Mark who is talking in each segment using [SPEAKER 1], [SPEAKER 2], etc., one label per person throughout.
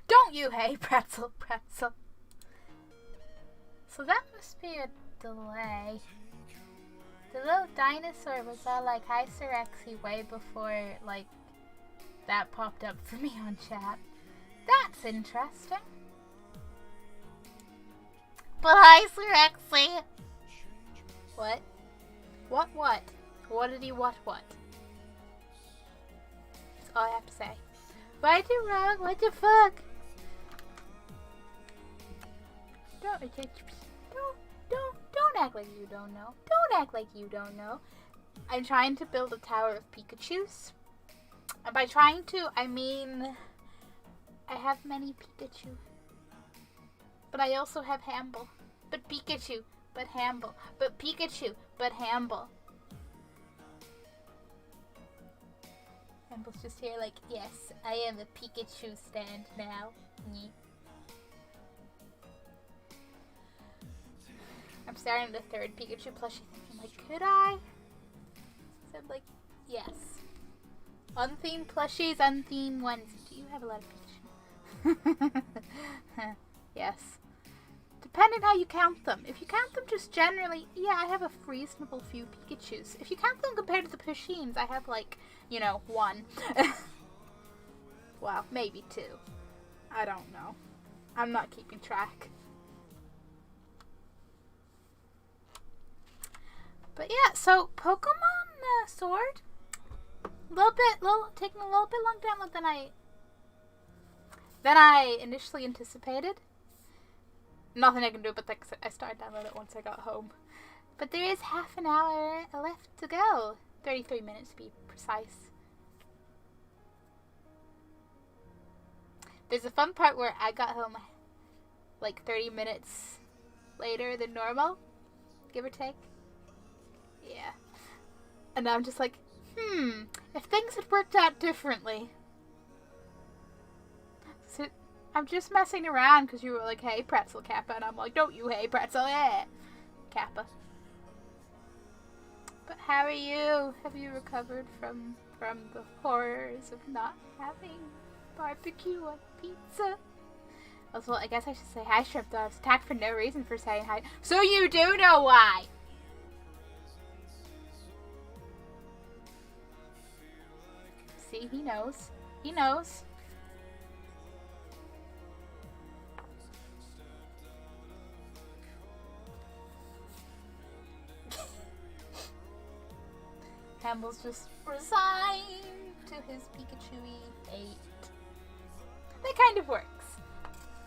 [SPEAKER 1] Don't you, hey, pretzel, pretzel. So that must be a delay. The little dinosaur was all like, hi, Sirexi, way before, like, that popped up for me on chat. That's interesting. But hi, Sirexi. What? What? What did he what? That's all I have to say. What I do wrong? What the fuck? Don't act like you don't know. Don't act like you don't know. I'm trying to build a tower of Pikachus. And by trying to, I mean I have many Pikachu. But I also have Hamble. But Pikachu. But Hamble. But Pikachu. But Hamble. Hamble's just here like, yes, I am a Pikachu stand now. Nyeh. I'm starting the third Pikachu plushie thing. I'm like, could I? So I'm like, yes. Unthemed plushies, unthemed ones. Do you have a lot of Pikachu? Yes. Depending how you count them. If you count them just generally, yeah, I have a reasonable few Pikachus. If you count them compared to the Pashins, I have like, you know, one. Well, maybe two. I don't know. I'm not keeping track. But yeah, so Pokemon Sword, taking a little bit longer than I initially anticipated. Nothing I can do but I started downloading it once I got home. But there is half an hour left to go. 33 minutes to be precise. There's a fun part where I got home like 30 minutes later than normal, give or take. Yeah. And I'm just like, if things had worked out differently. So I'm just messing around because you were like, hey, Pretzel, Kappa. And I'm like, don't you, hey, Pretzel, yeah. Kappa. But how are you? Have you recovered from the horrors of not having barbecue on pizza? Also, I guess I should say hi, Shrimp, though I was attacked for no reason for saying hi. So you do know why! See, he knows. He knows. Hamble's just resigned to his Pikachu-y fate. That kind of works.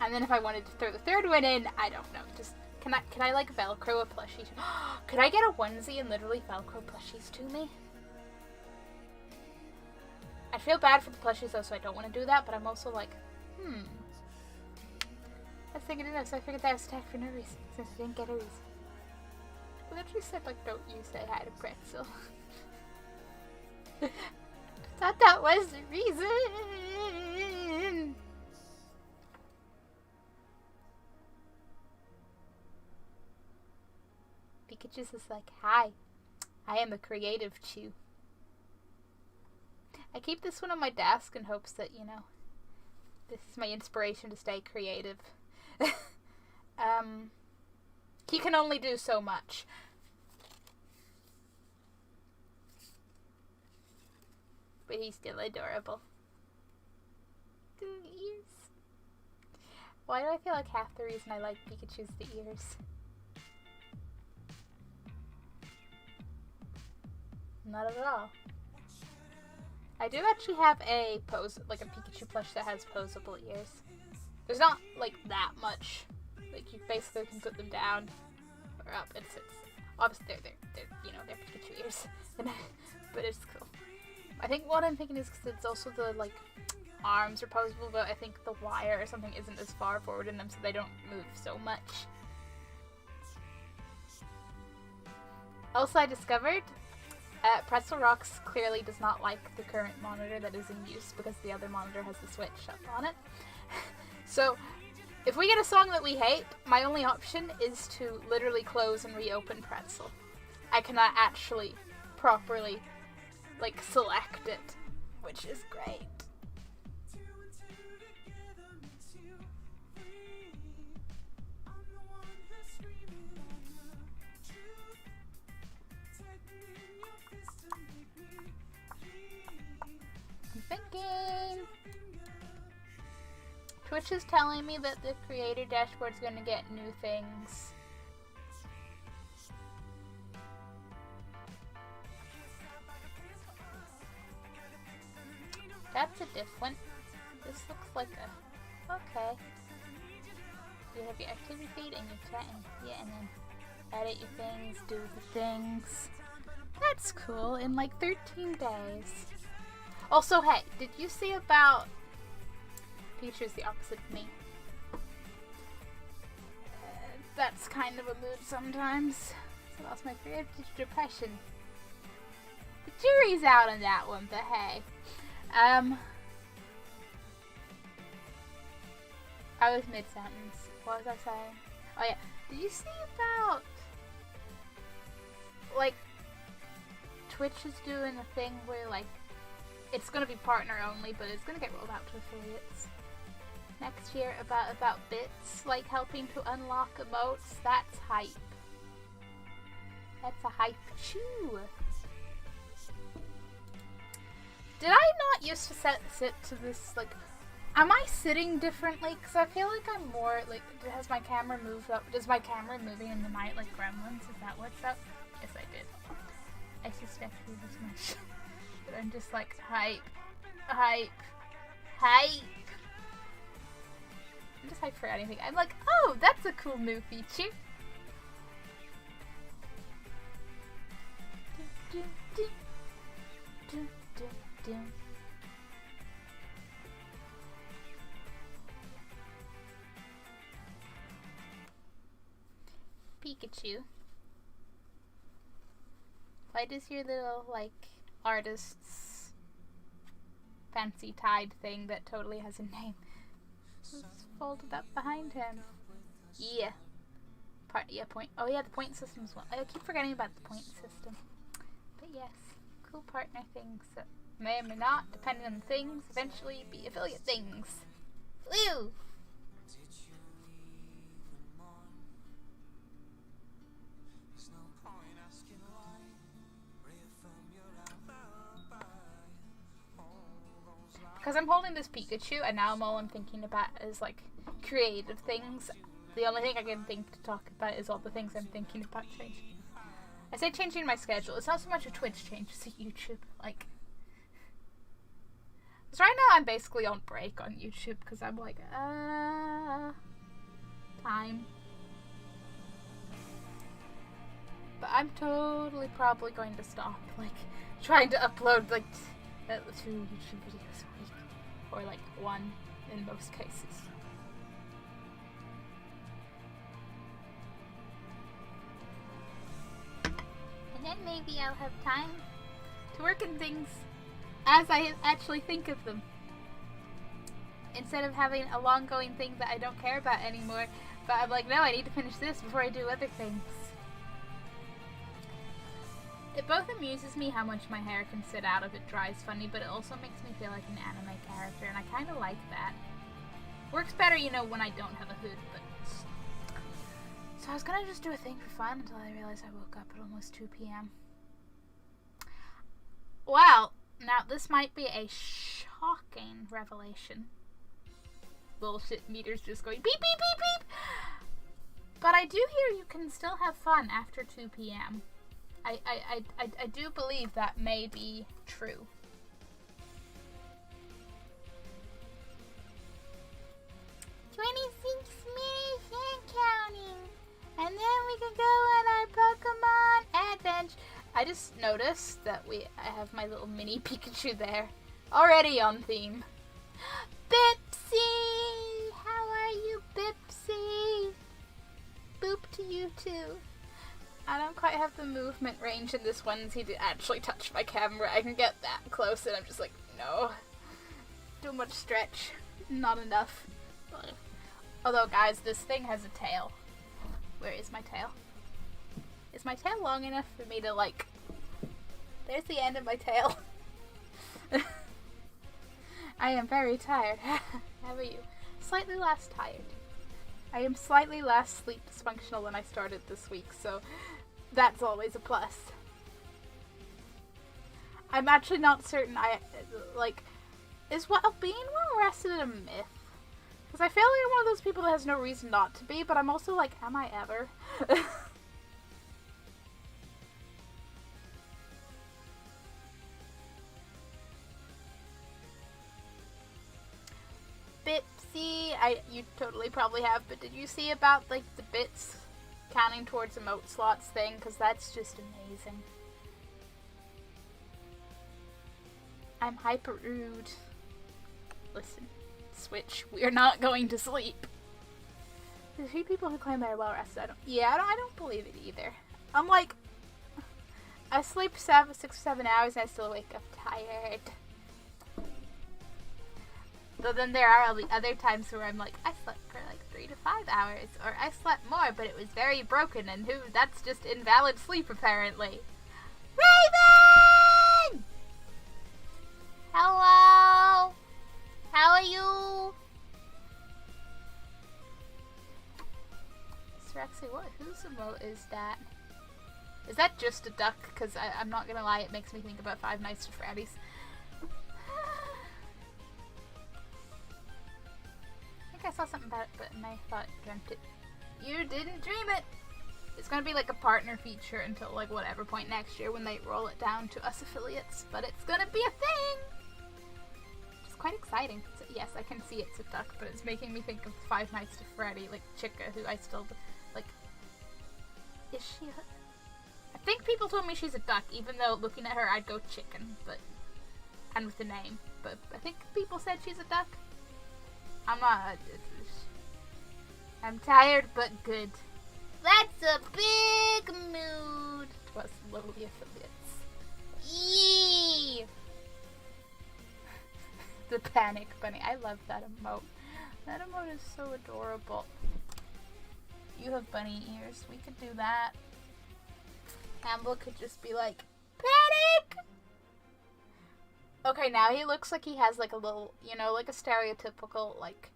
[SPEAKER 1] And then if I wanted to throw the third one in, I don't know. Just can I like Velcro a plushie? Could I get a onesie and literally Velcro plushies to me? I feel bad for the plushies though, so I don't want to do that, but I'm also like, I was thinking of this, so I figured that I was attacked for no reason, since I didn't get a reason. I literally said, like, don't you say hi to Pretzel. I thought that was the reason! Pikachu's is like, hi, I am a creative Chew. I keep this one on my desk in hopes that, you know, this is my inspiration to stay creative. He can only do so much. But he's still adorable. The ears. Why do I feel like half the reason I like Pikachu's the ears? Not at all. I do actually have a Pikachu plush that has posable ears. There's not like that much. Like you basically can put them down or up. It's obviously they're they're Pikachu ears, but it's cool. I think what I'm thinking is because it's also the like arms are posable, but I think the wire or something isn't as far forward in them, so they don't move so much. Also, I discovered. Pretzel Rocks clearly does not like the current monitor that is in use because the other monitor has the switch up on it. So, if we get a song that we hate, my only option is to literally close and reopen Pretzel. I cannot actually properly, like, select it, which is great. thinking. Twitch is telling me that the creator dashboard is going to get new things. That's a different. This looks like a... Okay. You have your activity feed and your chat and then edit your things, do the things. That's cool. In like 13 days. Also, hey, did you see about... Feature's the opposite of me. That's kind of a mood sometimes. So that's my creative depression. The jury's out on that one, but hey. I was mid-sentence. What was I saying? Oh yeah. Did you see about... Like, Twitch is doing a thing where, like, it's gonna be partner only, but it's gonna get rolled out to affiliates next year about bits, like helping to unlock emotes. That's hype. That's a hype chew. Did I not used to sit to this, like, am I sitting differently? Because I feel like I'm more, like, has my camera moved up? Does my camera moving in the night like Gremlins? Is that what's up? Yes, I did. I suspected as much. But I'm just like, hype. Hype. Hype. I'm just hyped for anything. I'm like, oh, that's a cool new feature. Do, do, do, do, do. Pikachu. Why does your little, like, artist's fancy tied thing that totally has a name it's folded up behind him? Yeah. Point. Oh yeah, the point system's one. I keep forgetting about the point system. But yes, cool partner things that may or may not, depending on the things, eventually be affiliate things. Woo! Because I'm holding this Pikachu, and now all I'm thinking about is, like, creative things. The only thing I can think to talk about is all the things I'm thinking about changing. I say changing my schedule. It's not so much a Twitch change, it's a YouTube. Like, because right now I'm basically on break on YouTube, because I'm like, time. But I'm totally probably going to stop, like, trying to upload, like, 2 YouTube videos a week. Or, like, 1 in most cases. And then maybe I'll have time to work in things as I actually think of them. Instead of having a long-going thing that I don't care about anymore. But I'm like, no, I need to finish this before I do other things. It both amuses me how much my hair can sit out if it dries funny, but it also makes me feel like an anime character, and I kind of like that. Works better, you know, when I don't have a hood, but... So I was gonna just do a thing for fun until I realized I woke up at almost 2 p.m. Well, now this might be a shocking revelation. Bullshit meter's just going beep, beep, beep, beep! But I do hear you can still have fun after 2 p.m. I do believe that may be true. $26 and counting. And then we can go on our Pokemon adventure. I just noticed that I have my little mini Pikachu there. Already on theme. Bipsy! How are you, Bipsy? Boop to you too. I don't quite have the movement range in this onesie to actually touch my camera. I can get that close and I'm just like, no. Too much stretch. Not enough. Although, guys, this thing has a tail. Where is my tail? Is my tail long enough for me to, like... There's the end of my tail. I am very tired. How are you? Slightly less tired. I am slightly less sleep dysfunctional than I started this week, so that's always a plus. I'm actually not certain Is well being well rested a myth? Because I feel like I'm one of those people that has no reason not to be, but I'm also like, am I ever? Bitsy, you totally probably have, but did you see about like the bits counting towards emote slots thing? Because that's just amazing. I'm hyper rude. Listen, Switch, we're not going to sleep. There's a few people who claim they're well rested. I don't believe it either. I'm like, I sleep 6 or 7 hours and I still wake up tired. But then there are all the other times where I'm like, I slept for like 3 to 5 hours, or I slept more, but it was very broken, and that's just invalid sleep apparently. Raven! Hello? How are you? Rexy, whose emote is that? Is that just a duck? Because I'm not gonna lie, it makes me think about Five Nights at Freddy's. I think I saw something about it, but I thought I dreamt it. You didn't dream it! It's gonna be like a partner feature until like whatever point next year when they roll it down to us affiliates, but it's gonna be a thing! It's quite exciting. So, yes, I can see it's a duck, but it's making me think of Five Nights at Freddy, like Chica, who I still... Like, is she I think people told me she's a duck, even though looking at her I'd go chicken, and with the name, but I think people said she's a duck. I'm not, I'm tired but good. That's a big mood to us lowly affiliates. Yee! The panic bunny, I love that emote. That emote is so adorable. You have bunny ears. We could do that. Campbell could just be like, panic! Okay, now he looks like he has like a little, like a stereotypical, like,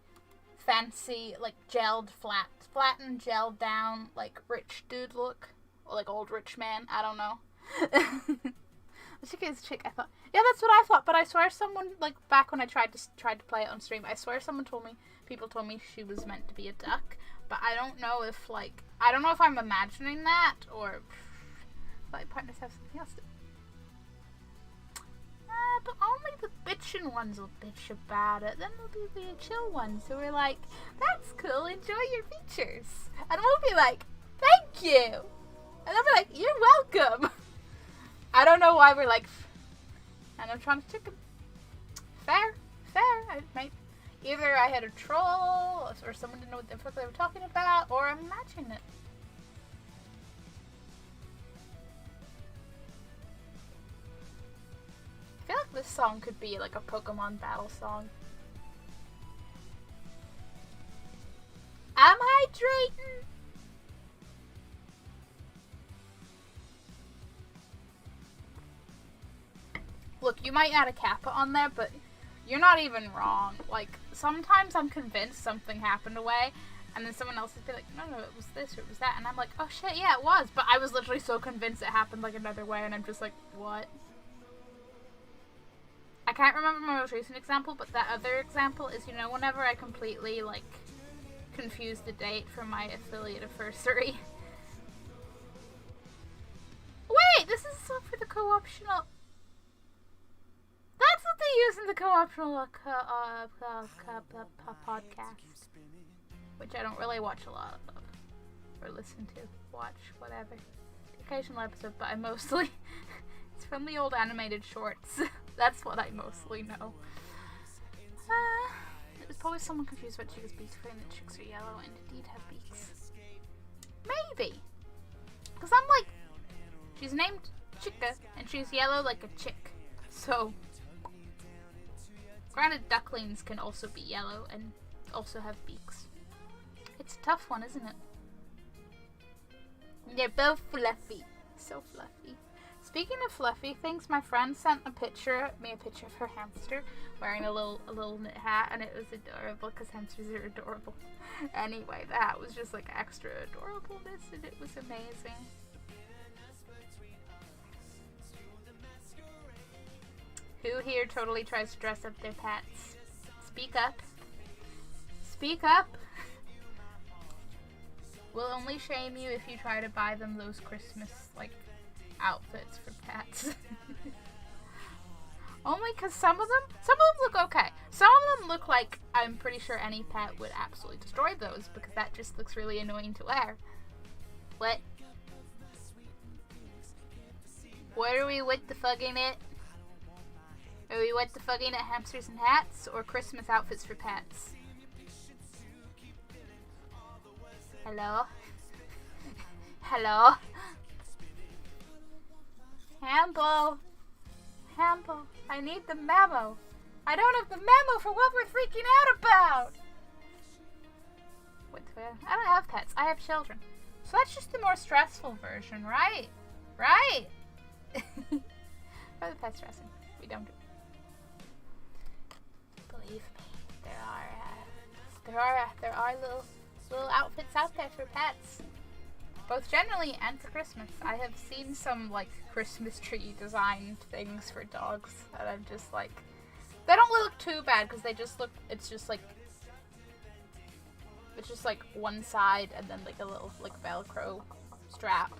[SPEAKER 1] fancy, like, flattened, gelled down, like, rich dude look. Or like old rich man. I don't know. The chick is chick, I thought. Yeah, that's what I thought, but I swear someone, like, back when I tried to play it on stream, I swear people told me she was meant to be a duck. But I don't know if, like, I'm imagining that, or my partners have something else to... but only the bitchin' ones will bitch about it. Then there'll be the chill ones who are like, that's cool, enjoy your features. And we'll be like, thank you. And they'll be like, you're welcome. I don't know why we're like, and I'm trying to chicken. Fair. I might... Either I had a troll, or someone didn't know what the fuck they were talking about, or I'm imagining it. I feel like this song could be like a Pokemon battle song. I'm hydrating! Look, you might add a Kappa on there, but you're not even wrong. Like, sometimes I'm convinced something happened away, and then someone else would be like, no, it was this or it was that, and I'm like, oh shit, yeah, it was, but I was literally so convinced it happened like another way, and I'm just like, what? I can't remember my most recent example, but that other example is, whenever I completely, like, confuse the date for my affiliate anniversary. Wait, this is for the co-optional... That's what they use in the co-optional podcast. Which I don't really watch a lot of. Or listen to. Watch, whatever. Occasional episode, but I mostly... It's from the old animated shorts. That's what I mostly know. There's probably someone confused about Chica's beaks, claiming that chicks are yellow and indeed have beaks. Maybe! Because I'm like... She's named Chica, and she's yellow like a chick. So... Granted, ducklings can also be yellow and also have beaks. It's a tough one, isn't it? They're both fluffy. So fluffy. Speaking of fluffy things, my friend sent me a picture of her hamster wearing a little knit hat, and it was adorable because hamsters are adorable. Anyway, the hat was just like extra adorableness, and it was amazing. Who here totally tries to dress up their pets? Speak up. Speak up. We'll only shame you if you try to buy them those Christmas, like, outfits for pets. Only because some of them look okay. Some of them look like I'm pretty sure any pet would absolutely destroy those because that just looks really annoying to wear. What? What are we with the fucking it? Are we with the fucking at hamsters and hats or Christmas outfits for pets? Hello? Hello? Hamble! Hamble, I need the memo. I don't have the memo for what we're freaking out about! Wait, I don't have pets. I have children. So that's just the more stressful version, right? Right? For the pet stressing. We don't do it. Believe me, there are little outfits out there for pets. Both generally and for Christmas. I have seen some, like, Christmas tree designed things for dogs that I'm just like, they don't look too bad because they just look, it's just like one side and then like a little like Velcro strap.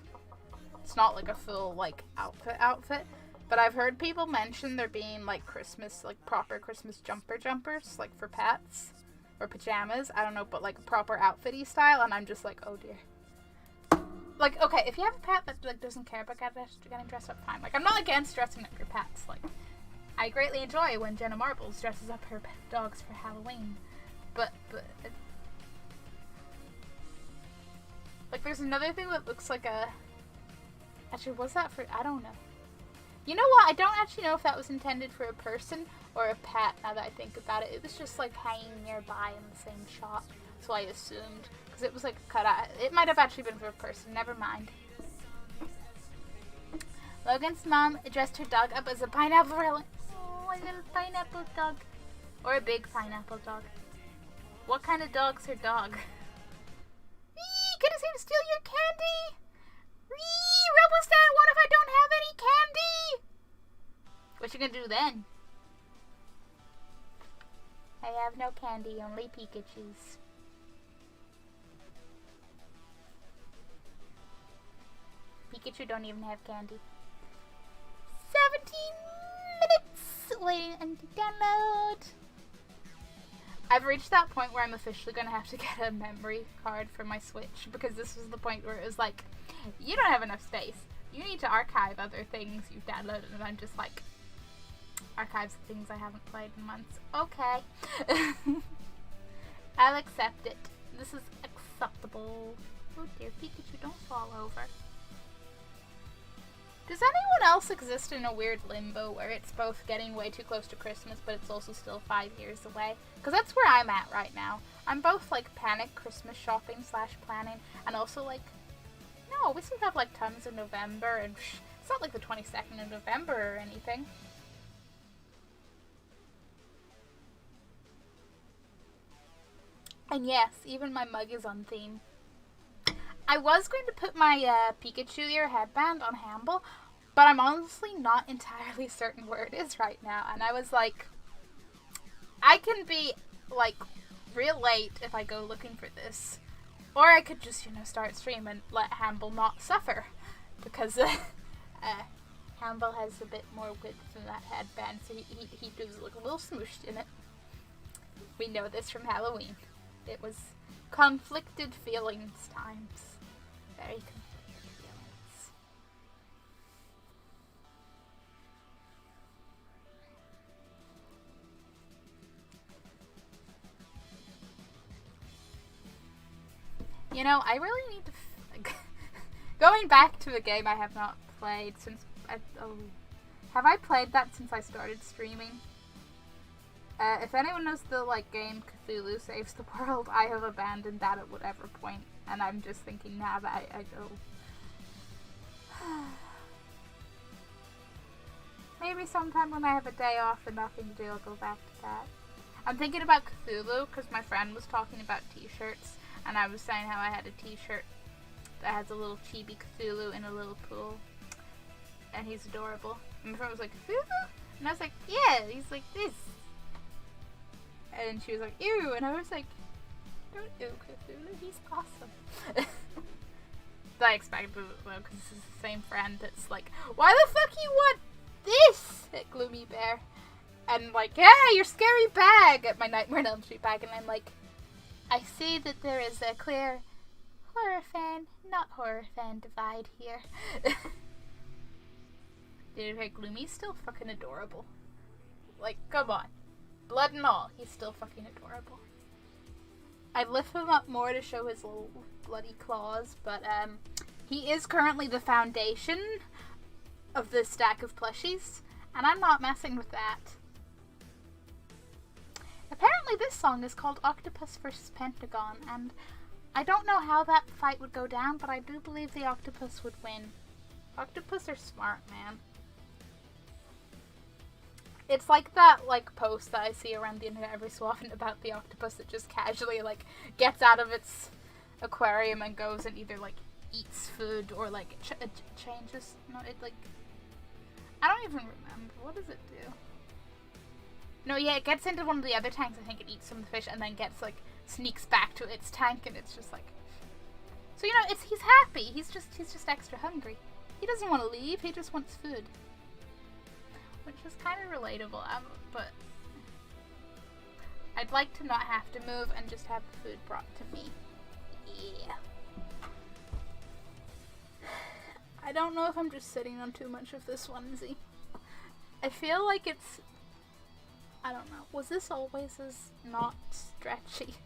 [SPEAKER 1] It's not like a full like outfit. But I've heard people mention there being like Christmas, like proper Christmas jumpers, like for pets or pajamas. I don't know, but like a proper outfitty style, and I'm just like, oh dear. Like, okay, if you have a pet that like doesn't care about getting dressed up, fine. Like, I'm not against dressing up your pets. Like, I greatly enjoy when Jenna Marbles dresses up her dogs for Halloween. But like, there's another thing that looks like a. Actually, was that for? I don't know. You know what? I don't actually know if that was intended for a person or a pet. Now that I think about it, it was just like hanging nearby in the same shop, so I assumed. Because it was like cut out. It might have actually been for a person. Never mind. Logan's mom dressed her dog up as a pineapple. Oh, a little pineapple dog. Or a big pineapple dog. What kind of dog's her dog? Gonna see to steal your candy? Rebelstan, what if I don't have any candy? What you gonna do then? I have no candy, only Pikachus. Pikachu don't even have candy. 17 minutes waiting until download. I've reached that point where I'm officially going to have to get a memory card for my Switch, because this was the point where it was like, you don't have enough space. You need to archive other things you've downloaded, and I'm just like, archives of things I haven't played in months. Okay. I'll accept it. This is acceptable. Oh dear, Pikachu, don't fall over. Does anyone else exist in a weird limbo where it's both getting way too close to Christmas, but it's also still 5 years away? Because that's where I'm at right now. I'm both, like, panic Christmas shopping / planning, and also, like, no, we still have, like, tons of November, and it's not like the 22nd of November or anything. And yes, even my mug is on theme. I was going to put my Pikachu ear headband on Hamble, but I'm honestly not entirely certain where it is right now. And I was like, I can be, like, real late if I go looking for this. Or I could just, start stream and let Hamble not suffer. Because Hamble has a bit more width than that headband, so he does look a little smooshed in it. We know this from Halloween. It was conflicted feelings times. Very conflicted feelings. I really need to... going back to a game I have not played since... have I played that since I started streaming? If anyone knows the, game Cthulhu Saves the World, I have abandoned that at whatever point. And I'm just thinking now that I go... Maybe sometime when I have a day off and nothing to do, I'll go back to that. I'm thinking about Cthulhu because my friend was talking about t-shirts, and I was saying how I had a t-shirt that has a little chibi Cthulhu in a little pool. and he's adorable. And my friend was like, "Who?" And I was like, "Yeah, he's like this." And she was like, "Ew," and I was like, "Don't ew Cthulhu, he's awesome." I expected it though, because this is the same friend that's like, "Why the fuck you want this?" at Gloomy Bear. And like, "Yeah, your scary bag," at my Nightmare on Elm Street bag. And I'm like, I see that there is a clear horror fan, not horror fan divide here. Dude, okay, Gloomy's still fucking adorable. Like, come on. Blood and all, he's still fucking adorable. I'd lift him up more to show his little bloody claws, but he is currently the foundation of the stack of plushies, and I'm not messing with that. Apparently this song is called Octopus vs. Pentagon, and I don't know how that fight would go down, but I do believe the octopus would win. Octopus are smart, man. It's like that, like, post that I see around the internet every so often about the octopus that just casually, like, gets out of its aquarium and goes and either, like, eats food or, like, changes. No, it, like, I don't even remember. What does it do? No, yeah, it gets into one of the other tanks, I think it eats some of the fish, and then gets, like, sneaks back to its tank, and it's just like... So, you know, he's happy. He's just extra hungry. He doesn't want to leave, he just wants food. Which is kind of relatable, but... I'd like to not have to move and just have the food brought to me. Yeah. I don't know if I'm just sitting on too much of this onesie. I feel like it's... I don't know. Was this always as not stretchy?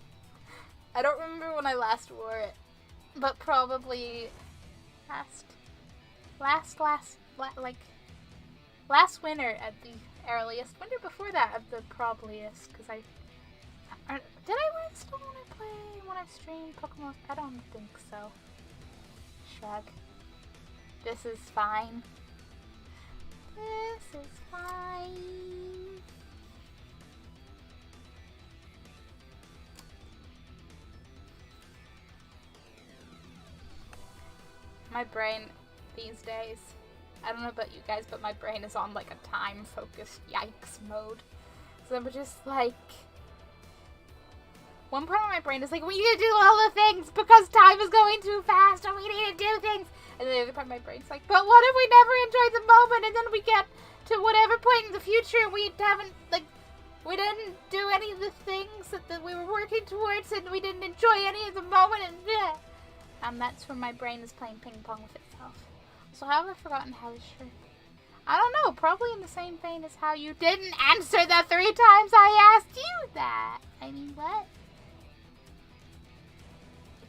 [SPEAKER 1] I don't remember when I last wore it, but probably last winter at the earliest. Winter before that at the probablyest, because did I wear this when I streamed Pokemon? I don't think so. Shrug. This is fine. This is fine. My brain these days, I don't know about you guys, but my brain is on like a time-focused yikes mode. So I'm just like... One part of my brain is like, we need to do all the things because time is going too fast and we need to do things. And then the other part of my brain's like, but what if we never enjoy the moment and then we get to whatever point in the future and we haven't, like, we didn't do any of the things that we were working towards and we didn't enjoy any of the moment and yeah. And that's when my brain is playing ping pong with itself. So how have I forgotten how to shirt? I don't know, probably in the same vein as how you didn't answer the 3 times I asked you that. I mean, what?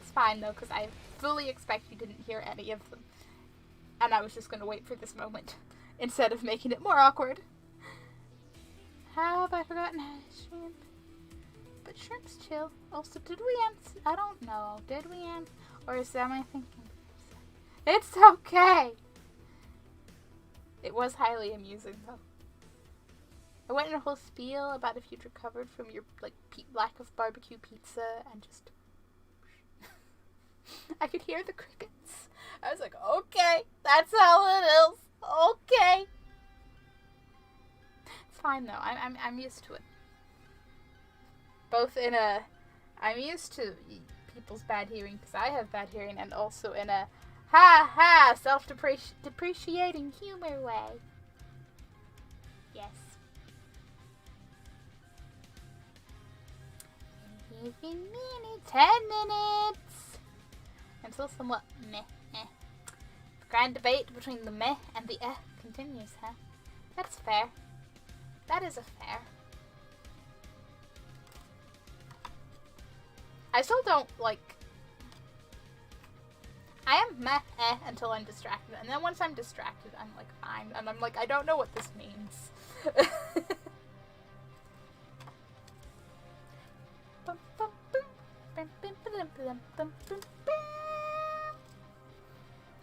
[SPEAKER 1] It's fine though, because I fully expect you didn't hear any of them. And I was just going to wait for this moment, instead of making it more awkward. How have I forgotten how to shrimp? But shrimp's chill. Also, did we answer? I don't know. Did we answer? Or is that my thinking? It's okay! It was highly amusing, though. I went in a whole spiel about if you'd recovered from your, like, lack of barbecue pizza, and just... I could hear the crickets. I was like, okay, that's how it is. Okay. It's fine, though. I'm used to it. Both in a... I'm used to people's bad hearing, because I have bad hearing, and also in a ha-ha self-depreciating humor way. Yes. Give me 10 minutes until somewhat meh. The grand debate between the meh and the continues, huh? That's fair. That is a fair. I still don't, like... I am meh until I'm distracted. And then once I'm distracted, I'm, like, fine. And I'm like, I don't know what this means.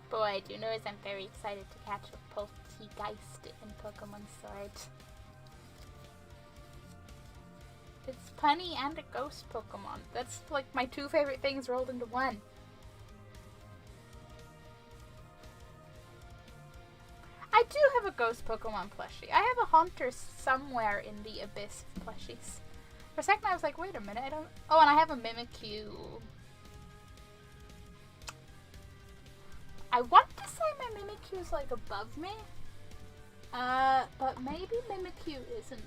[SPEAKER 1] Boy, I do know is I'm very excited to catch a Poltegeist in Pokemon Sword. It's punny and a ghost Pokemon. That's like my 2 favorite things rolled into one. I do have a ghost Pokemon plushie. I have a Haunter somewhere in the abyss of plushies. For a second I was like, wait a minute, I don't... Oh, and I have a Mimikyu. I want to say my Mimikyu is like above me. But maybe Mimikyu isn't.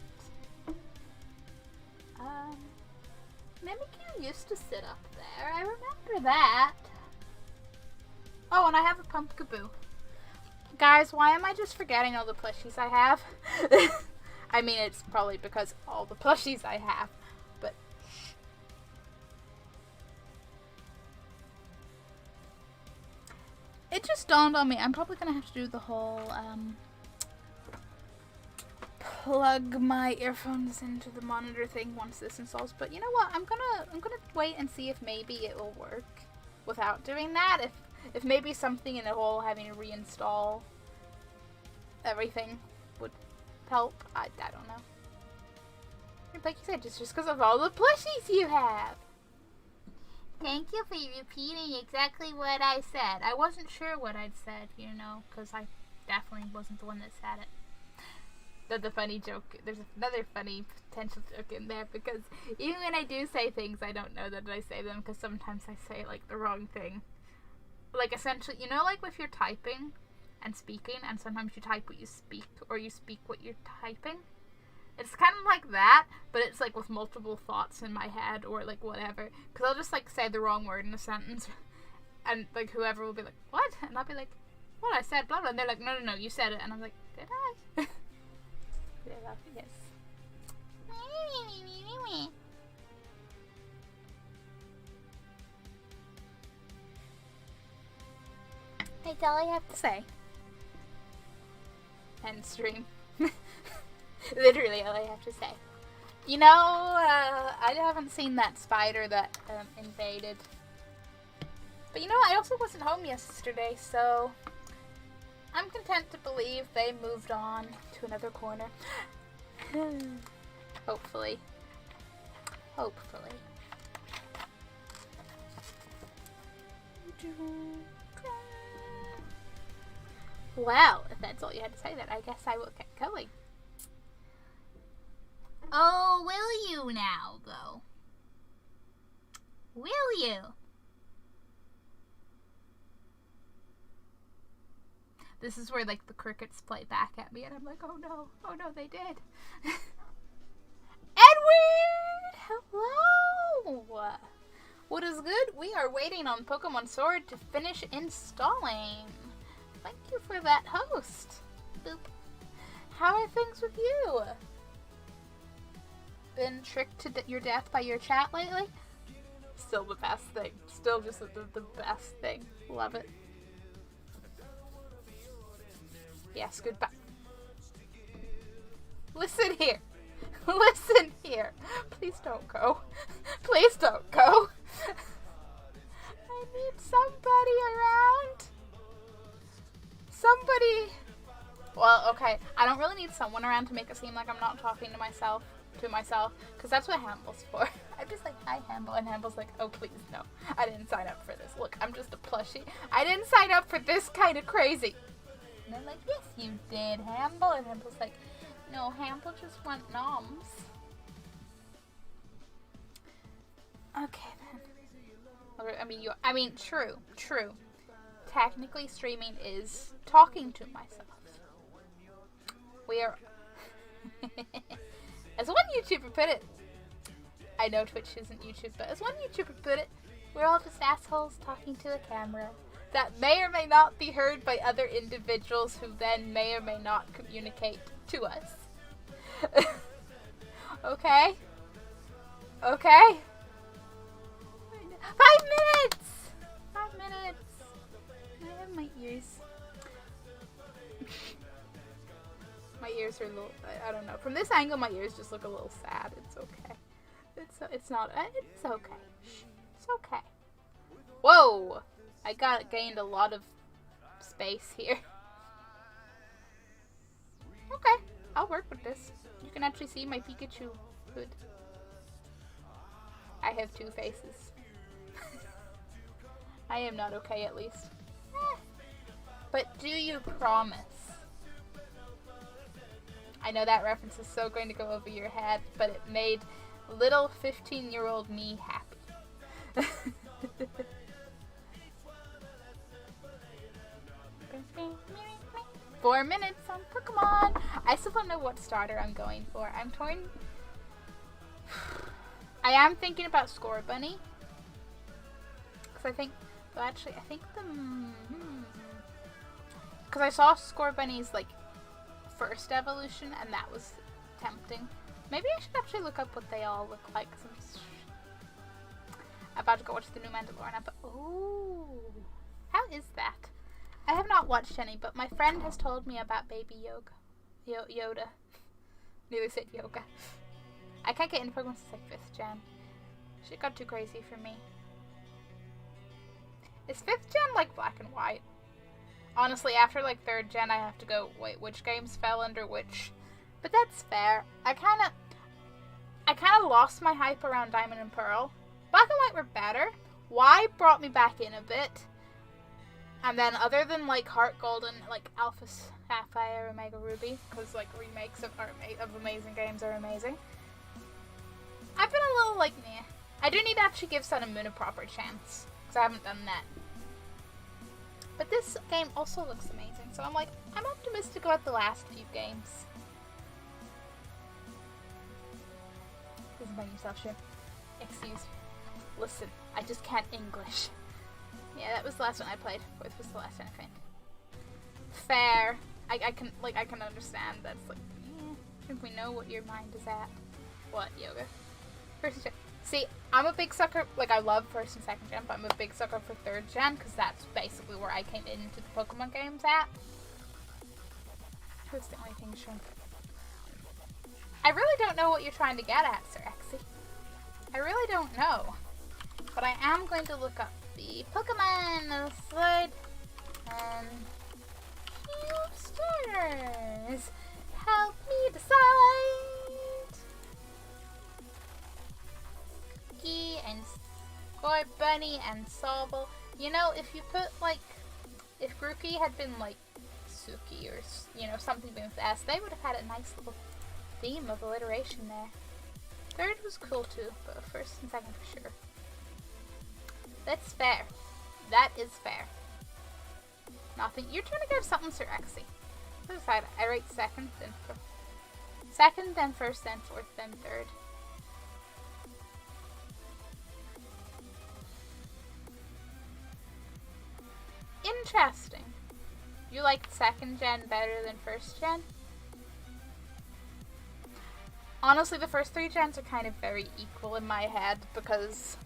[SPEAKER 1] Mimikyu used to sit up there. I remember that. Oh, and I have a Pumpkaboo. Guys, why am I just forgetting all the plushies I have? I mean, it's probably because all the plushies I have, but... It just dawned on me, I'm probably gonna have to do the whole, plug my earphones into the monitor thing once this installs, but you know what, I'm gonna wait and see if maybe it will work without doing that, if maybe something in the whole having to reinstall everything would help. I don't know. Like you said, just because of all the plushies you have. Thank you for repeating exactly what I said. I wasn't sure what I'd said, you know, because I definitely wasn't the one that said it. The funny joke, there's another funny potential joke in there, because even when I do say things, I don't know that I say them, because sometimes I say, like, the wrong thing. Like, essentially, you know, like, if you're typing and speaking, and sometimes you type what you speak, or you speak what you're typing? It's kind of like that, but it's, like, with multiple thoughts in my head, or, like, whatever. Because I'll just, like, say the wrong word in a sentence, and, like, whoever will be like, what? And I'll be like, what? I said blah, blah. And they're like, no, you said it. And I'm like, did I? Yes. That's all I have to say. End stream. Literally all I have to say. You know, I haven't seen that spider that invaded. But you know, I also wasn't home yesterday, so I'm content to believe they moved on to another corner. Hopefully. Hopefully. Well, if that's all you had to say, then I guess I will get going. Oh, will you now, though? Will you? This is where, like, the crickets play back at me, and I'm like, oh no, they did. Edward! Hello! What is good? We are waiting on Pokemon Sword to finish installing. Thank you for that, host. Boop. How are things with you? Been tricked to your death by your chat lately? Still the best thing. Still just the best thing. Love it. Yes, goodbye. Listen here. Listen here. Please don't go. Please don't go. I need somebody around. Somebody. Well, okay. I don't really need someone around to make it seem like I'm not talking to myself, because that's what Hamble's for. I'm just like, hi, Hamble, and Hamble's like, oh, please, no. I didn't sign up for this. Look, I'm just a plushie. I didn't sign up for this kind of crazy. And they're like, yes, you did, Hamble. And Hamble's like, no, Hamble just went noms. Okay, then. I mean, true. Technically, streaming is talking to myself. We are... As one YouTuber put it, I know Twitch isn't YouTube, but as one YouTuber put it, we're all just assholes talking to the camera that may or may not be heard by other individuals who then may or may not communicate to us. Okay? Okay? 5 minutes! 5 minutes! I have my ears. My ears are a little, I don't know. From this angle, my ears just look a little sad. It's okay. It's not, it's okay. Shh, it's okay. Whoa! I gained a lot of space here. Okay, I'll work with this. You can actually see my Pikachu hood. I have 2 faces. I am not okay, at least. But do you promise I know that reference is so going to go over your head, but it made little 15-year-old me happy. 4 minutes on Pokemon. I still don't know what starter I'm going for. I'm torn. I am thinking about Scorbunny. Because I think, well, actually, I think because I saw Scorbunny's, like, first evolution, and that was tempting. Maybe I should actually look up what they all look like, because I'm about to go watch the new Mandalorian. But, ooh, how is that? I have not watched any, but my friend has told me about Baby Yoda. Nearly said yoga. I can't get into Pokemon since like 5th gen. Shit got too crazy for me. Is 5th gen like black and white? Honestly, after like 3rd gen, I have to go, wait, which games fell under which? But that's fair. I kind of lost my hype around Diamond and Pearl. Black and white were better. Y brought me back in a bit. And then other than like Heart Gold and like Alpha Sapphire, Omega Ruby, because like remakes of amazing games are amazing, I've been a little like, meh. I do need to actually give Sun and Moon a proper chance, because I haven't done that. But this game also looks amazing, so I'm like, I'm optimistic about the last few games. Listen by yourself, Shim. Excuse me. Listen, I just can't English. Yeah, that was the last one I played. Fourth was the last one I think. Fair. I can understand that's like, I think we know what your mind is at. What, yoga? First and second. See, I'm a big sucker, like I love 1st and 2nd gen, but I'm a big sucker for 3rd gen, because that's basically where I came into the Pokemon games at. Who's the only thing shrimp? I really don't know what you're trying to get at, Sir Exy. I really don't know. But I am going to look up the Pokemon slide and starters. Help me decide. Grookey and Scorbunny and Sobble. You know, if you put like, if Grookey had been like Suki or, you know, something with S, they would have had a nice little theme of alliteration there. 3rd was cool too, but 1st and 2nd for sure. That's fair. That is fair. Nothing. You're trying to give something Sir Exy. Let's decide. I rate 2nd, then 2nd, then 1st, then 4th, then 3rd. Interesting. You liked 2nd gen better than 1st gen? Honestly, the first 3 gens are kind of very equal in my head because,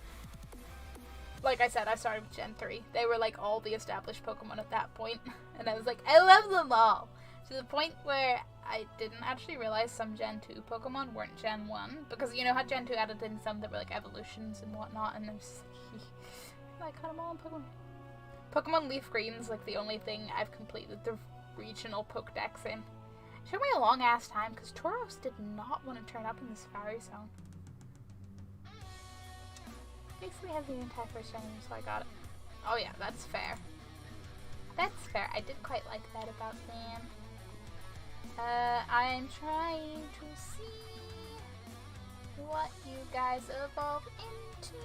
[SPEAKER 1] like I said, I started with Gen 3. They were like all the established Pokemon at that point, and I was like, I love them all! To the point where I didn't actually realize some Gen 2 Pokemon weren't Gen 1, because you know how Gen 2 added in some that were like evolutions and whatnot, and I was like, I caught them all in Pokemon. Pokemon Leaf Green's like the only thing I've completed the regional Pokedex in. It took me a long ass time because Tauros did not want to turn up in the Safari Zone. Basically have the entire first gen, so I got it. Oh yeah, that's fair. That's fair. I did quite like that about them. I'm trying to see what you guys evolve into.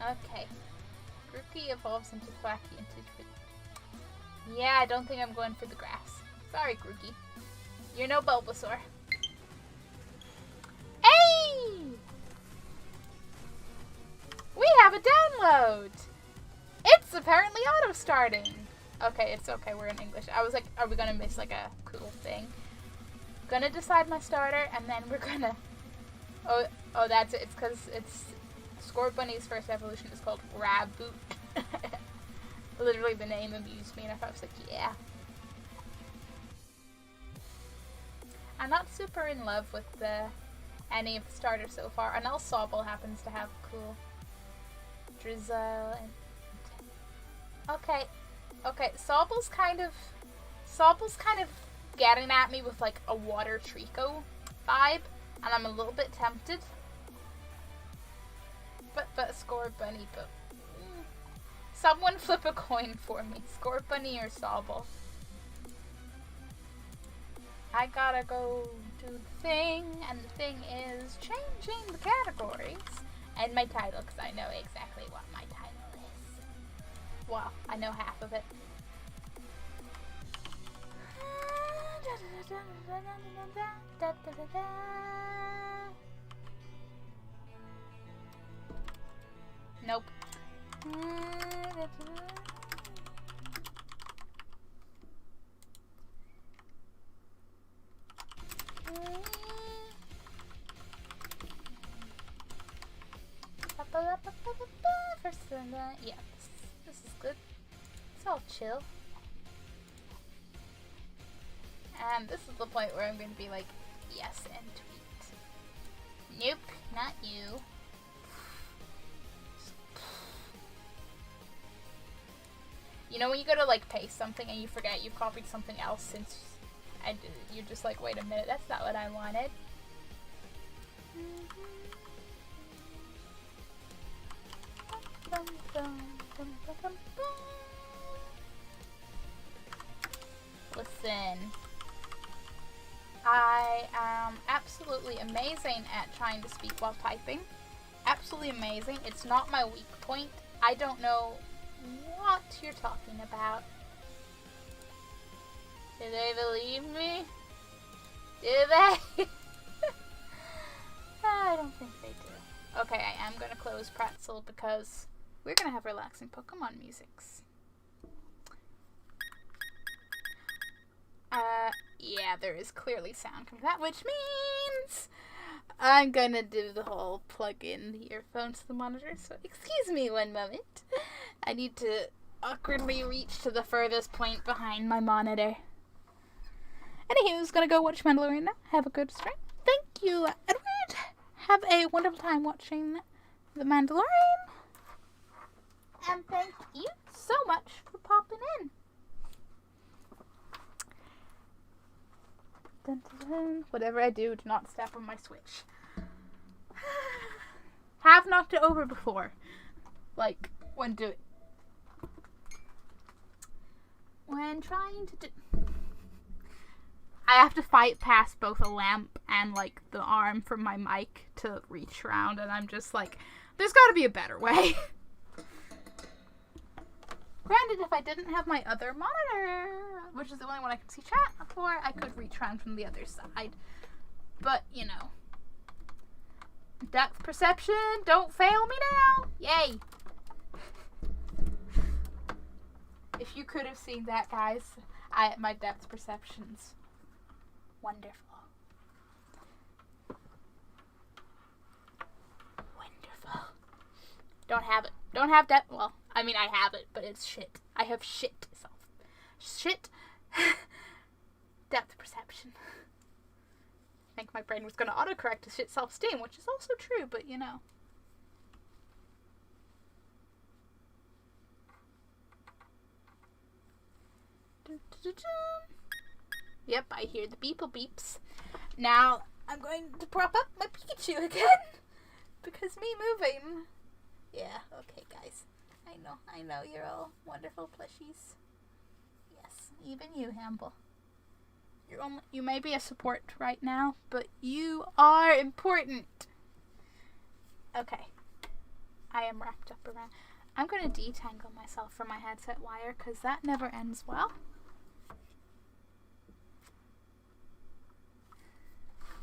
[SPEAKER 1] Okay. Grookey evolves into Thwacky and Tidgeridoo. Yeah, I don't think I'm going for the grass. Sorry, Grookey. You're no Bulbasaur. Hey! We have a download! It's apparently auto-starting! Okay, it's okay, we're in English. I was like, are we gonna miss like a cool thing? Gonna decide my starter, and then we're gonna... Oh, that's it. It's because it's... Scorbunny's first evolution is called Raboot. Literally the name amused me, and I was like, yeah. I'm not super in love with any of the starters so far. I know Sobble happens to have cool Drizzle and... Okay, Sobble's kind of getting at me with like a Water Trico vibe, and I'm a little bit tempted. But Scorbunny, but... Someone flip a coin for me. Scorbunny or Sobble? I gotta go do the thing, and the thing is changing the categories and my title, because I know exactly what my title is. Well, I know half of it. Nope. First, yeah, this is good. It's all chill. And this is the point where I'm going to be like, yes, and tweet. Nope, not you. You know when you go to like paste something and you forget you've copied something else since you're just like, wait a minute, that's not what I wanted. Listen, I am absolutely amazing at trying to speak while typing. Absolutely amazing. It's not my weak point. I don't know what you're talking about. Do they believe me? Do they? I don't think they do. Okay, I am going to close Pretzel because we're going to have relaxing Pokemon musics. Yeah, there is clearly sound coming out, which means I'm going to do the whole plug in the earphones to the monitor. So excuse me one moment. I need to awkwardly reach to the furthest point behind my monitor. Anywho, who's going to go watch Mandalorian now? Have a good stream. Thank you, Edward. Have a wonderful time watching The Mandalorian. And thank you so much for popping in. Dun, dun, dun. Whatever I do not step on my Switch. Have knocked it over before. Like, when trying to do... I have to fight past both a lamp and, like, the arm from my mic to reach around, and I'm just like, there's gotta be a better way. Granted, if I didn't have my other monitor, which is the only one I can see chat for, I could reach around from the other side. But, you know. Depth perception, don't fail me now! Yay! If you could have seen that, guys, my depth perception's wonderful. Wonderful. Don't have it. Don't have depth. Well, I mean, I have it, but it's shit. I have shit self. Shit. Depth perception. I think my brain was going to autocorrect to shit self-esteem, which is also true, but you know. Yep, I hear the beeps. Now, I'm going to prop up my Pikachu again. Because me moving. Yeah, okay, guys. I know you're all wonderful plushies. Yes, even you, Hamble. You may be a support right now, but you are important. Okay. I am wrapped up around. I'm going to detangle myself from my headset wire because that never ends well.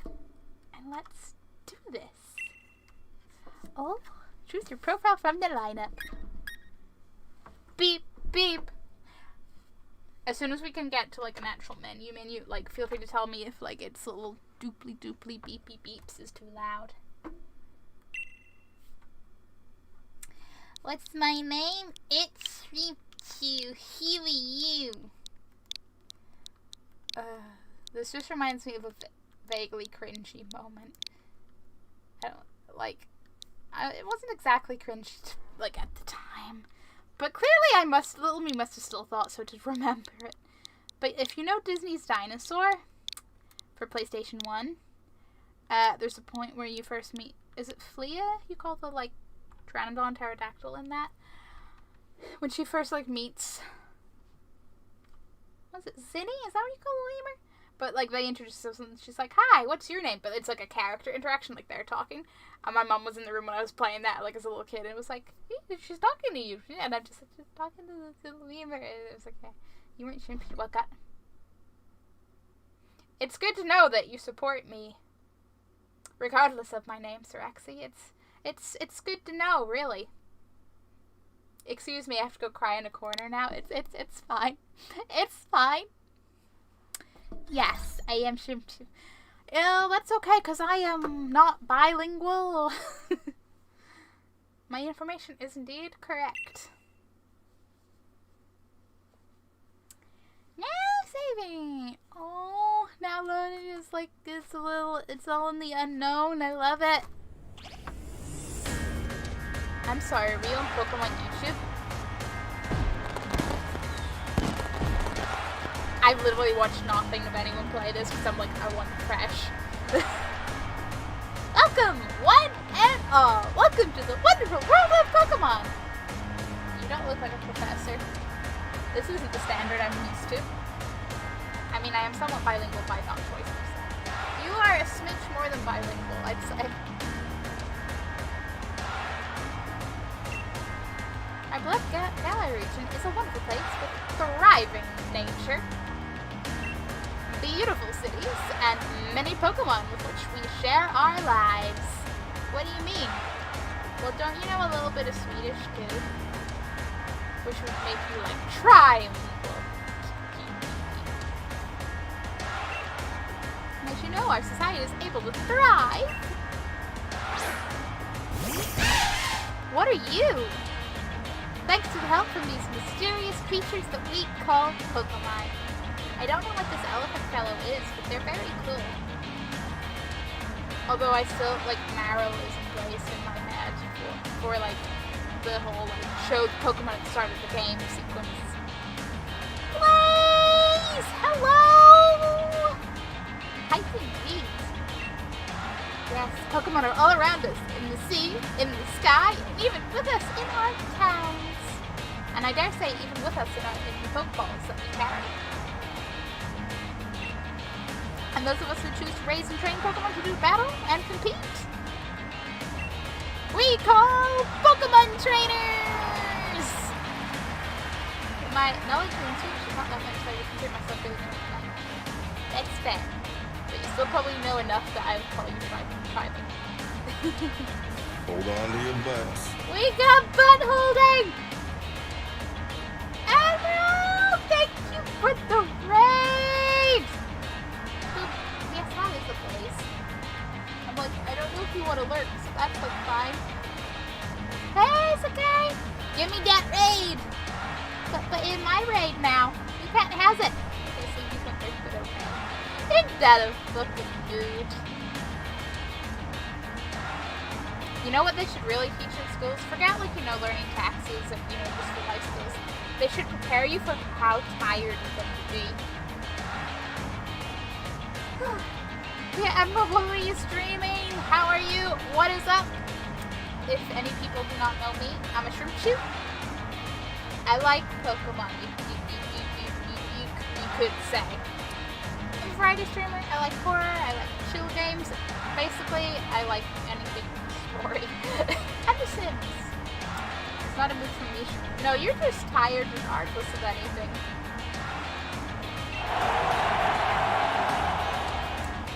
[SPEAKER 1] And let's do this. Oh, choose your profile from the lineup. Beep, beep. As soon as we can get to, like, an actual menu, like, feel free to tell me if, like, it's a little dooply beepy beeps is too loud. What's my name? It's Riku. Who are you? This just reminds me of a vaguely cringy moment. It wasn't exactly cringy, like, at the time. But clearly little me must have still thought so to remember it. But if you know Disney's Dinosaur for PlayStation 1, there's a point where you first meet, is it Flea? You call the, like, Pteranodon pterodactyl in that? When she first, like, meets, was it Zinni? Is that what you call the lemur? But, like, they introduced us and she's like, hi, what's your name? But it's, like, a character interaction, like, they're talking. And my mom was in the room when I was playing that, like, as a little kid, and it was like, hey, she's talking to you. And I'm just like, she's talking to the lemur. And it was like, yeah, you weren't sure. What got? It's good to know that you support me, regardless of my name, Sirexi. It's good to know, really. Excuse me, I have to go cry in a corner now. It's fine. It's fine. Yes, I am Shimchu. That's okay, because I am not bilingual. My information is indeed correct. Now saving. Oh, now loading is like this a little, it's all in the unknown. I love it. I'm sorry, are we on Pokemon YouTube? I've literally watched nothing of anyone play this because I'm like, I want to crash. Welcome, one and all. Welcome to the wonderful world of Pokemon. You don't look like a professor. This isn't the standard I'm used to. I mean, I am somewhat bilingual by not choice. You are a smidge more than bilingual, I'd say. Our Bluff Gala region is a wonderful place with thriving nature, beautiful cities, and many Pokemon with which we share our lives. What do you mean? Well, don't you know a little bit of Swedish too? Which would make you like trilingual. As you know, our society is able to thrive. What are you? Thanks to the help from these mysterious creatures that we call Pokemon. I don't know what this elephant fellow is, but they're very cool. Although I still, like, Marrow is embraced in my head for like, the whole, like, show Pokemon at the start of the game sequence. Blaze! Hello! Hyphen beat. Yes, Pokemon are all around us, in the sea, in the sky, and even with us in our towns. And I dare say even with us in the Pokeballs that we carry. And those of us who choose to raise and train Pokemon to do battle and compete, we call Pokemon Trainers! My knowledge of intuition is not that much, so I would consider myself doing it. That's fair. But you still probably know enough that I would call you tribing.
[SPEAKER 2] Hold on to your butts.
[SPEAKER 1] We got butt holding! Emerald! Thank you for the raid! Yes, that is the place. I'm like, I don't know if you want to lurk, so that's like fine. Hey, it's okay! Give me that raid! But in my raid now, you can't have it. Okay, so you can lurk, but okay. Ain't that a fucking mood? You know what they should really teach in schools? Forget, like, you know, learning taxes and, you know, just the life skills. They should prepare you for how tired you're going to be. Yeah, Emerald, what are you streaming? How are you? What is up? If any people do not know me, I'm a Shrimpshu. I like Pokemon, you could say. I'm a variety streamer. I like horror. I like chill games. Basically, I like anything story. And The Sims. It's not a move from me. No, you're just tired regardless of anything.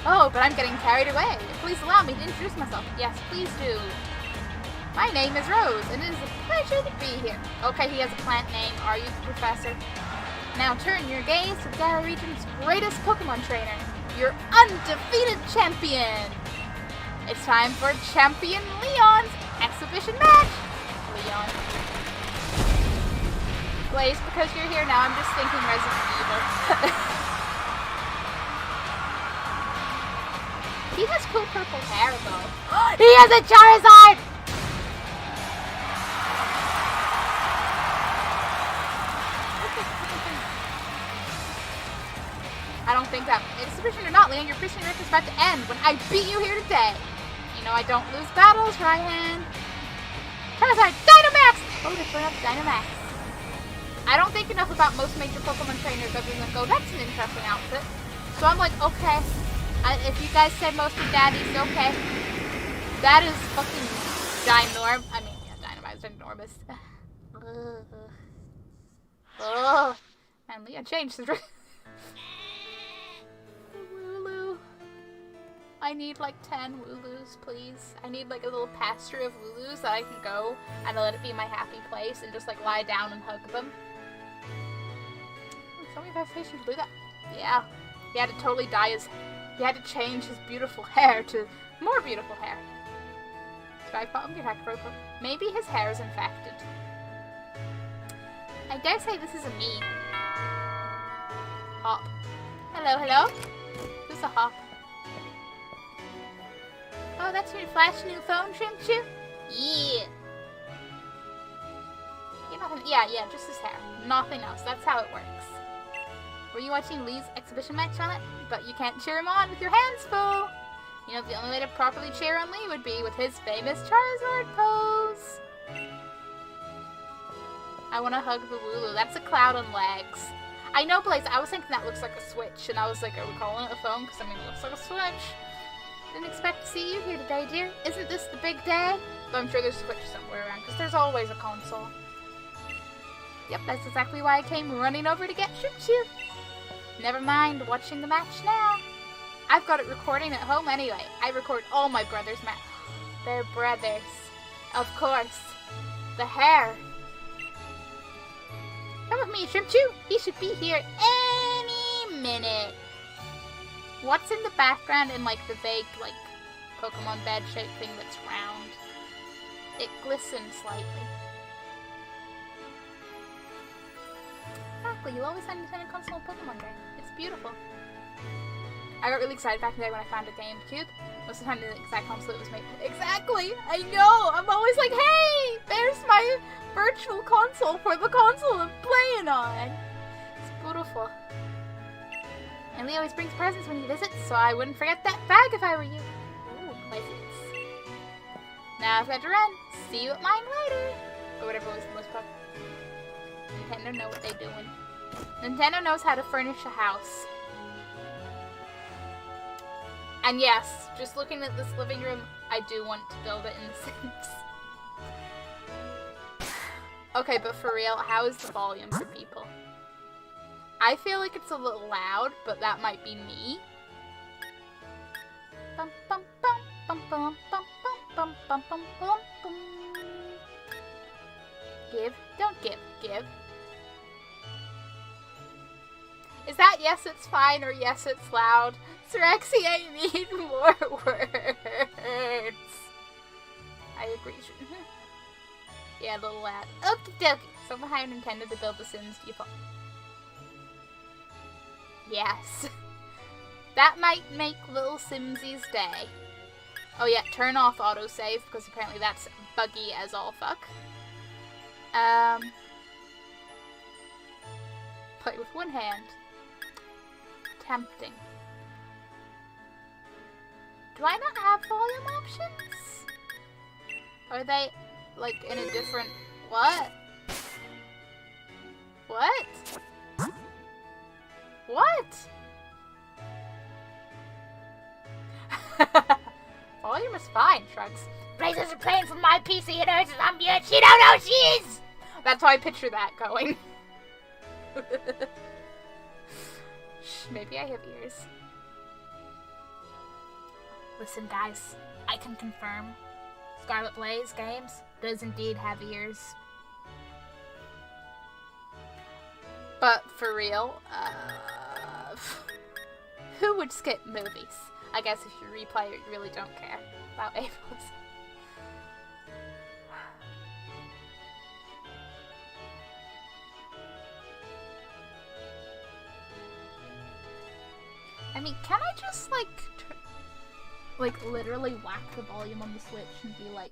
[SPEAKER 1] Oh, but I'm getting carried away. Please allow me to introduce myself. Yes, please do. My name is Rose, and it is a pleasure to be here. Okay, he has a plant name. Are you the professor? Now turn your gaze to the Galar region's greatest Pokemon trainer, your undefeated champion. It's time for Champion Leon's exhibition match. Leon. Blaze, because you're here now, I'm just thinking Resident Evil. He has cool purple hair, though. He has a Charizard! I don't think that exhibition or not, Leon, your Christian record is about to end when I beat you here today. You know I don't lose battles, Ryan. Charizard, Dynamax! Oh, they put up Dynamax. I don't think enough about most major Pokemon trainers other than go, that's an interesting outfit. So I'm like, okay. If you guys say mostly daddies, okay. That is fucking Dynamite's enormous. Oh, and Leah changed the Wooloo. I need like 10 Wooloos, please. I need like a little pasture of Wooloos that I can go and let it be my happy place and just like lie down and hug them. Somebody if I say she'd do that. Yeah. He had to totally dye his... He had to change his beautiful hair to more beautiful hair. Maybe his hair is infected. I dare say this is a meme. Hop. Hello, hello? Who's a hop? Oh, that's your flash new phone, Shrimp? Yeah. Yeah, just his hair. Nothing else. That's how it works. Were you watching Lee's exhibition match on it? But you can't cheer him on with your hands full. You know, the only way to properly cheer on Lee would be with his famous Charizard pose. I want to hug the Wooloo. That's a cloud on legs. I know, Blaze, I was thinking that looks like a Switch, and I was like, are we calling it a phone? Because, I mean, it looks like a Switch. Didn't expect to see you here today, dear. Isn't this the big day? Though I'm sure there's a Switch somewhere around, because there's always a console. Yep, that's exactly why I came running over to get Choo-Choo. Never mind watching the match now. I've got it recording at home anyway. I record all my brothers' match. They're brothers. Of course. The hair. Come with me, Shrimp-Choo. He should be here any minute. What's in the background in, like, the vague, like, Pokemon bed-shaped thing that's round? It glistens slightly. Exactly, you'll always find a Nintendo console and Pokemon game. It's beautiful. I got really excited back in the day when I found a GameCube. Most of the time the exact console it was made. Exactly! I know! I'm always like, hey! There's my virtual console for the console I'm playing on! It's beautiful. And Lee always brings presents when he visits, so I wouldn't forget that bag if I were you. Ooh, presents. Now I've got to run. See you at mine later! Or whatever was the most popular. Nintendo know what they're doing. Nintendo knows how to furnish a house. And yes, just looking at this living room, I do want to build it in The Sims. Okay, but for real, how is the volume for people? I feel like it's a little loud, but that might be me. Bum, bum, bum, bum, bum, bum, bum, bum, bum, bum, bum. Give, don't give, give. Is that yes, it's fine, or yes, it's loud? Sirexy, I need more words. I agree. Yeah, a little loud. Okie dokie. Someone hired Nintendo to build The Sims. Do you fall? Yes. That might make little Simsy's day. Oh yeah, turn off autosave, because apparently that's buggy as all fuck. Play with one hand. Tempting. Do I not have volume options? Are they, like, in a different... What? What? What? Volume is fine, Shrugs. Blaze isn't playing from my PC and hers is on mute. She don't know she is! That's how I picture that going. Shh, maybe I have ears. Listen, guys, I can confirm Scarlet Blaze Games does indeed have ears. But for real, who would skip movies? I guess if you replay it, you really don't care about Avos. I mean, can I just, like, literally whack the volume on the Switch and be like,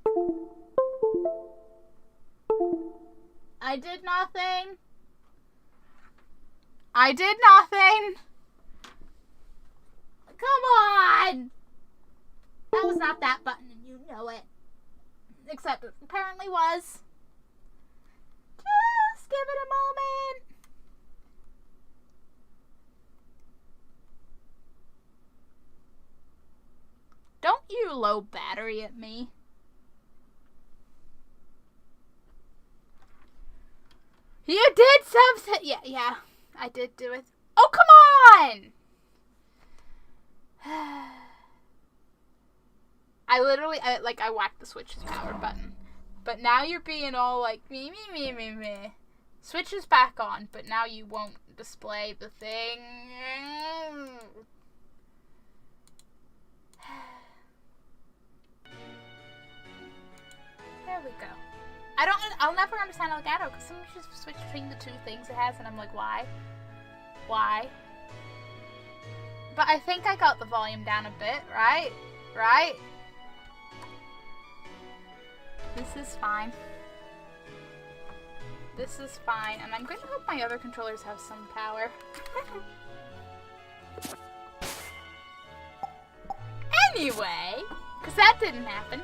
[SPEAKER 1] I did nothing. I did nothing. Come on. That was not that button and you know it. Except it apparently was. Just give it a moment. threw low battery at me. You did something! Yeah, I did do it. Oh, come on! I whacked the Switch's power button. But now you're being all like, me. Switch is back on, but now you won't display the thing. There we go. I'll never understand Elgato, because sometimes you just switch between the two things it has, and I'm like, why? Why? But I think I got the volume down a bit, right? Right? This is fine. This is fine, and I'm going to hope my other controllers have some power. Anyway, because that didn't happen.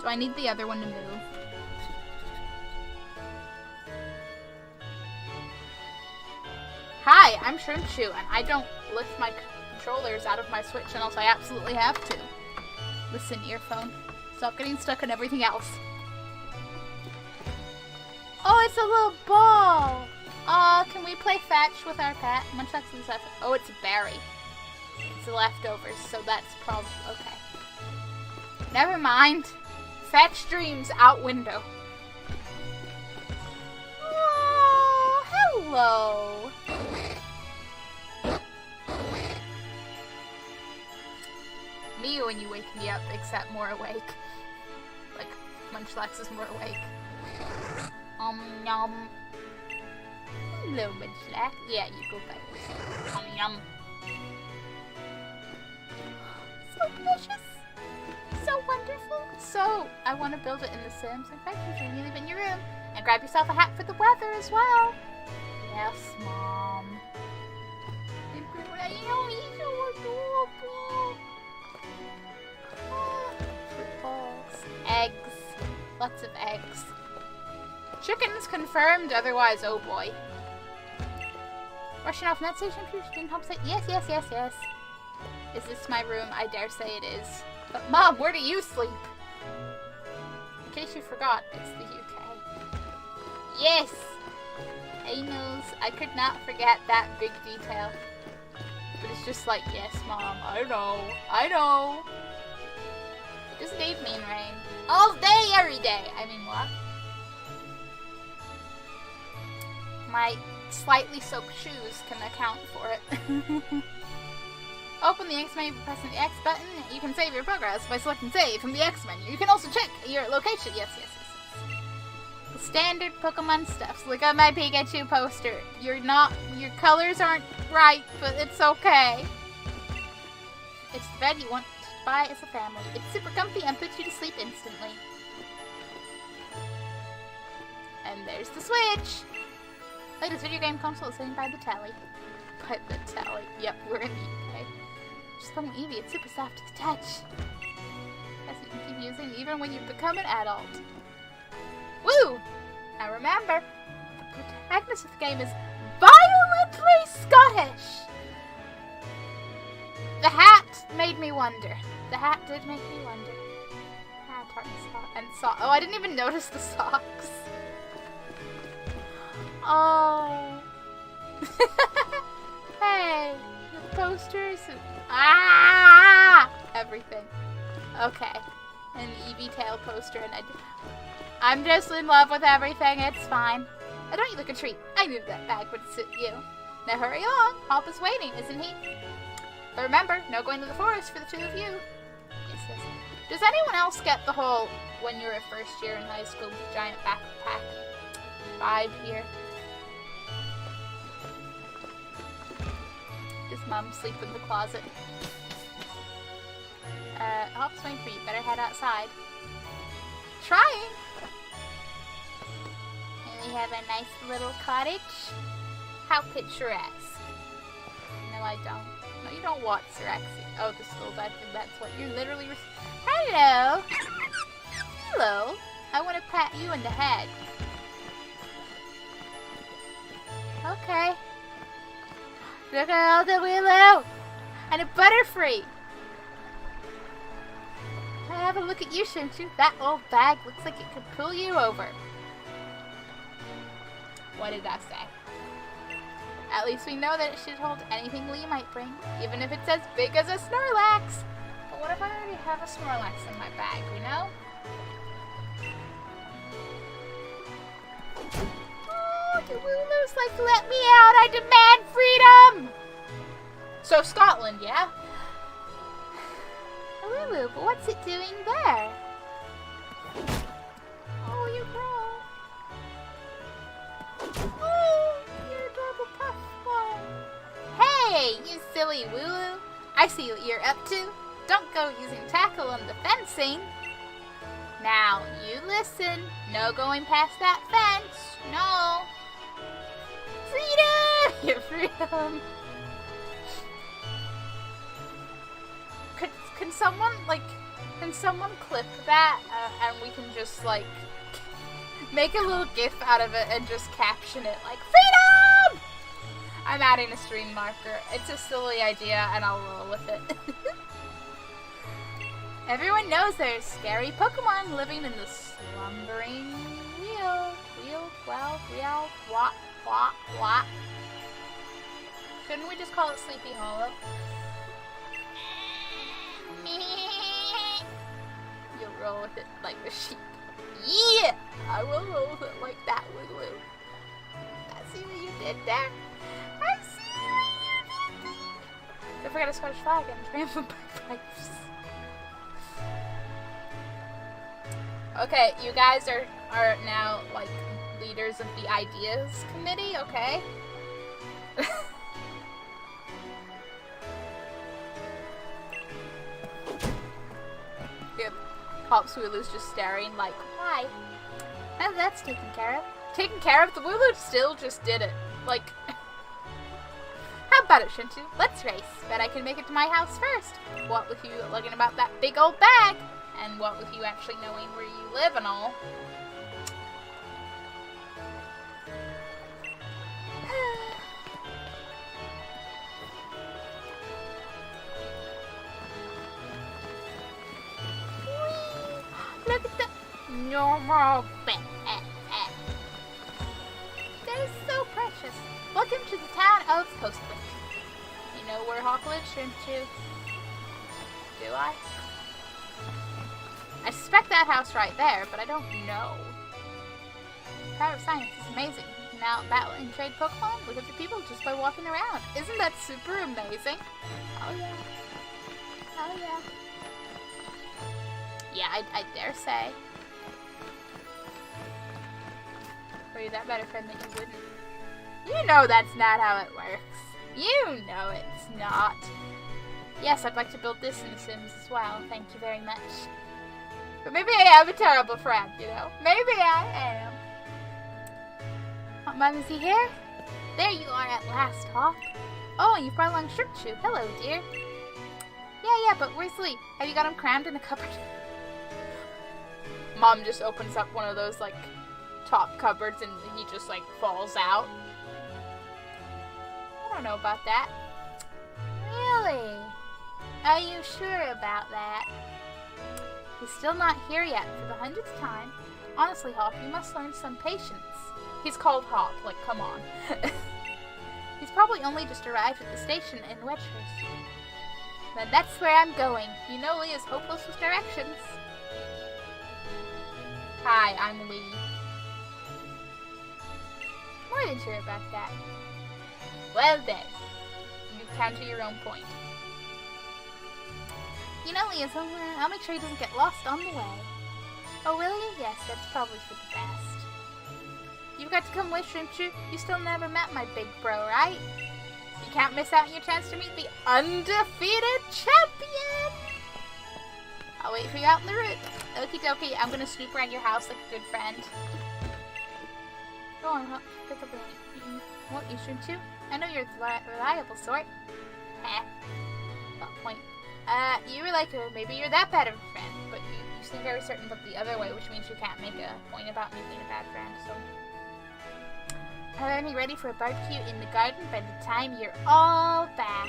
[SPEAKER 1] Do I need the other one to move? Hi, I'm Shrimchu, and I don't lift my controllers out of my Switch unless I absolutely have to. Listen, earphone. Stop getting stuck on everything else. Oh, it's a little ball! Aw, can we play fetch with our pet? Munchlax is left. Oh, it's a berry. It's the leftovers, so that's probably okay. Never mind. Fetch dreams out window. Oh, hello. Me when you wake me up, except more awake. Like, Munchlax is more awake. Yum. Hello, Munchlax. Yeah, you go back. Yum. So delicious. So wonderful. So, I want to build it in The Sims. In fact, you should leave it in your room. And grab yourself a hat for the weather as well. Yes, Mom. He's so adorable. Fruit balls. Eggs. Lots of eggs. Chickens confirmed, otherwise, oh boy. Rushing off net station, didn't help say yes. Is this my room? I dare say it is. But Mom, where do you sleep? In case you forgot, it's the UK. Yes! I knows. I could not forget that big detail. But it's just like, yes, Mom, I know. It just gave mean rain. All day, every day. I mean, what? My slightly soaked shoes can account for it. Open the X menu by pressing the X button. You can save your progress by selecting save from the X menu. You can also check your location. Yes. The standard Pokemon stuff. So look at my Pikachu poster. Your colors aren't right, but it's okay. It's the bed you want to buy as a family. It's super comfy and puts you to sleep instantly. And there's the Switch. Latest video game console is sitting by the telly. By the telly. Yep, we're in the UK. Just call Eevee, it's super soft to the touch. Yes, you can keep using even when you become an adult. Woo! Now remember, the protagonist of the game is violently Scottish! The hat made me wonder. The hat did make me wonder. Oh, I didn't even notice the socks. Oh. Hey, the posters. Everything. Okay. An Eevee tail poster, and I'm just in love with everything. It's fine. Oh, don't you look a treat. I knew that bag would suit you. Now hurry along. Hop is waiting, isn't he? But remember, no going to the forest for the two of you. Yes. Does anyone else get the whole when you're a first year in high school with a giant backpack vibe here? Does Mom sleep in the closet? Hop's waiting for you. Better head outside. Trying! And we have a nice little cottage. How picturesque. No, I don't. No, you don't watch Sirexi. Oh, the schools. I think that's what you're literally... Hello! Hello! I want to pat you in the head. Okay. Look at all the Willow! And a Butterfree! Have a look at you, Shunchu. That old bag looks like it could pull you over. What did I say? At least we know that it should hold anything Lee might bring, even if it's as big as a Snorlax. But what if I already have a Snorlax in my bag, you know? Oh, the Wooloo's like, let me out, I demand freedom! So Scotland, yeah? A Wooloo, but what's it doing there? Oh, you grow. Oh, you're adorable puffball. Hey, you silly Wooloo. I see what you're up to. Don't go using tackle on the fencing. Now, you listen. No going past that fence. No. Freedom! Your freedom. Can someone clip that and we can just like make a little gif out of it and just caption it like freedom! I'm adding a stream marker. It's a silly idea and I'll roll with it. Everyone knows there's scary Pokemon living in the slumbering what? Couldn't we just call it Sleepy Hollow? You'll roll with it like a sheep. Yeah! I will roll with it like that, Wooloo. I see what you did there. I see what you did there. Don't forget a Scottish flag and triumph of bagpipes. Okay, you guys are now, like, leaders of the ideas committee, okay? Yep. Hops Wooloo's just staring like, why? And that's taken care of. Taken care of? The Wooloo still just did it. Like, how about it, Shunchu? Let's race. Bet I can make it to my house first. What with you looking about that big old bag? And what with you actually knowing where you live and all? Look at the normal bag. That is so precious. Welcome to the town of Coastland. You know where Hawk lives, shouldn't you? Do I? I suspect that house right there, but I don't know. Power of science is amazing. You can now battle and trade Pokemon with other people just by walking around. Isn't that super amazing? Oh yeah. Oh yeah. Yeah, I dare say. Were you that better friend that you wouldn't? You know that's not how it works. You know it's not. Yes, I'd like to build this in The Sims as well. Thank you very much. But maybe I am a terrible friend, you know? Maybe I am. Hot Mom, is he here? There you are at last, Hawk. Oh, you brought along Shrimpchu. Hello, dear. Yeah, but where's Lee? Have you got him crammed in a cupboard? Mom just opens up one of those, like, top cupboards and he just, like, falls out. I don't know about that. Really? Are you sure about that? He's still not here yet for the 100th time. Honestly, Hawk, you must learn some patience. He's called Hawk, like, come on. He's probably only just arrived at the station in Wedgehurst. Then that's where I'm going. You know Lee is hopeless with directions. Hi, I'm Lee. More than sure about that. Well then, you counter your own point. You know Lee is somewhere. I'll make sure he doesn't get lost on the way. Oh, will you? Yes, that's probably for the best. You've got to come with, Shrimpchu. You still never met my big bro, right? You can't miss out on your chance to meet the undefeated champion! I'll wait for you out in the route. Okie dokie, I'm gonna snoop around your house like a good friend. Go on, pick up a what, you Shrimpchu? I know you're the reliable sort. Heh. What point? You were like, maybe you're that bad of a friend, but you seem very certain about the other way, which means you can't make a point about me being a bad friend, so... Have me ready for a barbecue in the garden by the time you're all back.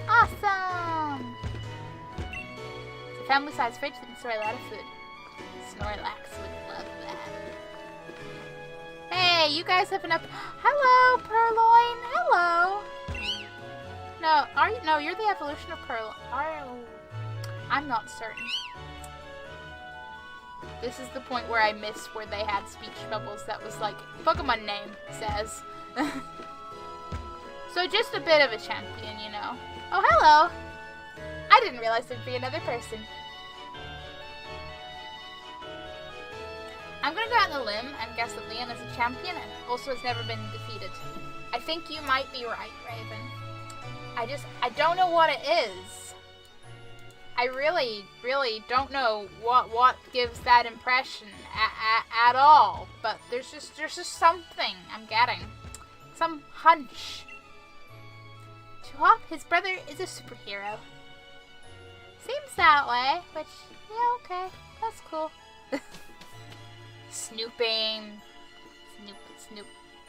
[SPEAKER 1] Awesome! It's a family-sized fridge that can store a lot of food. Snorlax would love that. Hey, you guys have enough. Hello, Purloin. Hello. No, are you? No, you're the evolution of Purloin. I'm not certain. This is the point where I missed where they had speech bubbles that was like, Pokemon name says. So just a bit of a champion, you know. Oh, hello! I didn't realize there'd be another person. I'm gonna go out on a limb and guess that Leon is a champion and also has never been defeated. I think you might be right, Raven. I don't know what it is. I really don't know what gives that impression at all. But there's just something I'm getting. Some hunch. To Hop, his brother is a superhero. Seems that way, which, yeah, okay. That's cool. Snooping. Snoop.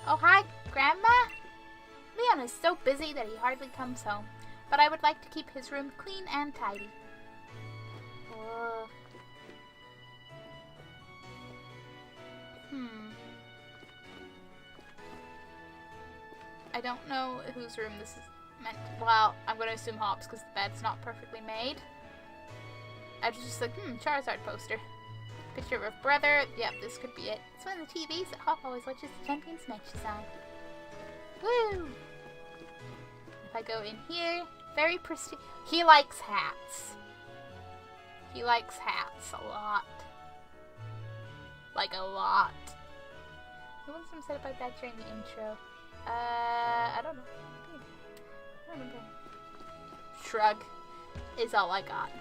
[SPEAKER 1] Oh, hi, Grandma. Leon is so busy that he hardly comes home. But I would like to keep his room clean and tidy. I don't know whose room this is meant to. Well, I'm going to assume Hop's because the bed's not perfectly made. I was just like, Charizard poster. Picture of brother. Yep, this could be it. It's one of the TVs that Hop always watches the Champions matches on. Woo! If I go in here, very pristine. He likes hats. He likes hats a lot. Like a lot. Who wants some said about that during the intro? I don't know. I don't remember. Shrug is all I got.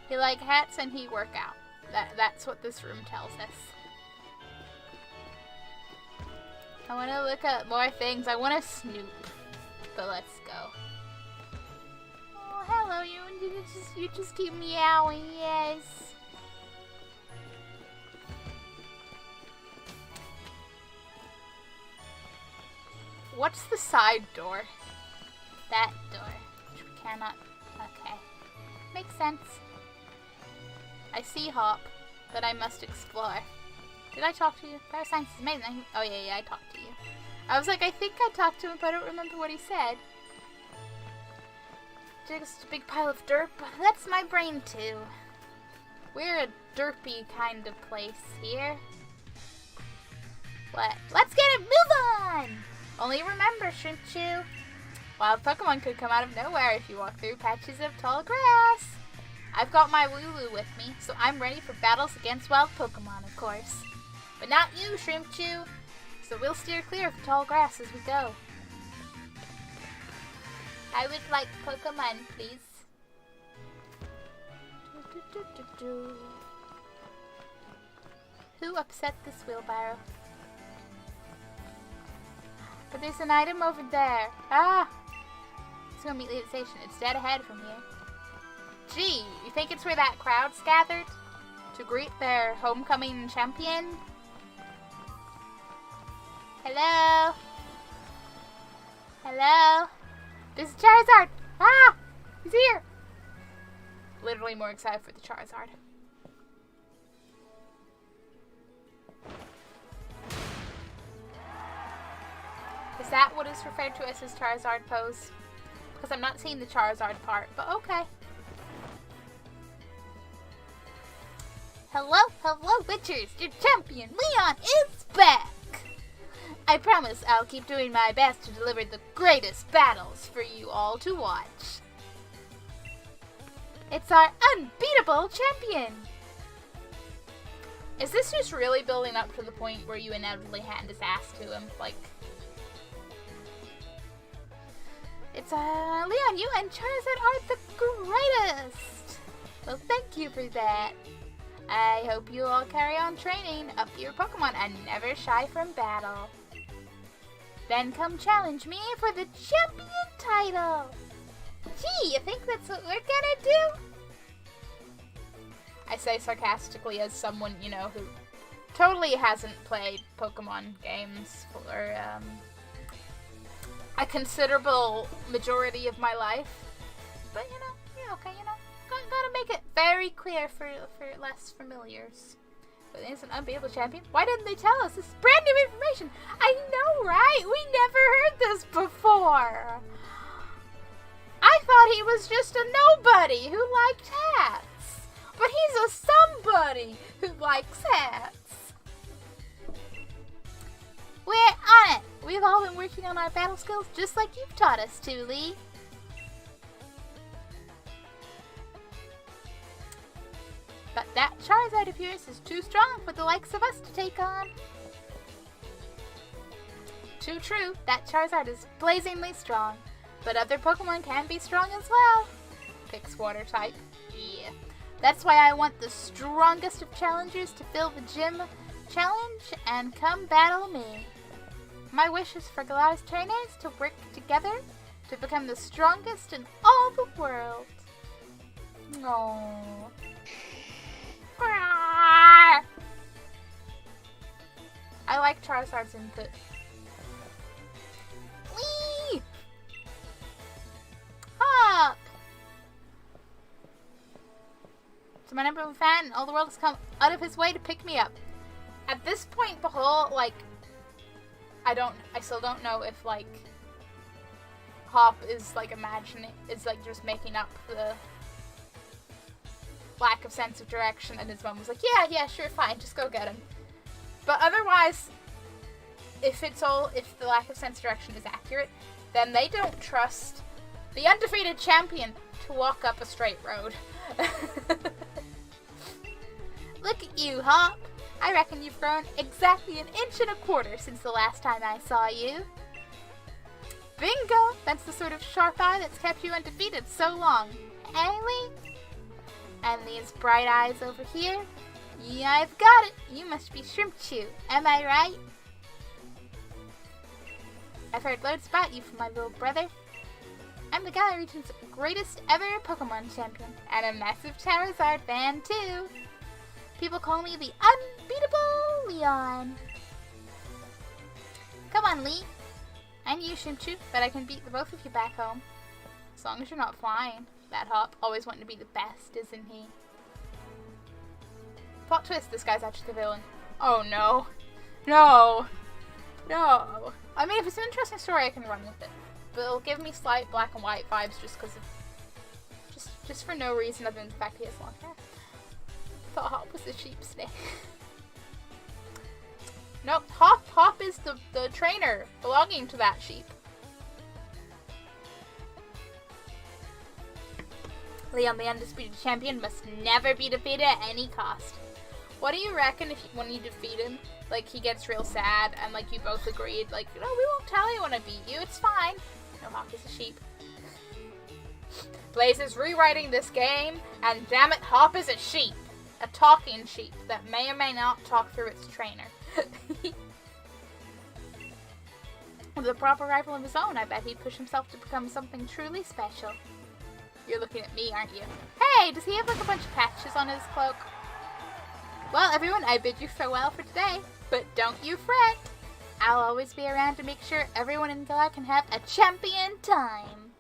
[SPEAKER 1] He like hats and he work out. That's what this room tells us. I want to look at more things. I want to snoop. But let's go. Oh, hello, you just keep meowing, yes. What's the side door? That door. Which we cannot. Okay. Makes sense. I see Hop, but I must explore. Did I talk to you? Parascience is amazing. Oh, yeah, I talked to you. I was like, I think I talked to him, but I don't remember what he said. Just a big pile of dirt, but that's my brain, too. We're a derpy kind of place here. Let's get it, move on! Only remember, Shrimp Chew, wild Pokemon could come out of nowhere if you walk through patches of tall grass. I've got my Wooloo with me, so I'm ready for battles against wild Pokemon, of course. But not you, Shrimp Chew. So we'll steer clear of the tall grass as we go. I would like Pokemon, please. Who upset this wheelbarrow? But there's an item over there. Ah! Let's go meet at the station. It's dead ahead from here. Gee, you think it's where that crowd's gathered? To greet their homecoming champion? Hello? Hello? This is Charizard! Ah! He's here! Literally more excited for the Charizard. Is that what is referred to as his Charizard pose? Because I'm not seeing the Charizard part, but okay. Hello, Witchers! Your champion, Leon, is back! I promise I'll keep doing my best to deliver the greatest battles for you all to watch. It's our unbeatable champion! Is this just really building up to the point where you inevitably hand his ass to him? Like... It's, Leon, you and Charizard are the greatest! Well, thank you for that. I hope you all carry on training up your Pokemon and never shy from battle. Then come challenge me for the champion title. Gee, you think that's what we're gonna do? I say sarcastically as someone, you know, who totally hasn't played Pokemon games for a considerable majority of my life. But, you know, yeah, okay, you know, gotta make it very clear for less familiars. But isn't unbeatable champion? Why didn't they tell us? This is brand new information. I know, right? We never heard this before. I thought he was just a nobody who liked hats. But he's a somebody who likes hats. We're on it. We've all been working on our battle skills just like you've taught us to, Lee. But that Charizard of yours is too strong for the likes of us to take on. Too true, that Charizard is blazingly strong. But other Pokemon can be strong as well. Picks water type. Yeah. That's why I want the strongest of challengers to fill the gym challenge and come battle me. My wish is for Galar's trainers to work together to become the strongest in all the world. Aww. I like Charizard's input. Whee! Up! So my number one fan, all the world has come out of his way to pick me up. At this point, the whole, like, I still don't know if, like, Hop is, like, just making up the lack of sense of direction, and his mom was like, yeah, sure, fine, just go get him. But otherwise, if the lack of sense of direction is accurate, then they don't trust the undefeated champion to walk up a straight road. Look at you, Hop. I reckon you've grown exactly 1.25 inches since the last time I saw you. Bingo! That's the sort of sharp eye that's kept you undefeated so long. Ellie? And these bright eyes over here? Yeah, I've got it. You must be Shrimpchu. Am I right? I've heard loads about you from my little brother. I'm the Galar region's greatest ever Pokemon champion, and a massive Charizard fan too. People call me the unbeatable Leon. Come on, Lee. I knew Shrimpchu, but I can beat the both of you back home. As long as you're not flying. That Hop, always wanting to be the best, isn't he? Plot twist, this guy's actually the villain. Oh no. No. No. I mean, if it's an interesting story, I can run with it. But it'll give me slight black and white vibes just because of... Just for no reason other than the fact he has long hair. I thought Hop was a sheep snake. Nope, Hop is the trainer belonging to that sheep. Leon, the undisputed champion, must never be defeated at any cost. What do you reckon when you defeat him, like, he gets real sad and, like, you both agreed, like, no, we won't tell you when I beat you, it's fine. No, Hop is a sheep. Blaze is rewriting this game, and damn it, Hop is a sheep. A talking sheep that may or may not talk through its trainer. With a proper rival of his own, I bet he'd push himself to become something truly special. You're looking at me, aren't you? Hey, does he have like a bunch of patches on his cloak? Well, everyone, I bid you farewell for today, but don't you fret. I'll always be around to make sure everyone in Galar can have a champion time.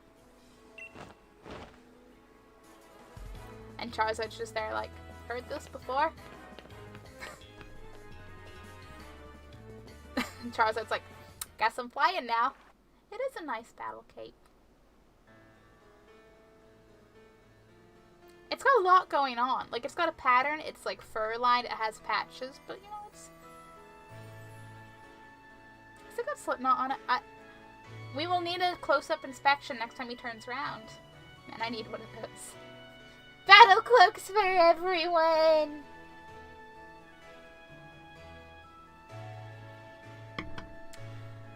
[SPEAKER 1] And Charizard's just there like, heard this before? And Charizard's like, guess I'm flying now. It is a nice battle cape. It's got a lot going on. Like, it's got a pattern. It's, like, fur-lined. It has patches. But, you know, it's... It's got Slipknot on it. We will need a close-up inspection next time he turns around. Man, I need one of those. Battle cloaks for everyone!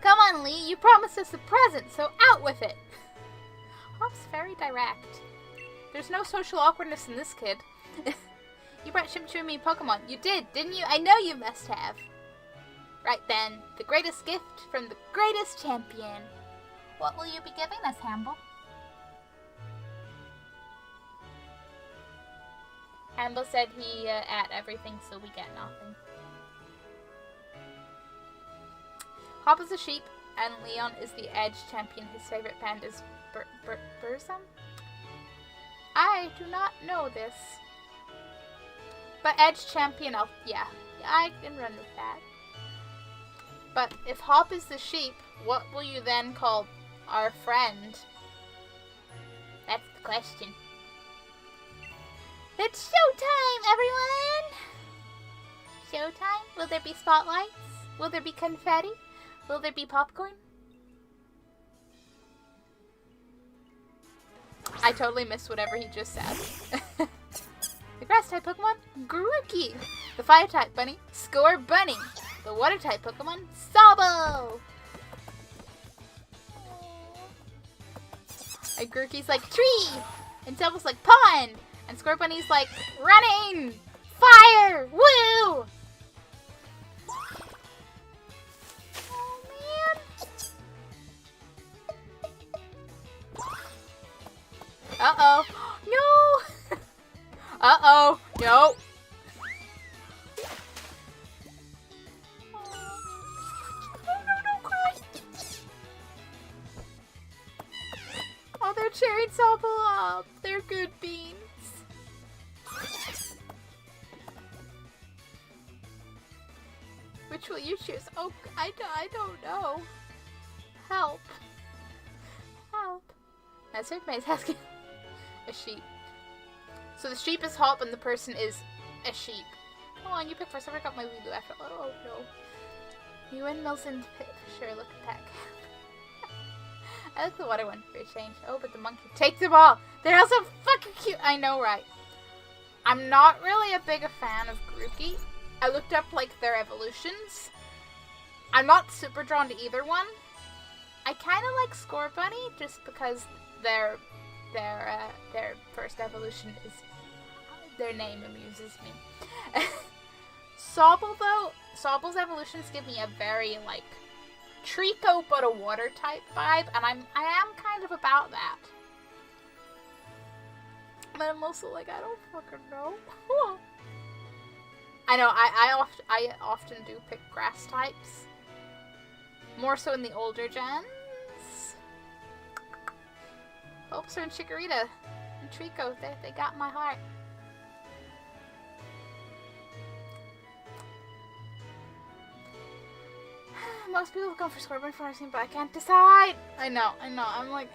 [SPEAKER 1] Come on, Lee. You promised us a present, so out with it! Hop's very direct. There's no social awkwardness in this kid. You brought Shrimpchu and me Pokemon. You did, didn't you? I know you must have. Right then, the greatest gift from the greatest champion. What will you be giving us, Hamble? Hamble said he ate everything, so we get nothing. Hop is a sheep, and Leon is the edge champion. His favorite band is Burzum? I do not know this. But edge champion, yeah, I can run with that. But if Hop is the sheep, what will you then call our friend? That's the question. It's showtime, everyone! Showtime? Will there be spotlights? Will there be confetti? Will there be popcorn? I totally missed whatever he just said. The grass-type Pokemon, Grookey. The fire-type bunny, Scorbunny. The water-type Pokemon, Sobble. And Grookey's like tree, and Sobble's like pond, and Scorbunny's like running, fire, woo. Oh man. Uh-oh. No! Uh-oh. No. No, cry. Oh, they're cheering Sobble up. They're good beans. Which will you choose? Oh, I don't know. Help. Help. That's what May's asking. A sheep. So the sheep is Hop and the person is a sheep. Come on, you pick first. I forgot my Lulu after. Oh no. You and Milson sure look back. I like the water one for a change. Oh, but the monkey. Take the ball. They're also fucking cute. I know, right? I'm not really a big fan of Grookey. I looked up like their evolutions. I'm not super drawn to either one. I kind of like Scorbunny just because their first evolution is their name amuses me. Sobble though, Sobble's evolutions give me a very like Trico but a water type vibe, and I am kind of about that. But I'm also like, I don't fucking know. I know I often do pick grass types, more so in the older gens. Bulbasaur and Chikorita and Trico, they got my heart. Most people have gone for Scorbunny for Arsene, but I can't decide. I know. I'm like,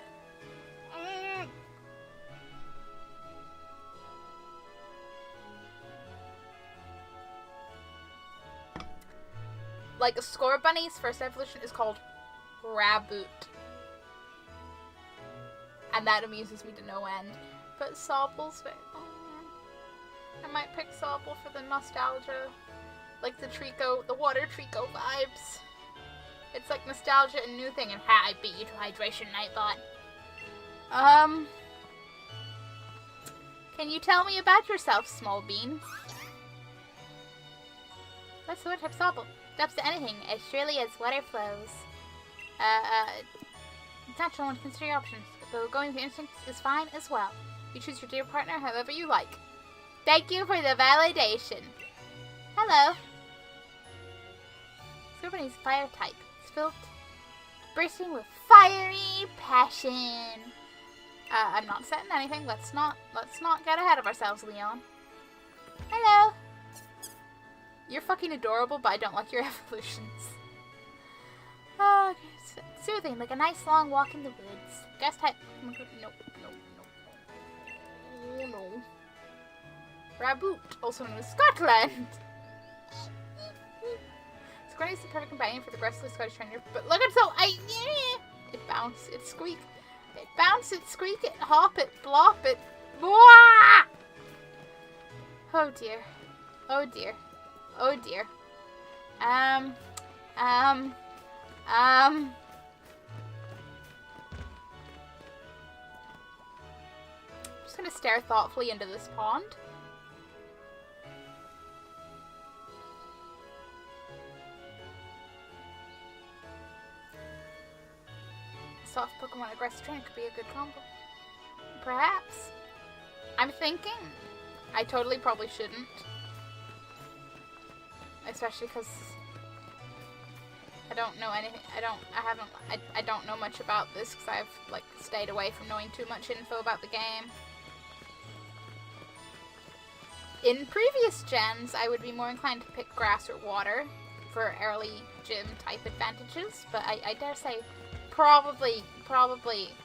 [SPEAKER 1] Like, Scorbunny's first evolution is called Raboot. And that amuses me to no end. But Sobble's oh man. I might pick Sobble for the nostalgia. Like the Trico, the water Trico vibes. It's like nostalgia and new thing, and ha, I beat you to hydration, Nightbot. Can you tell me about yourself, Small Bean? That's the water type Sobble. Adapts to anything, as surely as water flows. It's natural and consider your options, but going with your instincts is fine as well. You choose your dear partner however you like. Thank you for the validation. Hello. Scorbunny's fire type. It's filled bursting with fiery passion. I'm not setting anything. Let's not get ahead of ourselves, Leon. Hello. You're fucking adorable, but I don't like your evolutions. Oh, it's soothing, like a nice long walk in the woods. Grass type. No. Oh no. Raboot, also known as Scotland. Squirty is the perfect companion for the aggressive Scottish trainer, but look at it bounce, it squeak, it bounce, it squeak, it hop, it blop, it Wah! Oh dear. Oh dear. Oh dear. I'm just gonna stare thoughtfully into this pond. Soft Pokemon aggressive trainer could be a good combo. Perhaps. I'm thinking. I totally probably shouldn't. Especially because I don't know anything. I don't know much about this because I've like stayed away from knowing too much info about the game. In previous gens, I would be more inclined to pick grass or water for early gym type advantages, but I dare say probably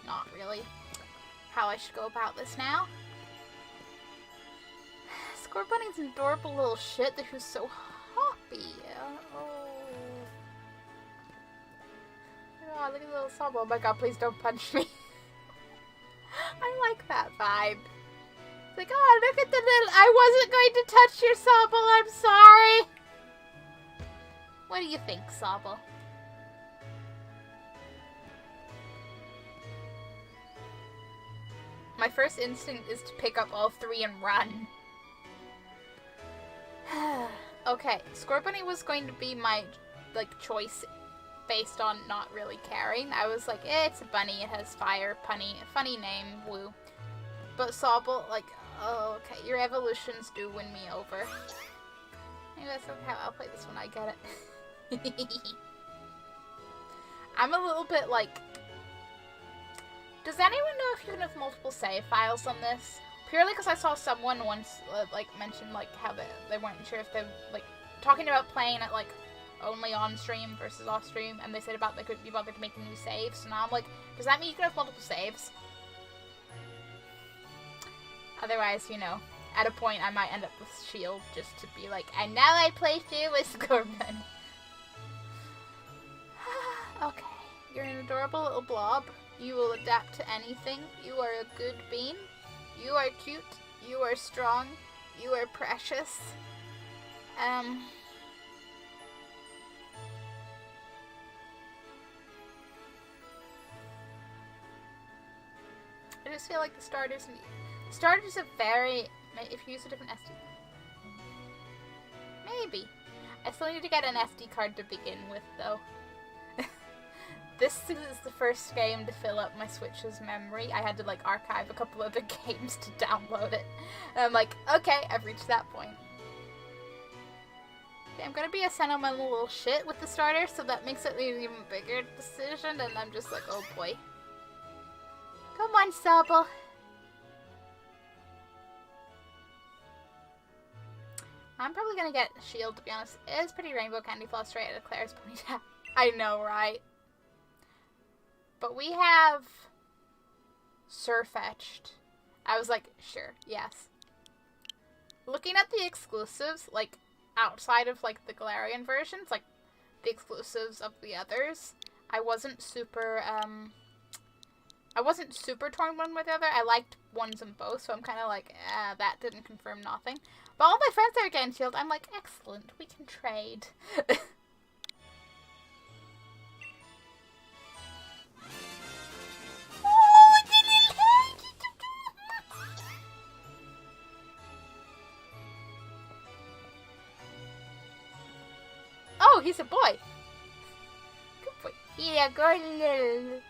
[SPEAKER 1] not really how I should go about this now. Scorbunny's an adorable little shit who's so hoppy. Oh, look at the little Sobble. Oh my god, please don't punch me. I like that vibe. It's like, oh, look at the little... I wasn't going to touch your Sobble, I'm sorry. What do you think, Sobble? My first instinct is to pick up all three and run. Okay, Scorbunny was going to be my, like, choice based on not really caring. I was like, it's a bunny, it has fire, funny name, woo. But Sobble, like, oh, okay, your evolutions do win me over. Maybe that's okay, I'll play this when I get it. I'm a little bit like... Does anyone know if you can have multiple save files on this? Purely because I saw someone once, like, mention, like, how they weren't sure if they, like, talking about playing it, like, only on stream versus off stream, and they said about they couldn't be bothered to make new saves. So now I'm like, does that mean you can have multiple saves? Otherwise, you know, at a point I might end up with Shield just to be like, and now I play through with Scorbunny. Okay, you're an adorable little blob. You will adapt to anything. You are a good bean. You are cute. You are strong. You are precious. I just feel like the starters are very... If you use a different SD... Maybe. I still need to get an SD card to begin with, though. This is the first game to fill up my Switch's memory. I had to, like, archive a couple other games to download it. And I'm like, okay, I've reached that point. Okay, I'm gonna be a sentimental little shit with the starter, so that makes it an even bigger decision, and I'm just like, oh boy. Come on, Sobble. I'm probably gonna get Shield, to be honest. It is pretty Rainbow Candy Floss straight out of Claire's ponytail. I know, right? But we have Sirfetch'd. I was like, sure, yes. Looking at the exclusives, like, outside of, like, the Galarian versions, like, the exclusives of the others, I wasn't super torn one with the other. I liked ones in both, so I'm kind of like, that didn't confirm nothing. But all my friends are getting Shield. I'm like, excellent, we can trade. Oh, he's a boy. Good boy. Yeah, good.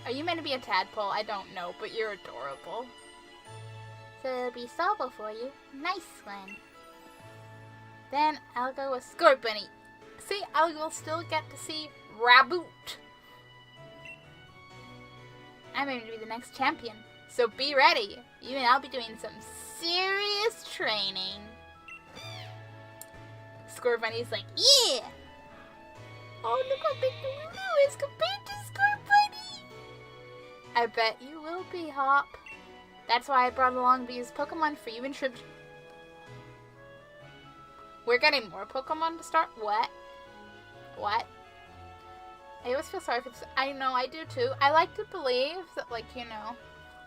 [SPEAKER 1] Are you meant to be a tadpole? I don't know, but you're adorable. So it'll be Sobble for you. Nice one. Then I'll go with Scorbunny. See, I will still get to see Raboot. I'm going to be the next champion. So be ready. You and I'll be doing some serious training. Scorbunny's like, yeah! Oh, look how big the Lulu is compared to Scorbunny! I bet you will be, Hop. That's why I brought along these Pokemon for you and Shrimp. We're getting more Pokemon to start? What? What? I always feel sorry for this. I know, I do too. I like to believe that, like, you know,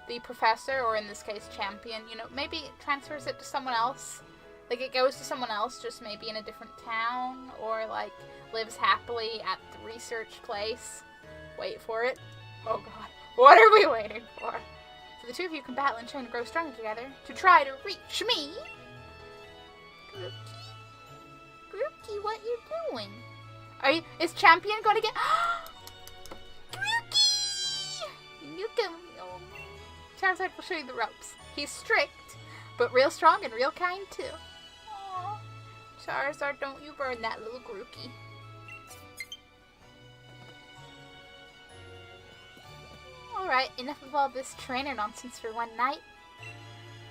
[SPEAKER 1] the professor, or in this case, champion, you know, maybe transfers it to someone else. Like, it goes to someone else, just maybe in a different town, or, like, lives happily at the research place. Wait for it. Oh, God. What are we waiting for? So the two of you can battle and train to grow stronger together to try to reach me. Grookey, what you doing? Is Champion going to get... Grookey! You can... Oh. Charizard will show you the ropes. He's strict, but real strong and real kind, too. Aww. Charizard, don't you burn that little Grookey. Alright, enough of all this trainer nonsense for one night.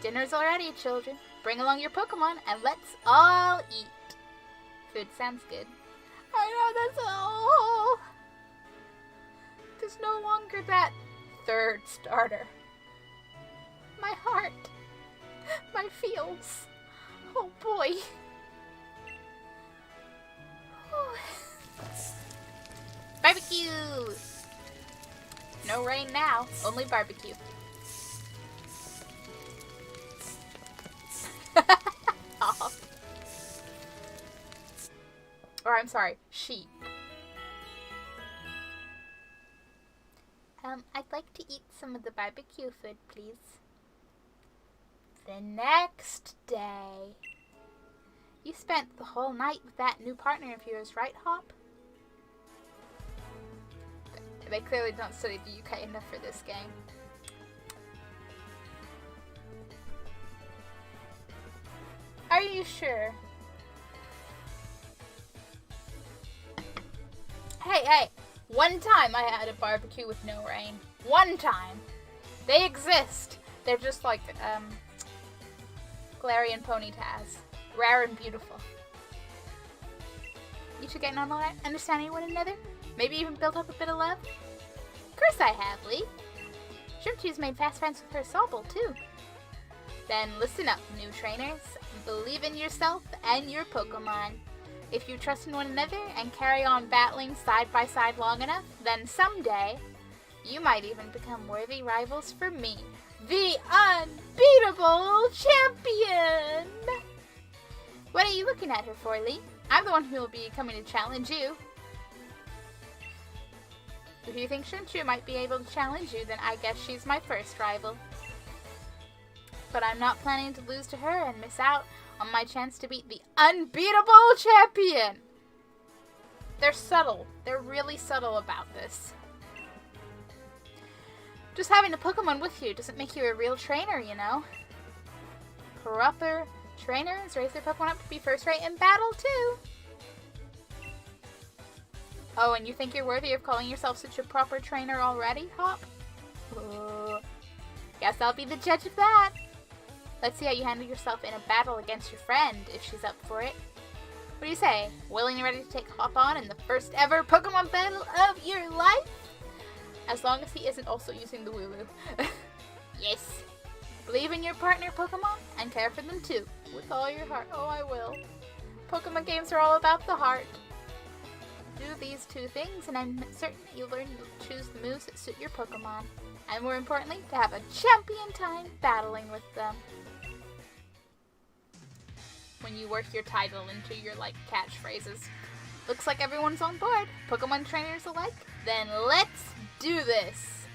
[SPEAKER 1] Dinner's all ready, children. Bring along your Pokemon and let's all eat. Food sounds good. I know, that's all. There's no longer that third starter. My heart. My feels. Oh boy. Barbecue! No rain now, only barbecue. Oh. Or I'm sorry, sheep. I'd like to eat some of the barbecue food, please. The next day. You spent the whole night with that new partner of yours, right, Hop? They clearly don't study the UK enough for this game. Are you sure? Hey! One time I had a barbecue with no rain. One time. They exist. They're just like, Galarian Ponytaz. Rare and beautiful. You two getting on all right? Understanding one another? Maybe even built up a bit of love? Of course I have, Lee. Shrimptoo's made fast friends with her Sobble, too. Then listen up, new trainers. Believe in yourself and your Pokemon. If you trust in one another and carry on battling side by side long enough, then someday, you might even become worthy rivals for me, the unbeatable champion! What are you looking at her for, Lee? I'm the one who will be coming to challenge you. If you think Shrimptoo might be able to challenge you, then I guess she's my first rival. But I'm not planning to lose to her and miss out on my chance to beat the unbeatable champion. They're subtle. They're really subtle about this. Just having a Pokemon with you doesn't make you a real trainer, you know. Proper trainers raise their Pokemon up to be first rate in battle, too. Oh, and you think you're worthy of calling yourself such a proper trainer already, Hop? Guess I'll be the judge of that. Let's see how you handle yourself in a battle against your friend, if she's up for it. What do you say? Willing and ready to take Hop on in the first ever Pokemon battle of your life? As long as he isn't also using the Wooloo. Yes. Believe in your partner Pokemon and care for them too. With all your heart. Oh, I will. Pokemon games are all about the heart. Do these two things and I'm certain that you'll learn to choose the moves that suit your Pokemon. And more importantly, to have a champion time battling with them. When you work your title into your, catchphrases. Looks like everyone's on board. Pokemon trainers alike? Then let's do this!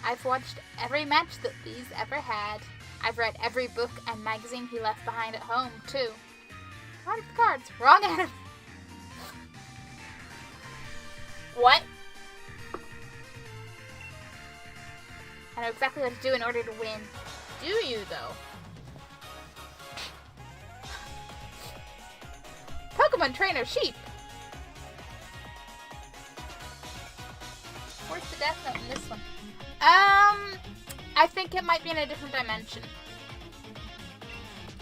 [SPEAKER 1] I've watched every match that Lee's ever had. I've read every book and magazine he left behind at home, too. Cards. Wrong enemy. What? I know exactly what to do in order to win. Do you, though? Pokemon Trainer Sheep! Where's the Death Note in this one? I think it might be in a different dimension.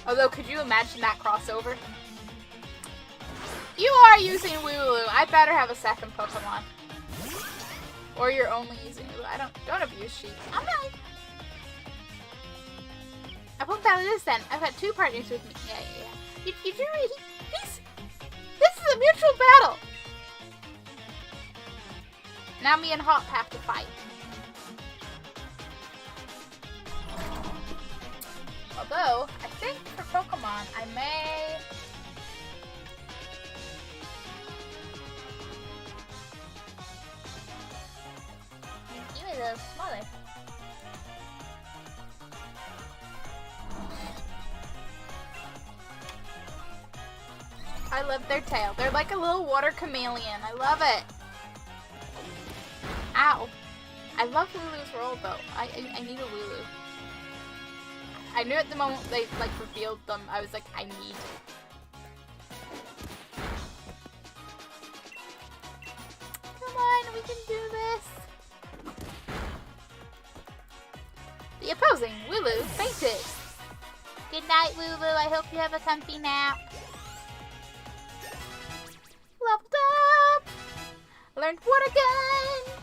[SPEAKER 1] Although, could you imagine that crossover? You are using Wooloo. I better have a second Pokemon. Or you're only using Wooloo. Don't abuse sheep. I'm not. I won't battle this then. I've got two partners with me. Yeah. You do really. This is a mutual battle. Now me and Hop have to fight. Although, I think for Pokemon, I may... make you a little smaller. I love their tail. They're like a little water chameleon. I love it. Ow. I love Wooloo's roll though. I need a Wooloo. I knew at the moment they revealed them, I was like, I need. Come on, we can do this. closing. Wooloo fainted. Good night, Wooloo. I hope you have a comfy nap. Leveled up. Learned water gun.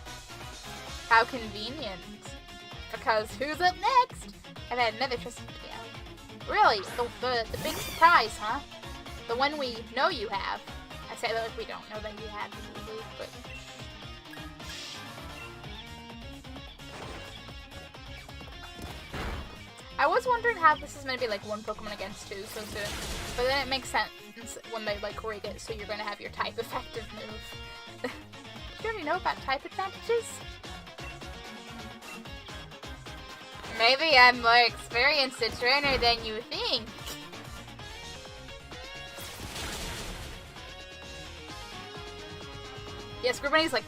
[SPEAKER 1] How convenient. Because who's up next? I've had another trust video. Really? The big surprise, huh? The one we know you have. I say that like we don't know that you have Wooloo, but... I was wondering how this is going to be like one Pokemon against two so soon, but then it makes sense when they like rig it so you're going to have your type effective move. Did you already know about type advantages? Maybe I'm more experienced a trainer than you think. Yeah, Scorbunny's like,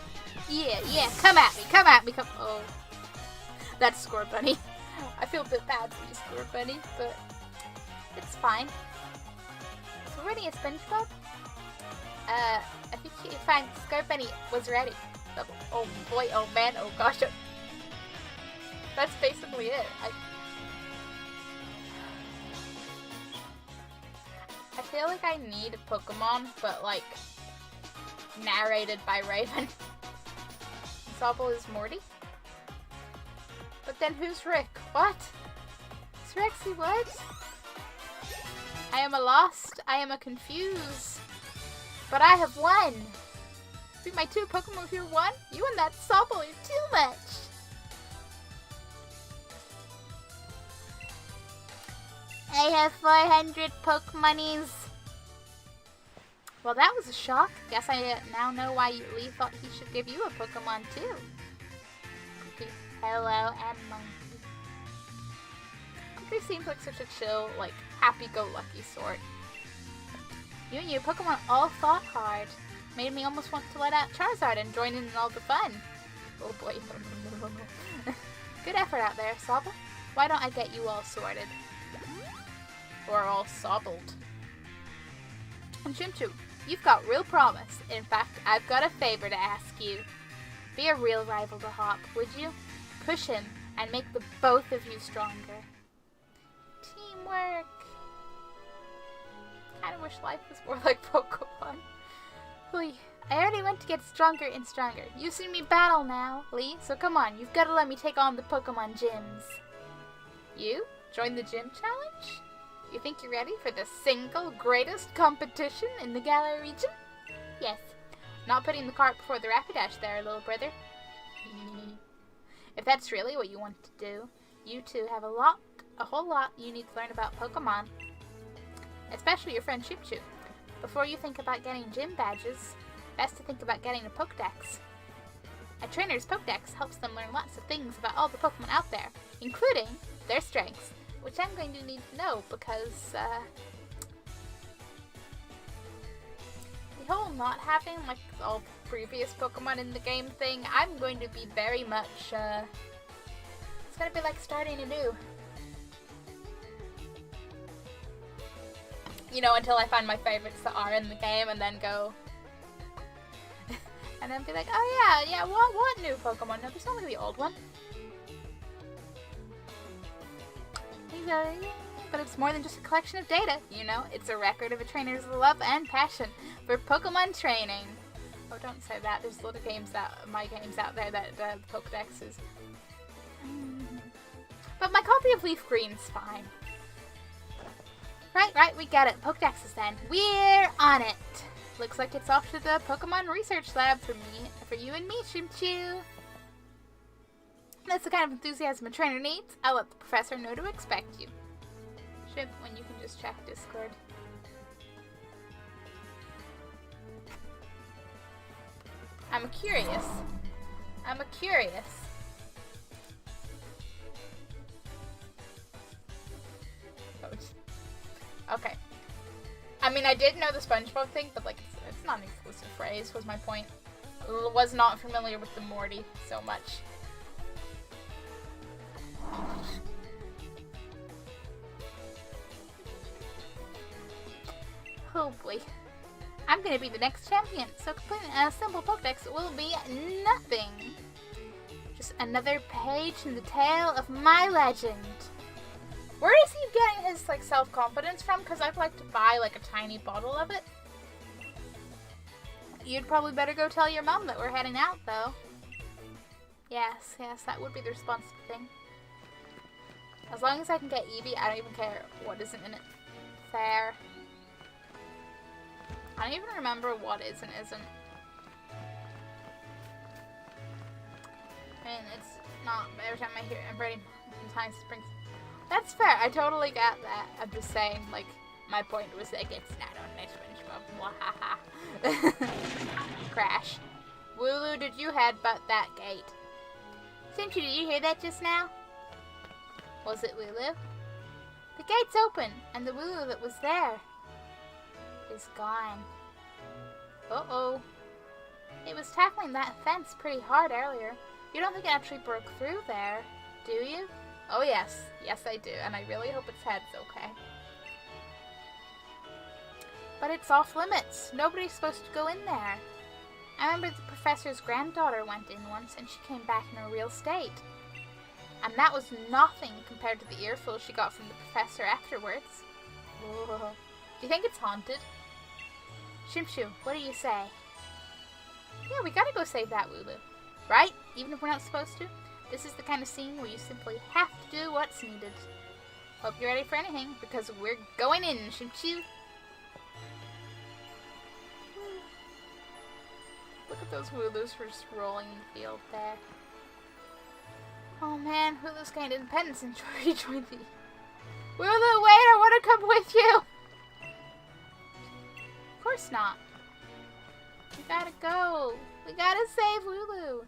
[SPEAKER 1] yeah, come at me, come. Oh, that's Scorbunny. I feel a bit bad for you, Scorbunny, but it's fine. So ready as SpongeBob? I think you find Scorbunny was ready. Oh boy, oh man, oh gosh. That's basically it. I feel like I need a Pokemon, but like narrated by Raven. Sobble is Morty. But then who's Rick? What? Is Rexy what? I am a lost. I am a confused. But I have won. See my two Pokemon here won? You and that Sobble are too much. I have 400 Pokemonies. Well, that was a shock. Guess I now know why Lee thought he should give you a Pokemon too. Okay. Hello, and Monkey. Monkey seems like such a chill, like, happy-go-lucky sort. You and your Pokemon all fought hard. Made me almost want to let out Charizard and join in all the fun. Oh boy. Good effort out there, Sobble. Why don't I get you all sorted? Or all sobbled. And Chimchum, you've got real promise. In fact, I've got a favor to ask you. Be a real rival to Hop, would you? Push him and make the both of you stronger. Teamwork. Kinda wish life was more like Pokemon. Lee, I already went to get stronger and stronger. You've seen me battle now, Lee, so come on, you've got to let me take on the Pokemon gyms. You? Join the gym challenge? You think you're ready for the single greatest competition in the Galar region? Yes. Not putting the cart before the Rapidash there, little brother. If that's really what you want to do, you two have a whole lot you need to learn about Pokemon. Especially your friend Chimchum. Before you think about getting gym badges, best to think about getting a Pokedex. A trainer's Pokedex helps them learn lots of things about all the Pokemon out there, including their strengths, which I'm going to need to know because, the whole not having, like, all the previous Pokemon in the game thing, I'm going to be very much, it's gonna be like starting anew. You know, until I find my favorites that are in the game and then go, and then be like, oh yeah, what new Pokemon? No, there's only the old one. But it's more than just a collection of data, you know? It's a record of a trainer's love and passion for Pokemon training. Oh, don't say that. There's a lot of games my games out there that the Pokedex is. But my copy of Leaf Green's fine. Right, we get it. Pokedexes then. We're on it. Looks like it's off to the Pokemon Research Lab for you and me, Chimchu. That's the kind of enthusiasm a trainer needs. I'll let the professor know to expect you. Ship, when you can just check Discord. I'm curious. Okay. I mean, I did know the SpongeBob thing, but like, it's not an exclusive phrase, was my point. Was not familiar with the Morty so much. Oh boy. I'm gonna be the next champion, so completing a simple Pokedex will be nothing. Just another page in the tale of my legend. Where is he getting his, like, self-confidence from? Because I'd like to buy, like, a tiny bottle of it. You'd probably better go tell your mom that we're heading out, though. Yes, that would be the responsible thing. As long as I can get Eevee, I don't even care what isn't in it. Fair. I don't even remember what is and isn't. I mean, it's not every time I hear it, I'm ready sometimes it brings. That's fair, I totally get that. I'm just saying, like, my point was like, it's not on my SpongeBob. Crash. Wooloo, did you headbutt that gate? Sinchu, did you hear that just now? Was it Wooloo? The gate's open, and the Wooloo that was there is gone. Uh-oh. It was tackling that fence pretty hard earlier. You don't think it actually broke through there, do you? Oh yes. Yes I do, and I really hope its head's okay. But it's off limits. Nobody's supposed to go in there. I remember the professor's granddaughter went in once, and she came back in a real state. And that was nothing compared to the earful she got from the professor afterwards. Whoa. Do you think it's haunted? Shimshu, what do you say? Yeah, we gotta go save that Wooloo. Right? Even if we're not supposed to? This is the kind of scene where you simply have to do what's needed. Hope you're ready for anything, because we're going in, Shimshu. Look at those Wooloos just rolling in the field there. Oh man, Wooloo's gained independence and rejoined the... Wooloo, wait, I want to come with you! Of course not. We gotta go. We gotta save Wooloo.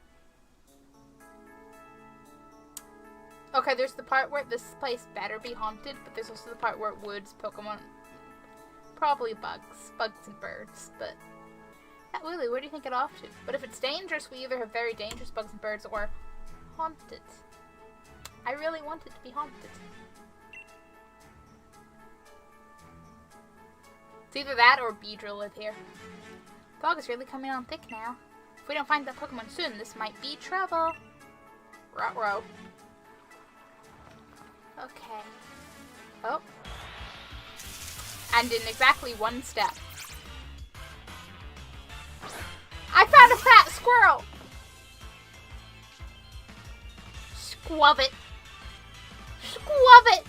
[SPEAKER 1] Okay, there's the part where this place better be haunted, but there's also the part where woods, Pokemon, probably bugs and birds, but that Wooloo, where do you think it off to? But if it's dangerous, we either have very dangerous bugs and birds or haunted. I really want it to be haunted. It's either that or Beedrill live here. Fog is really coming on thick now. If we don't find that Pokemon soon, this might be trouble. Ruh-roh. Okay. Oh. And in exactly one step. I found a fat squirrel! Squub it. Squub it!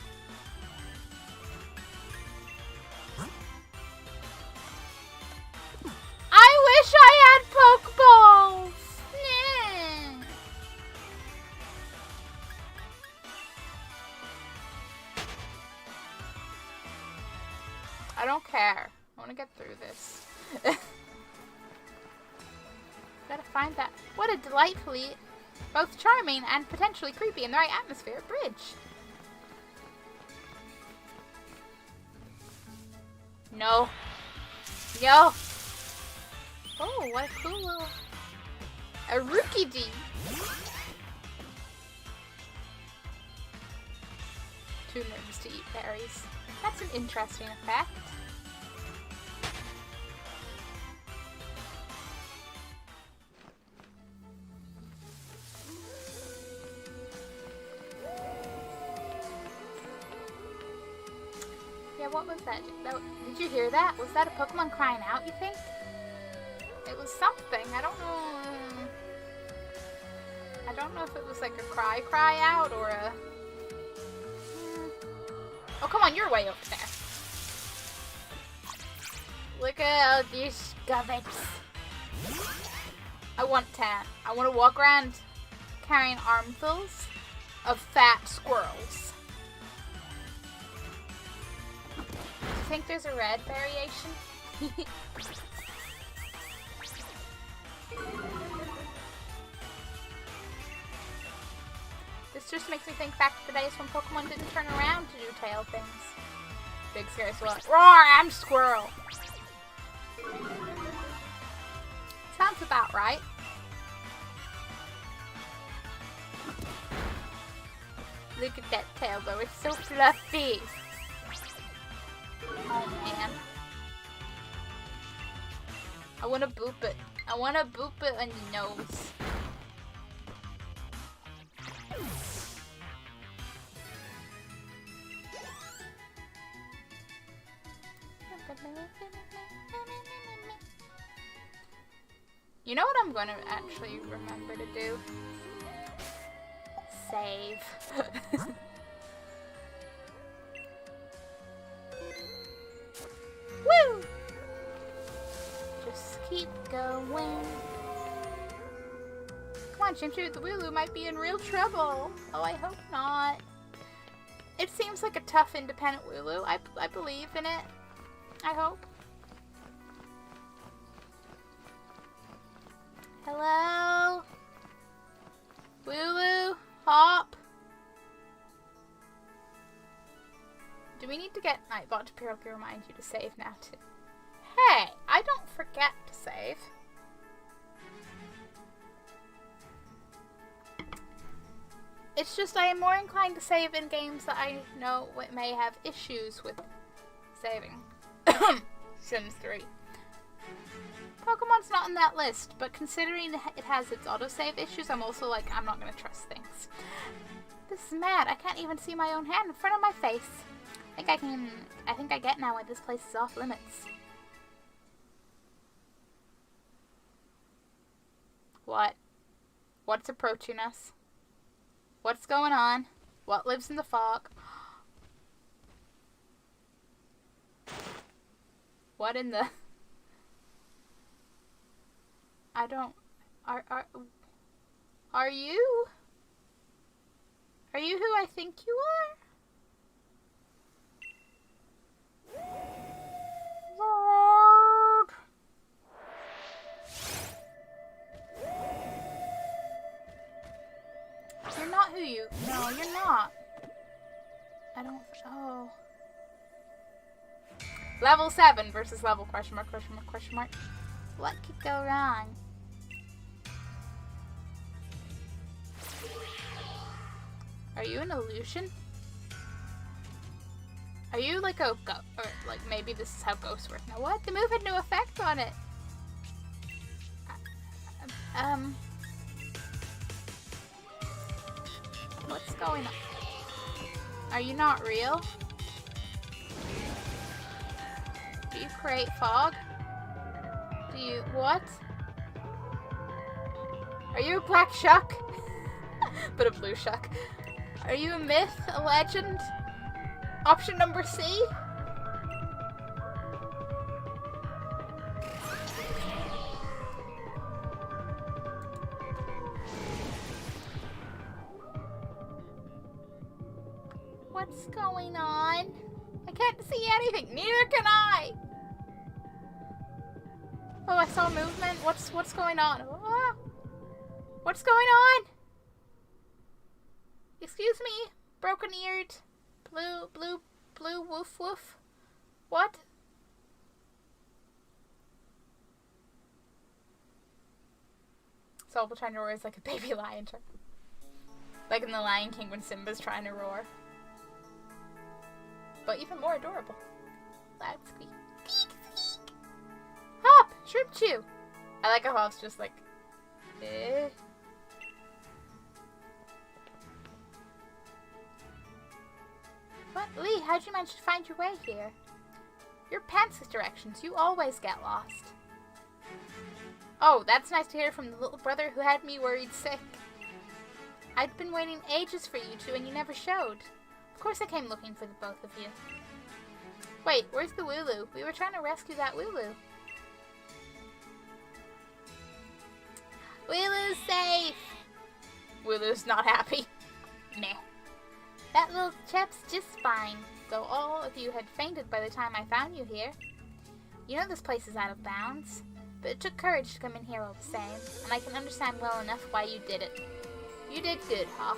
[SPEAKER 1] I wish I had Pokeballs! Nah. I don't care. I want to get through this. Gotta find that. What a delightfully both charming and potentially creepy in the right atmosphere bridge. No. No. Oh, what a cool little... A Rookidee. Too nervous to eat berries. That's an interesting effect. Yeah, what was that? Did you hear that? Was that a Pokemon crying out, you think? It was something. I don't know. I don't know if it was like a cry out or a... Oh, come on, you're way over there. Look at all these gubbits. I want tan. I want to walk around carrying armfuls of fat squirrels. Do you think there's a red variation? This just makes me think back to the days when Pokemon didn't turn around to do tail things. Big scary swirl. Roar! I'm squirrel! Sounds about right. Look at that tail though, it's so fluffy. Oh man. I wanna boop it. I wanna boop it on your nose. You know what I'm going to actually remember to do? Save. Woo! Just keep going. Come on, Chimchim, the Wooloo might be in real trouble. Oh, I hope not. It seems like a tough, independent Wooloo. I believe in it. I hope. Hello? Wooloo? Hop? Do we need to get Nightbot to periodically remind you to save now too? Hey, I don't forget to save. It's just I am more inclined to save in games that I know may have issues with saving. Sims 3. Pokemon's not on that list, but considering it has its autosave issues, I'm also like, I'm not gonna trust things. This is mad. I can't even see my own hand in front of my face. I think I get now why this place is off limits. What? What's approaching us? What's going on? What lives in the fog? What in the... I don't... Are you? Are you who I think you are? Lord. You're not who you... No, you're not. I don't... Oh. Level 7 versus level question mark, question mark, question mark. What could go wrong? Are you an illusion? Are you like a ghost? Or like maybe this is how ghosts work. Now what? The move had no effect on it. What's going on? Are you not real? Do you create fog? Do you... What? Are you a black shuck? But a blue shuck. Are you a myth? A legend? Option number C? What's going on? I can't see anything. Neither can I. Oh, I saw movement. What's going on? Ah! What's going on? Excuse me, broken-eared, blue woof woof. What? Sobble trying to roar is like a baby lion. Like in The Lion King when Simba's trying to roar. But even more adorable. Loud squeak. Hop! Shrimp chew! I like how Hop's just like, eh. What? Lee, how'd you manage to find your way here? Your pants directions, you always get lost. Oh, that's nice to hear from the little brother who had me worried sick. I'd been waiting ages for you two and you never showed. Of course I came looking for the both of you. Wait, where's the Wooloo? We were trying to rescue that Wooloo. Wooloo's safe! Wooloo's not happy. Meh. That little chap's just fine, though all of you had fainted by the time I found you here. You know this place is out of bounds, but it took courage to come in here all the same, and I can understand well enough why you did it. You did good, Hop.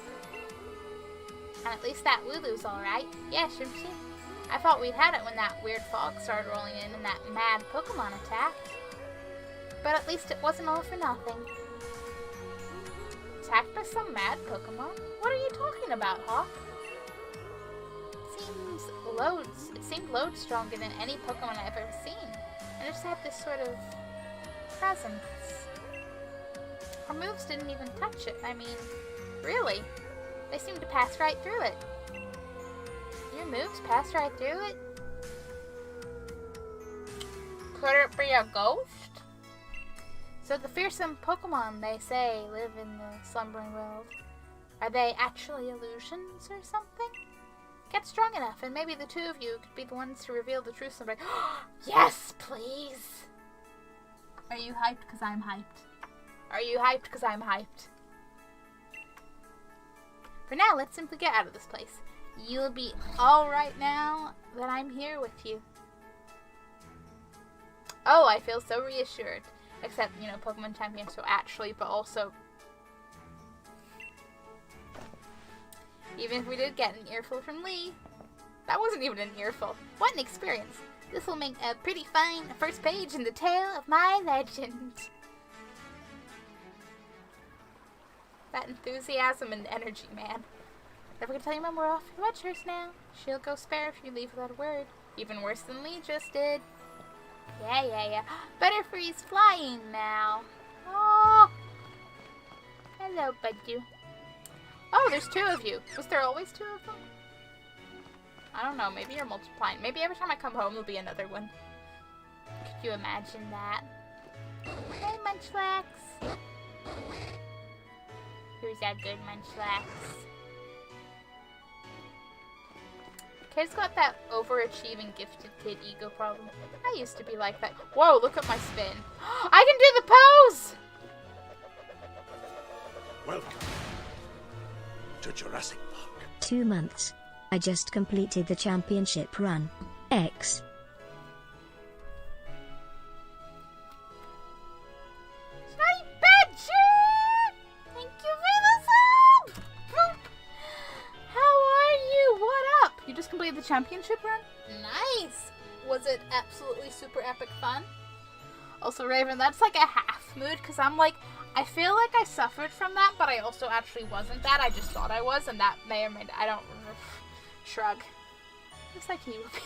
[SPEAKER 1] And at least that Wooloo's alright. Yeah, Shrimpsy. I thought we'd had it when that weird fog started rolling in and that mad Pokemon attacked. But at least it wasn't all for nothing. Attacked by some mad Pokemon? What are you talking about, Hop? It seemed loads stronger than any Pokemon I've ever seen. And it just had this sort of presence. Our moves didn't even touch it. I mean, really? They seemed to pass right through it. Your moves passed right through it? Could it be a ghost? So the fearsome Pokemon they say live in the slumbering world, are they actually illusions or something? Get strong enough, and maybe the two of you could be the ones to reveal the truth someday. Yes, please! Are you hyped? Because I'm hyped. Are you hyped? Because I'm hyped. For now, let's simply get out of this place. You'll be alright now that I'm here with you. Oh, I feel so reassured. Except, you know, Pokemon Champion, so actually, but also... Even if we did get an earful from Lee, that wasn't even an earful. What an experience. This will make a pretty fine first page in the tale of my legend. That enthusiasm and energy, man. Never gonna tell your mom we're off your Wedgehurst now. She'll go spare if you leave without a word. Even worse than Lee just did. Yeah. Butterfree's flying now. Oh. Hello, Budju. Oh, there's two of you. Was there always two of them? I don't know. Maybe you're multiplying. Maybe every time I come home, there'll be another one. Could you imagine that? Hey, Munchlax. Who's that good Munchlax? Kid's got that overachieving gifted kid ego problem. I used to be like that. Whoa, look at my spin. I can do the pose!
[SPEAKER 2] Welcome to Jurassic Park.
[SPEAKER 3] 2 months. I just completed the championship run. X.
[SPEAKER 1] Hi, Badger! Thank you for the sub! How are you? What up? You just completed the championship run? Nice! Was it absolutely super epic fun? Also, Raven, that's like a half mood, because I'm like, I feel like I suffered from that, but I also actually wasn't that. I just thought I was, and that may or may not, I don't shrug. Looks like he would be.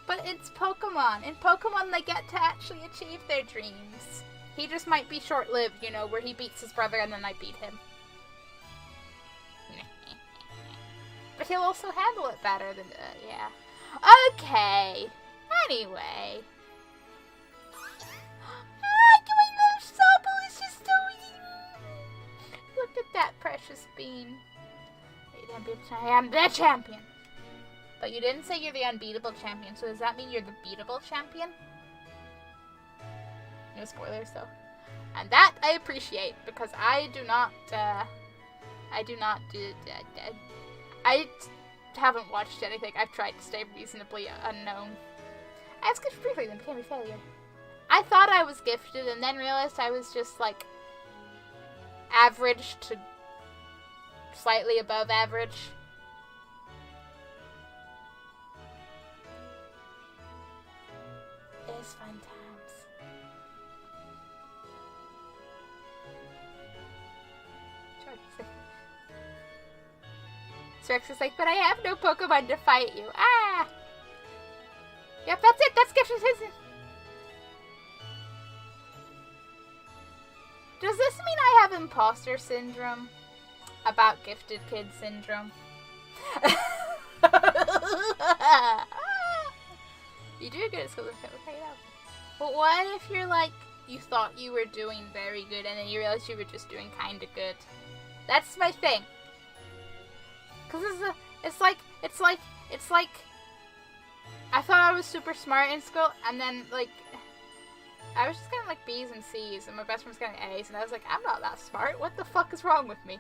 [SPEAKER 1] But it's Pokemon. In Pokemon, they get to actually achieve their dreams. He just might be short-lived, you know, where he beats his brother and then I beat him. But he'll also handle it better than, yeah. Okay. Anyway. My little Sobble is just so... Look at that precious bean. I am the champion. But you didn't say you're the unbeatable champion, so does that mean you're the beatable champion? No spoilers, though. And that I appreciate, because I haven't watched anything. I've tried to stay reasonably unknown. I was gifted briefly, then became a failure. I thought I was gifted, and then realized I was just, like, average to slightly above average. It is fun times. Rex is like, but I have no Pokemon to fight you. Ah! Yep, that's it. That's gifted. Does this mean I have imposter syndrome? About gifted kid syndrome? You do good at school. Okay, yeah. But what if you're like, you thought you were doing very good and then you realized you were just doing kinda good? That's my thing. Cause it's like, I thought I was super smart in school, and then, like, I was just getting, like, B's and C's, and my best friend was getting A's, and I was like, I'm not that smart. What the fuck is wrong with me?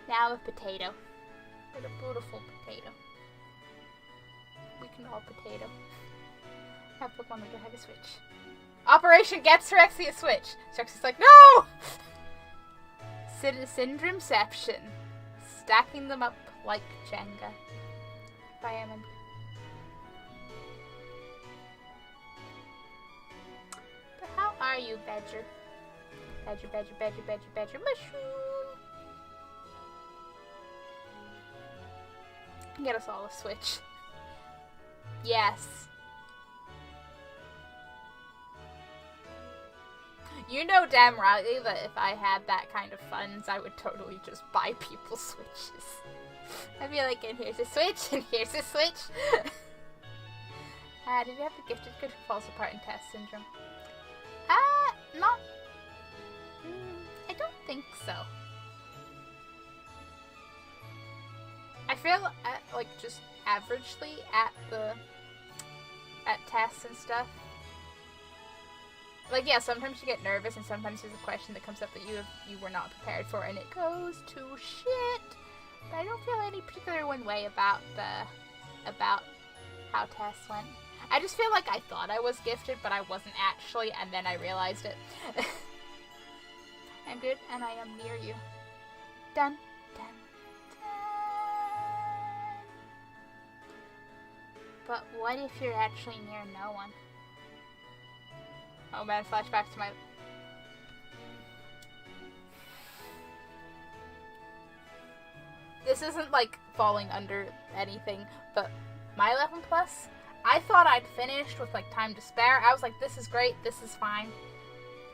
[SPEAKER 1] Now I'm a potato. What a beautiful potato. We can all potato. Have Pokemon Leader have a Switch. Operation Get Rexy a Switch. Rexy's like, no! Syndromeception. Stacking them up like Jenga. By Emmon. But how are you, Badger? Badger, mushroom! Get us all a Switch. Yes. You know damn rightly that if I had that kind of funds, I would totally just buy people Switches. I'd be like, and here's a Switch, and here's a Switch. Did you have the gifted good who falls apart in test syndrome? Not... I don't think so. I feel, like, just averagely at tests and stuff. Like, yeah, sometimes you get nervous and sometimes there's a question that comes up that you were not prepared for and it goes to shit. But I don't feel any particular one way about how tests went. I just feel like I thought I was gifted, but I wasn't actually, and then I realized it. I'm good, and I am near you. Dun, dun, dun. But what if you're actually near no one? Oh man, flashback to my... This isn't, like, falling under anything, but my 11 plus... I thought I'd finished with, like, time to spare. I was like, this is great, this is fine.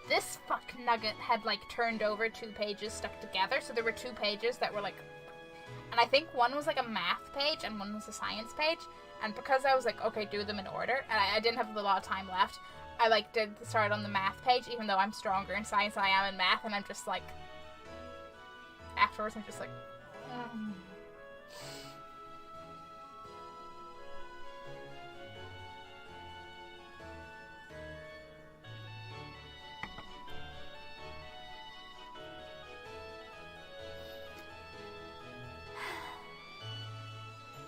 [SPEAKER 1] This fuck nugget had, like, turned over 2 pages stuck together, so there were 2 pages that were, like... And I think one was, like, a math page, and one was a science page, and because I was like, okay, do them in order, and I didn't have a lot of time left, I, like, did start on the math page, even though I'm stronger in science than I am in math, and I'm just, like... Afterwards, I'm just like...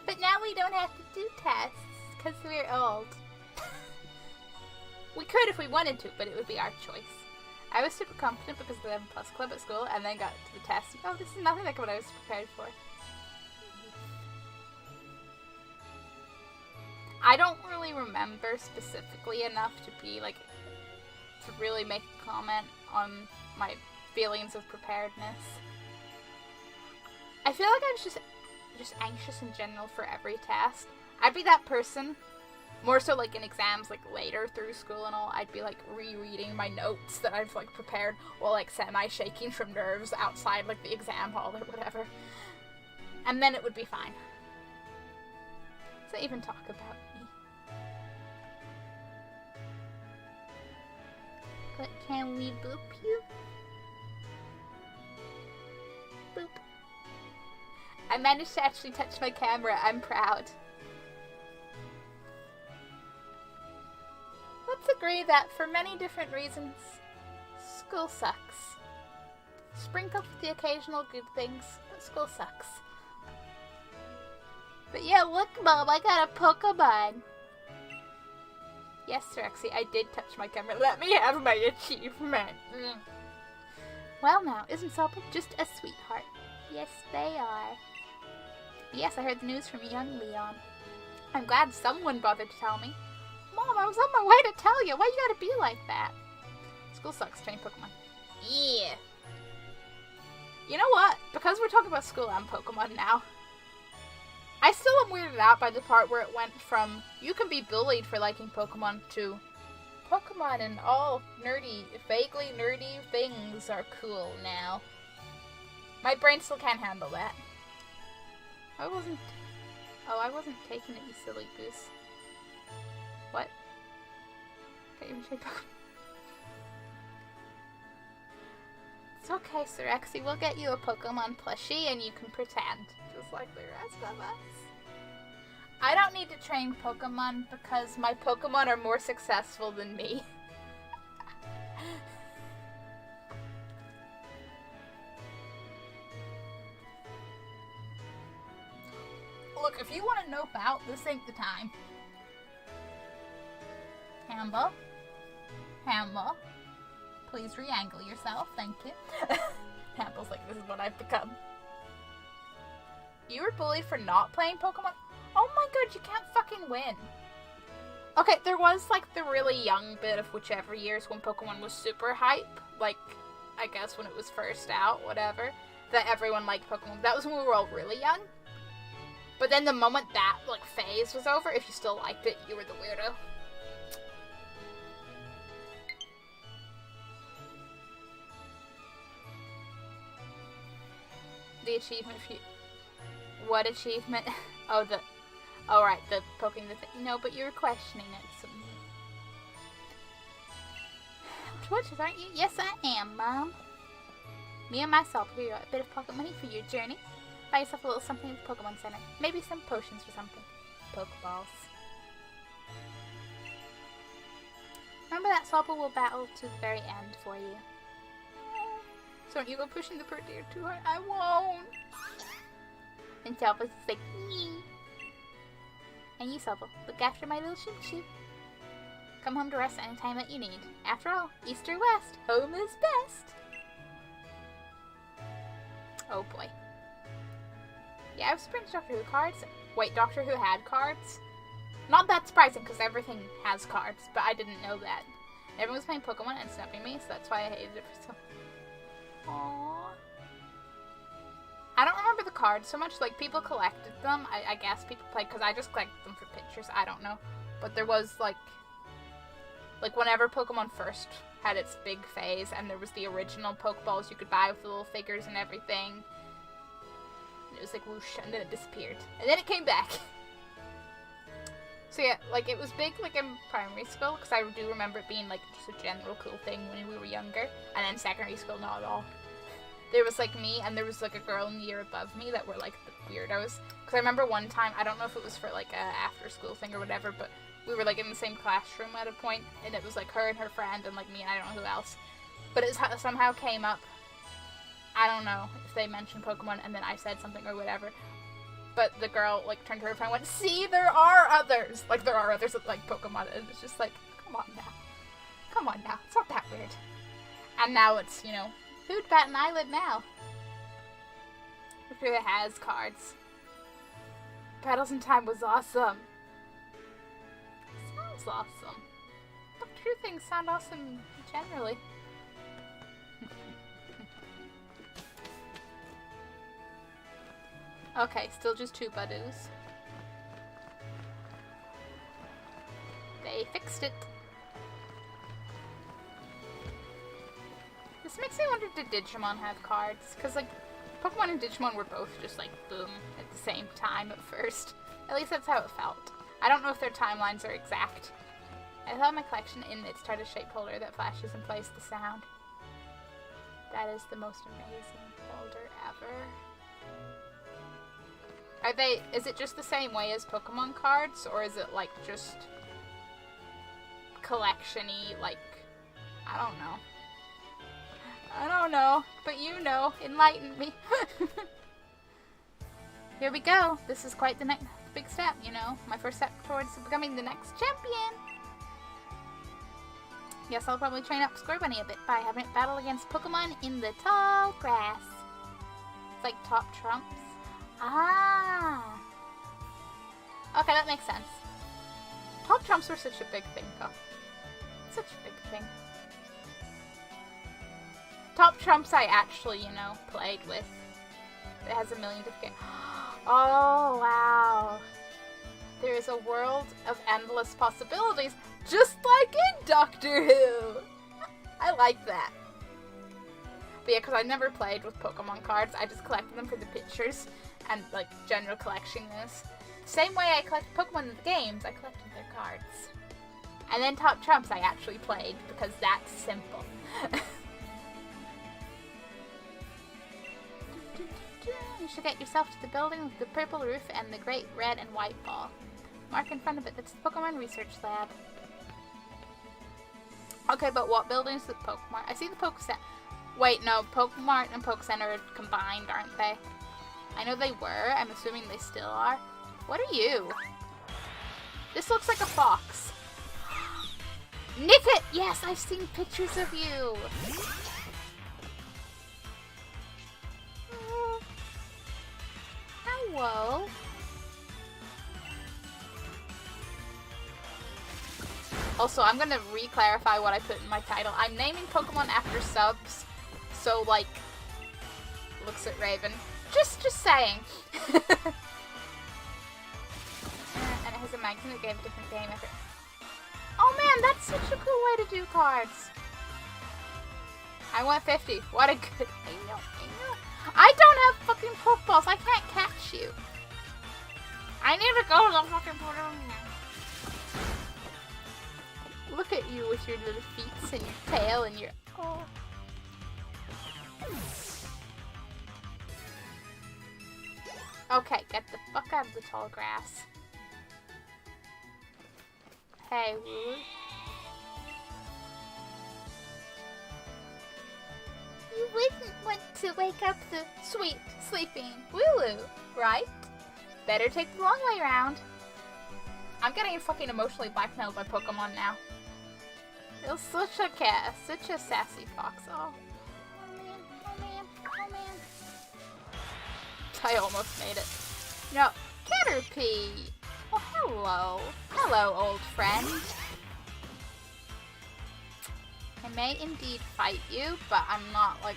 [SPEAKER 1] But now we don't have to do tests, because we're old. We could if we wanted to, but it would be our choice. I was super confident because of the 11 plus club at school, and then got to the test. Oh, this is nothing like what I was prepared for. I don't really remember specifically enough to be, like, to really make a comment on my feelings of preparedness. I feel like I was just anxious in general for every test. I'd be that person, more so like in exams, like later through school and all, I'd be like rereading my notes that I've like prepared while like semi-shaking from nerves outside like the exam hall or whatever. And then it would be fine. So even talk about me. But can we boop you? Boop. I managed to actually touch my camera. I'm proud. Let's agree that for many different reasons, school sucks. Sprinkled with the occasional good things, but school sucks. But yeah, look, Mom, I got a Pokemon. Yes, Rexy, I did touch my camera. Let me have my achievement. Well now, isn't Sobble just a sweetheart? Yes, they are. Yes, I heard the news from young Leon. I'm glad someone bothered to tell me. Mom, I was on my way to tell you. Why you gotta be like that? School sucks, train Pokemon. Yeah. You know what? Because we're talking about school and Pokemon now, I still am weirded out by the part where it went from you can be bullied for liking Pokemon to Pokemon and all nerdy, vaguely nerdy things are cool now. My brain still can't handle that. I wasn't taking it, you silly goose. What? Can't even say Pokemon. It's okay, Sirexy. We'll get you a Pokemon plushie and you can pretend. Just like the rest of us. I don't need to train Pokemon because my Pokemon are more successful than me. Look, if you want to nope out, this ain't the time. Hamba. Hamba. Please re-angle yourself, thank you. Hamba's like, this is what I've become. You were bullied for not playing Pokemon? Oh my god, you can't fucking win. Okay, there was like the really young bit of whichever years when Pokemon was super hype. Like, I guess when it was first out, whatever. That everyone liked Pokemon. That was when we were all really young. But then the moment that, like, phase was over, if you still liked it, you were the weirdo. The achievement for you. What achievement? Oh, Oh, right, the poking the thing. No, but you're questioning it. So. Twitches, aren't you? Yes, I am, Mom. Me and myself will give you a bit of pocket money for your journey. Buy yourself a little something at the Pokemon Center. Maybe some potions or something. Pokeballs. Remember that Sobble will battle to the very end for you. So don't you go pushing the Purdeer too hard. I won't. And Sobble's like, me. And you, Sobble, look after my little Shim. Come home to rest anytime that you need. After all, East or West, home is best. Oh boy. Yeah, I was surprised Doctor Who cards. Wait, Doctor Who had cards? Not that surprising, because everything has cards, but I didn't know that. Everyone was playing Pokemon and snubbing me, so that's why I hated it for so... Aww. I don't remember the cards so much. Like, people collected them. I guess people played, because I just collected them for pictures. I don't know. But there was, like, whenever Pokemon first had its big phase, and there was the original Pokeballs you could buy with the little figures and everything. It was like whoosh, and then it disappeared. And then it came back. So yeah, like, it was big, like, in primary school, because I do remember it being, like, just a general cool thing when we were younger. And then secondary school, not at all. There was, like, me, and there was, like, a girl in the year above me that were, like, the weirdos. Because I remember one time, I don't know if it was for, like, a after-school thing or whatever, but we were, like, in the same classroom at a point, and it was, like, her and her friend, and, like, me, and I don't know who else. But it somehow came up. I don't know if they mentioned Pokemon, and then I said something or whatever. But the girl, like, turned to her friend and went, see, there are others! Like, there are others that like Pokemon. And it's just like, come on now. Come on now. It's not that weird. And now it's, you know, who'd bat an eyelid now? Who has cards. Battles in Time was awesome. Sounds awesome. Doctor Who things sound awesome generally. Okay, still just 2 Badoos. They fixed it. This makes me wonder, did Digimon have cards? Because, like, Pokemon and Digimon were both just, like, boom, at the same time at first. At least that's how it felt. I don't know if their timelines are exact. I have my collection in its TARDIS-shaped holder that flashes and plays the sound. That is the most amazing holder ever. Are they, is it just the same way as Pokemon cards, or is it, like, just collection-y, like, I don't know. I don't know, but you know, enlighten me. Here we go. This is quite the next big step, you know, my first step towards becoming the next champion. Guess I'll probably train up Scorbunny a bit by having it battle against Pokemon in the tall grass. It's like top trumps. Ah! Okay, that makes sense. Top trumps were such a big thing, though. Such a big thing. Top trumps I actually, you know, played with. It has a million different games. Oh, wow. There is a world of endless possibilities, just like in Doctor Who! I like that. But yeah, because I never played with Pokemon cards, I just collected them for the pictures and, like, general collectionist. Same way I collect Pokemon in the games, I collected their cards. And then Top Trumps I actually played, because that's simple. You should get yourself to the building with the purple roof and the great red and white ball. Mark in front of it, that's the Pokemon Research Lab. Okay, but what building is the Pokemon? I see the Pokemon. Wait, no, Pokemart and Pokecenter are combined, aren't they? I know they were. I'm assuming they still are. What are you? This looks like a fox. Nickit! Yes, I've seen pictures of you. Hello. Also, I'm gonna re-clarify what I put in my title. I'm naming Pokemon after subs, so, like, looks at Raven. Just saying. And it has a magazine that gave a different game effort. Oh man, that's such a cool way to do cards. I want 50. What a good... I don't have fucking Pokeballs. I can't catch you. I need to go to the fucking Pokemon. Look at you with your little feet and your tail and your... Oh. Okay, get the fuck out of the tall grass. Hey, Wooloo. You wouldn't want to wake up the sweet, sleeping Wooloo, right? Better take the long way around. I'm getting fucking emotionally blackmailed by Pokemon now. It was such a cat, such a sassy fox. Oh. Oh man, oh man, oh man. I almost made it. No, Caterpie! Oh, hello. Hello, old friend. I may indeed fight you, but I'm not, like...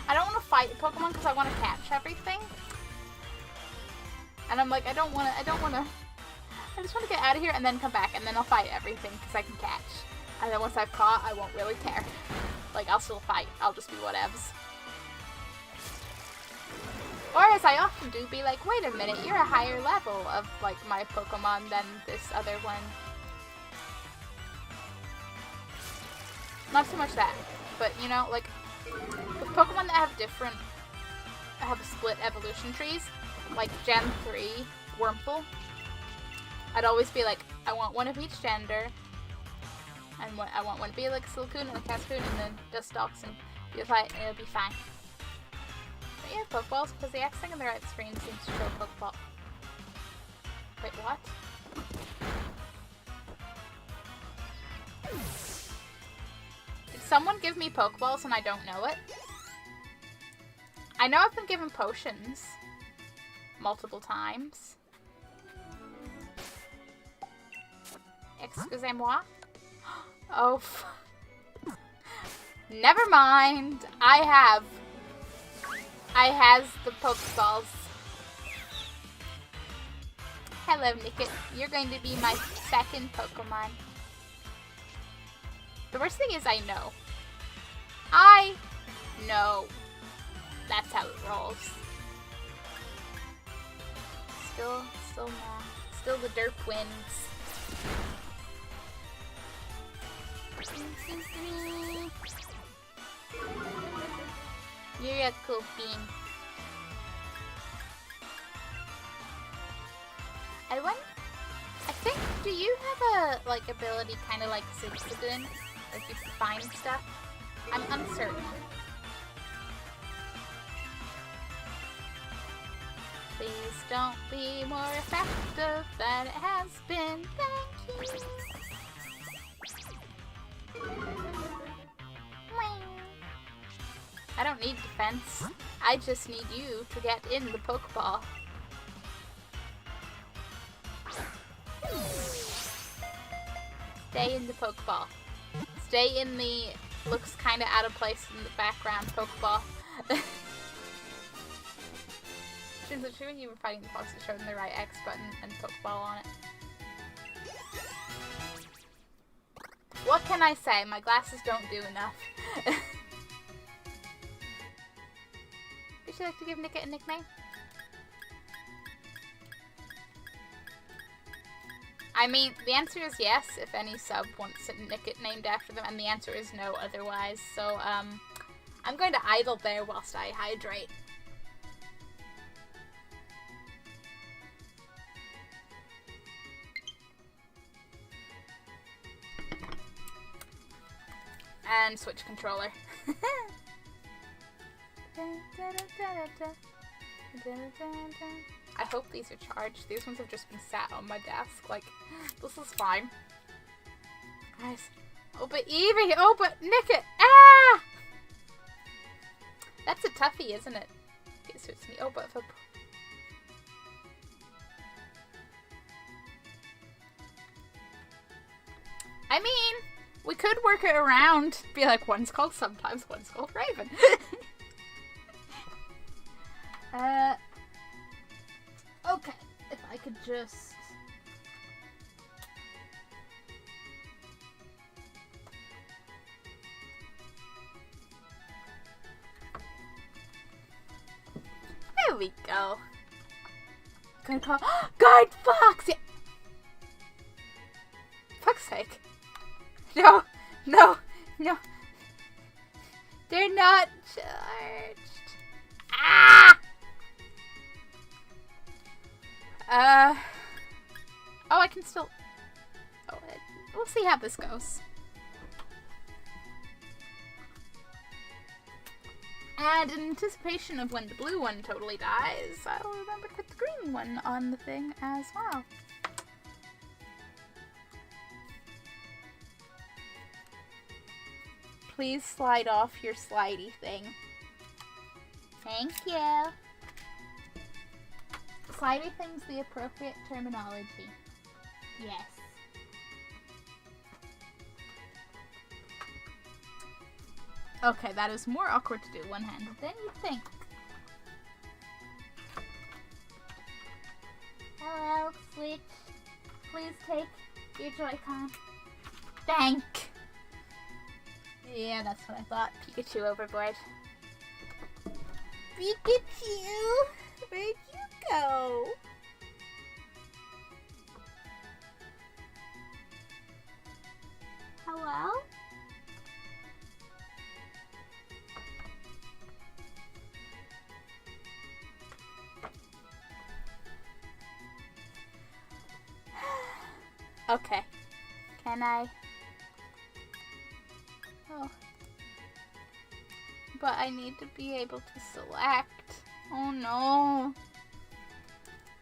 [SPEAKER 1] I don't want to fight Pokemon because I want to catch everything. And I'm like, I just want to get out of here and then come back, and then I'll fight everything because I can catch. And then once I've caught, I won't really care. Like, I'll still fight. I'll just be whatevs. Or as I often do, be like, wait a minute, you're a higher level of, like, my Pokemon than this other one. Not so much that, but, you know, like, with Pokemon that have split evolution trees, like Gen 3, Wurmple, I'd always be like, I want one of each gender, and I want one to be like Silcoon and a Cascoon, and then Dustox, and you'll fight, and it'll be fine. But yeah, Pokeballs, because the X thing on the right screen seems to show Pokeball. Wait, what? Did someone give me Pokeballs and I don't know it? I know I've been given potions multiple times. Excusez-moi. Oh, never mind. I has the Pokeballs. Hello, Nickit. You're going to be my second Pokemon. The worst thing is I know. I know. That's how it rolls. Still the derp wins. You're a cool bean. I think, do you have a, like, ability kind of like Zigzagoon? Like, you find stuff? I'm uncertain. Please don't be more effective than it has been. Thank you. I don't need defense. I just need you to get in the Pokeball. Stay in the Pokeball. Stay in the looks kind of out of place in the background Pokeball. When you were fighting the fox, it showed them the right X button and Pokeball on it. What can I say? My glasses don't do enough. Would you like to give Nickit a nickname? I mean, the answer is yes, if any sub wants Nickit named after them, and the answer is no otherwise. So, I'm going to idle there whilst I hydrate. And switch controller. I hope these are charged. These ones have just been sat on my desk. Like, this is fine. Guys. Oh, but Eevee! Oh, but Nickit! Ah! That's a toughie, isn't it? Okay, so it's me. Oh, but for... I mean, we could work it around. Be like, one's called sometimes, one's called Raven. Okay, if I could just... There we go. Gonna call Guard Fox! Yeah. Fuck's sake. No, no, no. They're not charged. Ah! Oh, I can still... Oh, we'll see how this goes. And in anticipation of when the blue one totally dies, I'll remember to put the green one on the thing as well. Please slide off your slidey thing. Thank you. Slidey thing's the appropriate terminology. Yes. Okay, that is more awkward to do one-handed than you think. Hello, Switch. Please take your Joy-Con. Thank. Yeah, that's what I thought. Pikachu overboard. Pikachu! Where'd you go? Hello? Okay. Can I? Oh. But I need to be able to select. Oh no.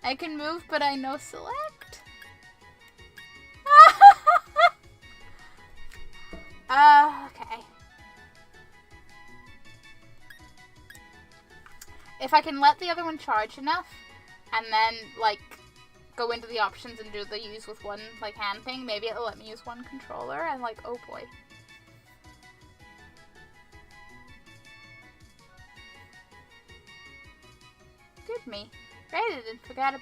[SPEAKER 1] I can move, but I no select. Okay. If I can let the other one charge enough, and then, like, go into the options and do the use with one, like, hand thing, maybe it'll let me use one controller, and, like, oh boy. Good me. Rated and forgot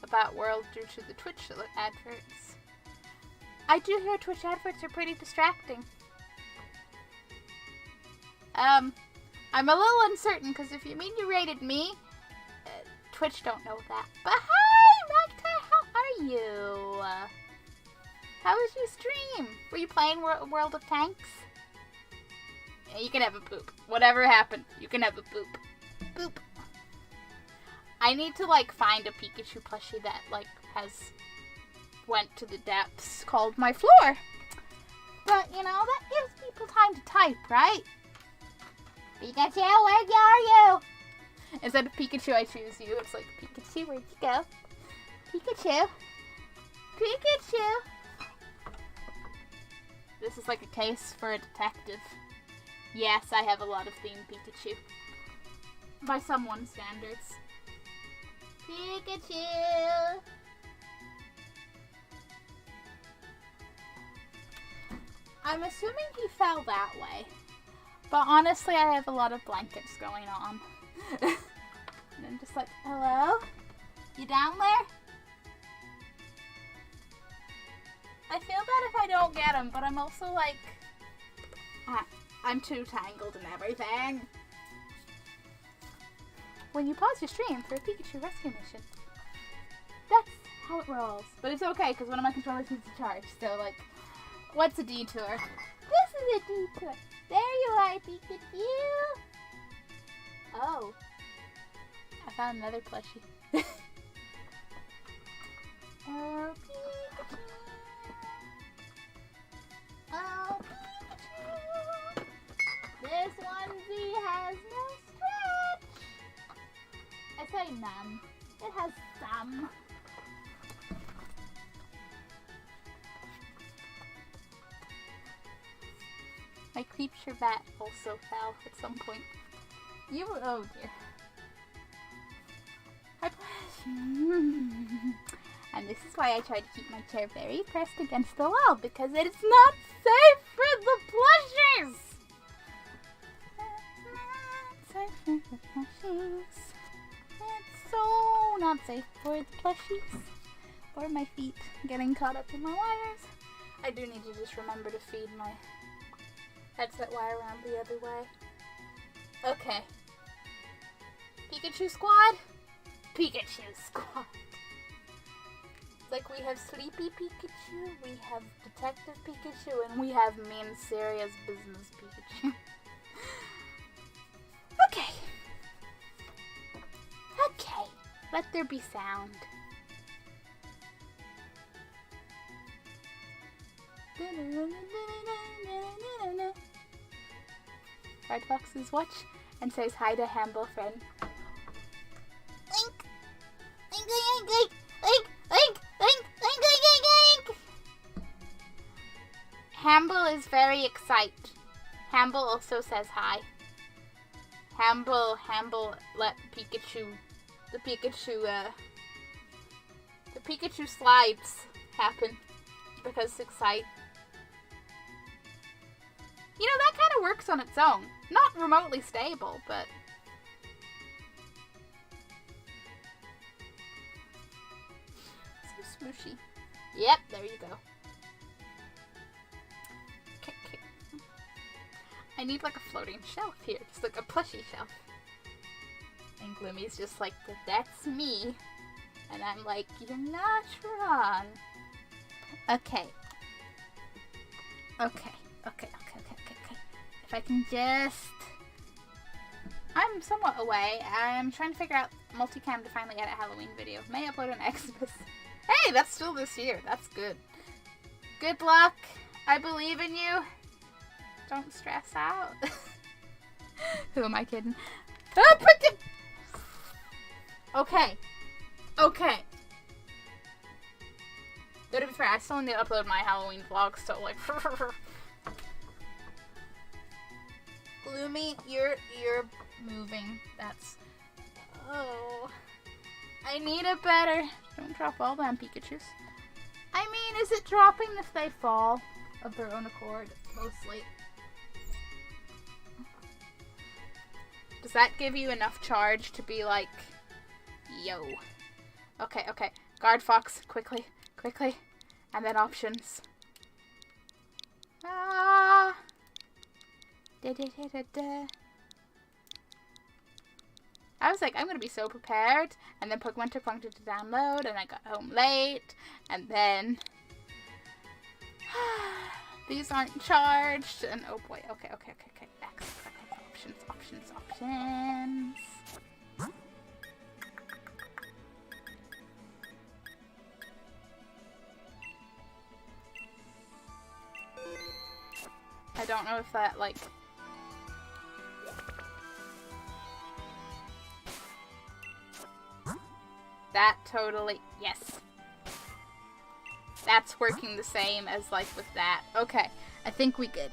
[SPEAKER 1] about World due to the Twitch adverts. I do hear Twitch adverts are pretty distracting. I'm a little uncertain, because if you mean you rated me, Twitch don't know that. But hi, Magpie, how are you? How was your stream? Were you playing World of Tanks? Yeah, you can have a poop. Whatever happened, you can have a poop. Boop. I need to, like, find a Pikachu plushie that, like, went to the depths called my floor. But, you know, that gives people time to type, right? Pikachu, where are you? Instead of Pikachu, I choose you. It's like, Pikachu, where'd you go? Pikachu. Pikachu. This is like a case for a detective. Yes, I have a lot of themed Pikachu. By someone's standards. Pikachu! I'm assuming he fell that way. But honestly, I have a lot of blankets going on. And I'm just like, hello? You down there? I feel bad if I don't get him, but I'm also like... I'm too tangled and everything. When you pause your stream for a Pikachu rescue mission. That's how it rolls. But it's okay, because one of my controllers needs to charge. So, like, what's a detour? This is a detour. There you are, Pikachu. Oh. I found another plushie. Oh, Pikachu. Oh, Pikachu. This onesie has no stretch. I say none. It has some. My Creepsure bat also fell at some point. Oh dear. And this is why I try to keep my chair very pressed against the wall, because it is not safe for the plushies! It's not safe for the plushies. It's so not safe for the plushies. Or my feet getting caught up in my wires. I do need to just remember to feed my headset wire around the other way. Okay. Pikachu squad, Pikachu squad. It's like we have Sleepy Pikachu, we have Detective Pikachu, and we have Mean Serious Business Pikachu. Okay. Okay. Let there be sound. Red Foxes watch and says hi to Hamble friend. Link! Link, link, link, link, link, link, link, link, link, link. Hamble is very excited. Hamble also says hi. Hamble, let Pikachu, the Pikachu slides happen because excite. You know, that kind of works on its own. Not remotely stable, but... so smooshy. Yep, there you go. Okay. I need like a floating shelf here. Just like a plushy shelf. And Gloomy's just like, that's me. And I'm like, you're not wrong. Okay. If I can just... I'm somewhat away. I'm trying to figure out multicam to finally edit a Halloween video. May upload an Xmas. Hey, that's still this year. That's good. Good luck. I believe in you. Don't stress out. Who am I kidding? Okay. Though to be fair, I still need to upload my Halloween vlog, so like... Gloomy, you're moving. That's... oh. I need a better... Don't drop all them Pikachus. I mean, is it dropping if they fall of their own accord? Mostly. Does that give you enough charge to be like... yo. Okay. Guard Fox, quickly. And then options. Ah... I was like, I'm gonna be so prepared, and then Pokemon took longer to download, and I got home late, and then these aren't charged, and oh boy, okay. Options. I don't know if that, like... that totally... yes. That's working the same as, like, with that. Okay, I think we good.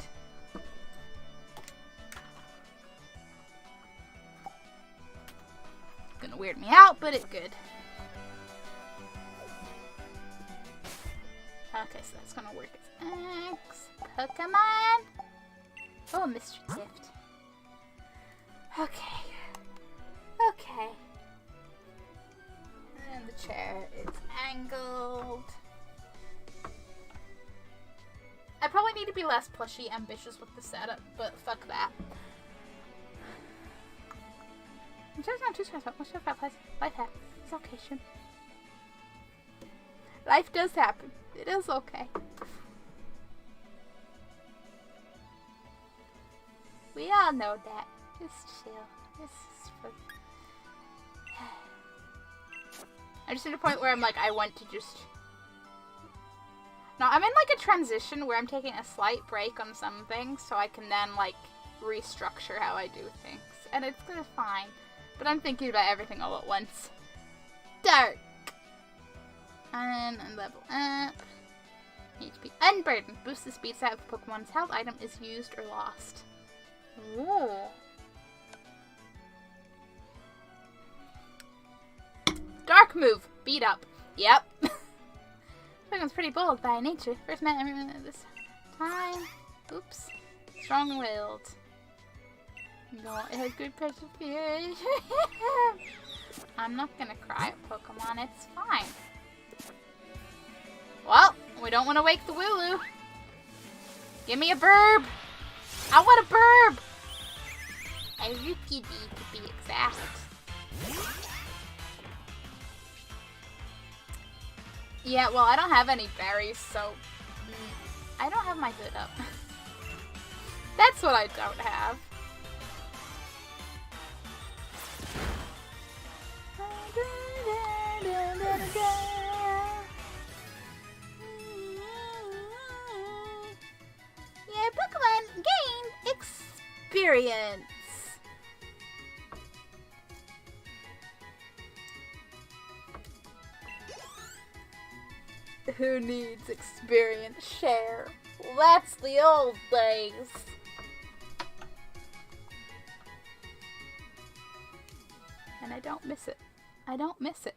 [SPEAKER 1] Gonna weird me out, but it's good. Okay, so that's gonna work as X. Pokemon. Oh, Mystery Gift. Okay. And the chair is angled. I probably need to be less plushy ambitious with the setup, but fuck that. I'm just not too stressed out. Let's talk about life happens. It's okay, Shun. Life does happen. It is okay. We all know that. Just chill. This is for... I'm just at a point where I'm like, I want to just... No, I'm in like a transition where I'm taking a slight break on some things so I can then like restructure how I do things. And it's gonna fine. But I'm thinking about everything all at once. Dark. And level up. HP unburdened. Boost the speed stat of Pokemon's health item is used or lost. Ooh. Dark move. Beat up. Yep. Pokemon's pretty bold by nature. First met everyone at this time. Oops. Strong-willed. No, it has good perseverance. I'm not gonna cry at Pokemon. It's fine. Well, we don't want to wake the Wooloo. Give me a burb. I want a burb. A Rookidee to be exact. Yeah, well, I don't have any berries, so I don't have my hood up. That's what I don't have. Yeah, Pokemon gain experience. Who needs experience? Share. Well, that's the old days. And I don't miss it. I don't miss it.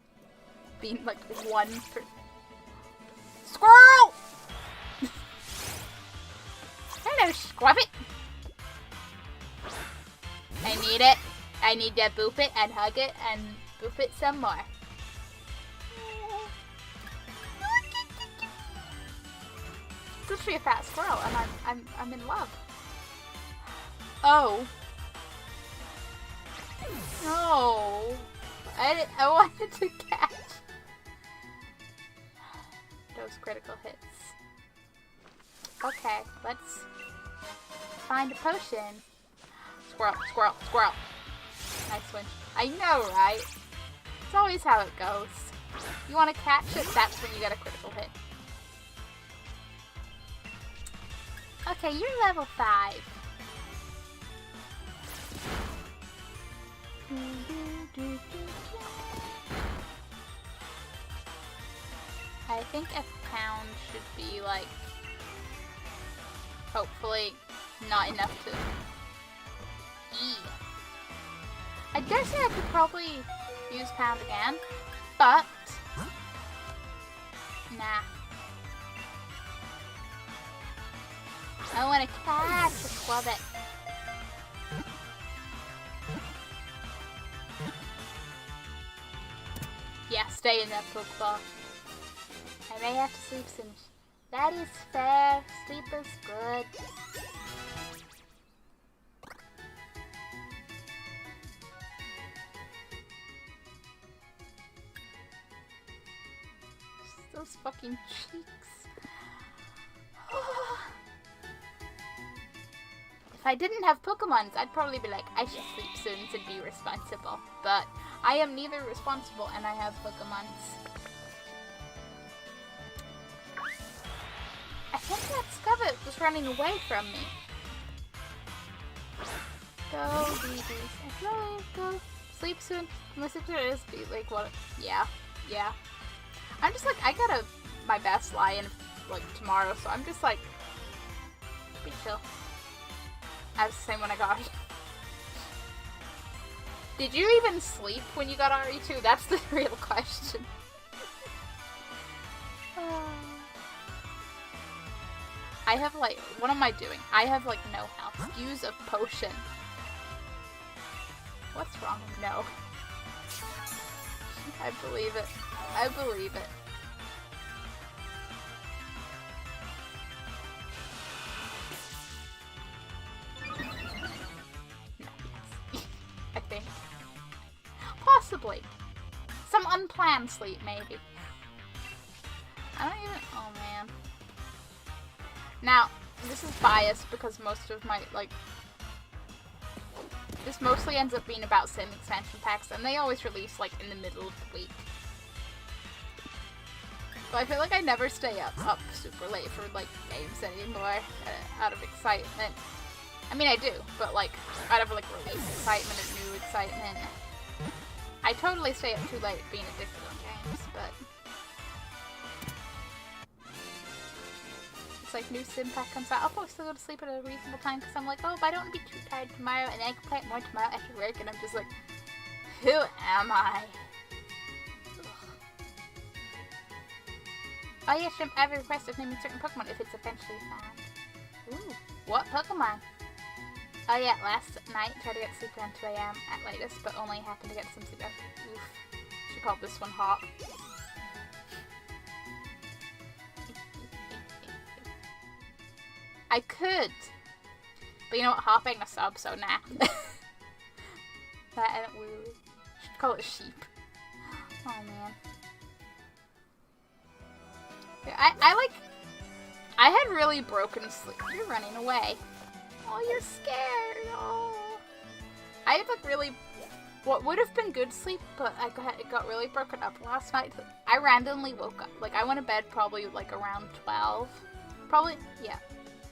[SPEAKER 1] Being like one per... Squirrel! Hello, Squabbit. I need it. I need to boop it and hug it and boop it some more. It's literally a fat squirrel, and I'm in love. Oh. No. I wanted to catch those critical hits. Okay, let's find a potion. Squirrel, squirrel, squirrel. Nice one. I know, right? It's always how it goes. You want to catch it, that's when you get a critical hit. Okay, you're level 5. I think a pound should be like, hopefully, not enough to eat. I dare say I could probably use pound again, but nah. I want to catch a Squabbit. Yeah, stay in that Pokeball. I may have to sleep soon. That is fair. Sleep is good. Those fucking cheeks. If I didn't have Pokemons, I'd probably be like, I should sleep soon to be responsible. But I am neither responsible and I have Pokemons. I think that Scubbit was running away from me. Go, BBs. Go. Sleep soon. My sister is be like, what? Yeah. I'm just like, I got my best lie-in like tomorrow, so I'm just like, be chill. I was the same when I got it. Did you even sleep when you got RE2? That's the real question. I have like, what am I doing? I have like no health. Use a potion. What's wrong? No. I believe it. I believe it. I think. Possibly. Some unplanned sleep, maybe. I don't even... Oh, man. Now, this is biased because most of my, like... This mostly ends up being about sim expansion packs, and they always release, like, in the middle of the week. But I feel like I never stay up super late for, like, games anymore, out of excitement. I mean, I do, but, like, out of, like, release excitement and new excitement. I totally stay up too late being addicted on games, but... It's like new sim pack comes out, I'll probably still go to sleep at a reasonable time because I'm like, oh, but I don't want to be too tired tomorrow, and then I can play it more tomorrow after work, and I'm just like, who am I? Oh yeah, Shrimp, I have a request of naming certain Pokemon if it's eventually found. Ooh, what Pokemon? Oh yeah, last night tried to get to sleep around 2 AM at latest, but only happened to get some sleep after. Oof. She called this one Hop. I could, but you know what? Hop ain't a sub, so nah. That ain't weird. Should call it Sheep. Oh man. I had really broken sleep. You're running away. Oh, you're scared. Oh. I had like really, what would have been good sleep, but it got really broken up last night. I randomly woke up. Like I went to bed probably like around 12. Probably, yeah.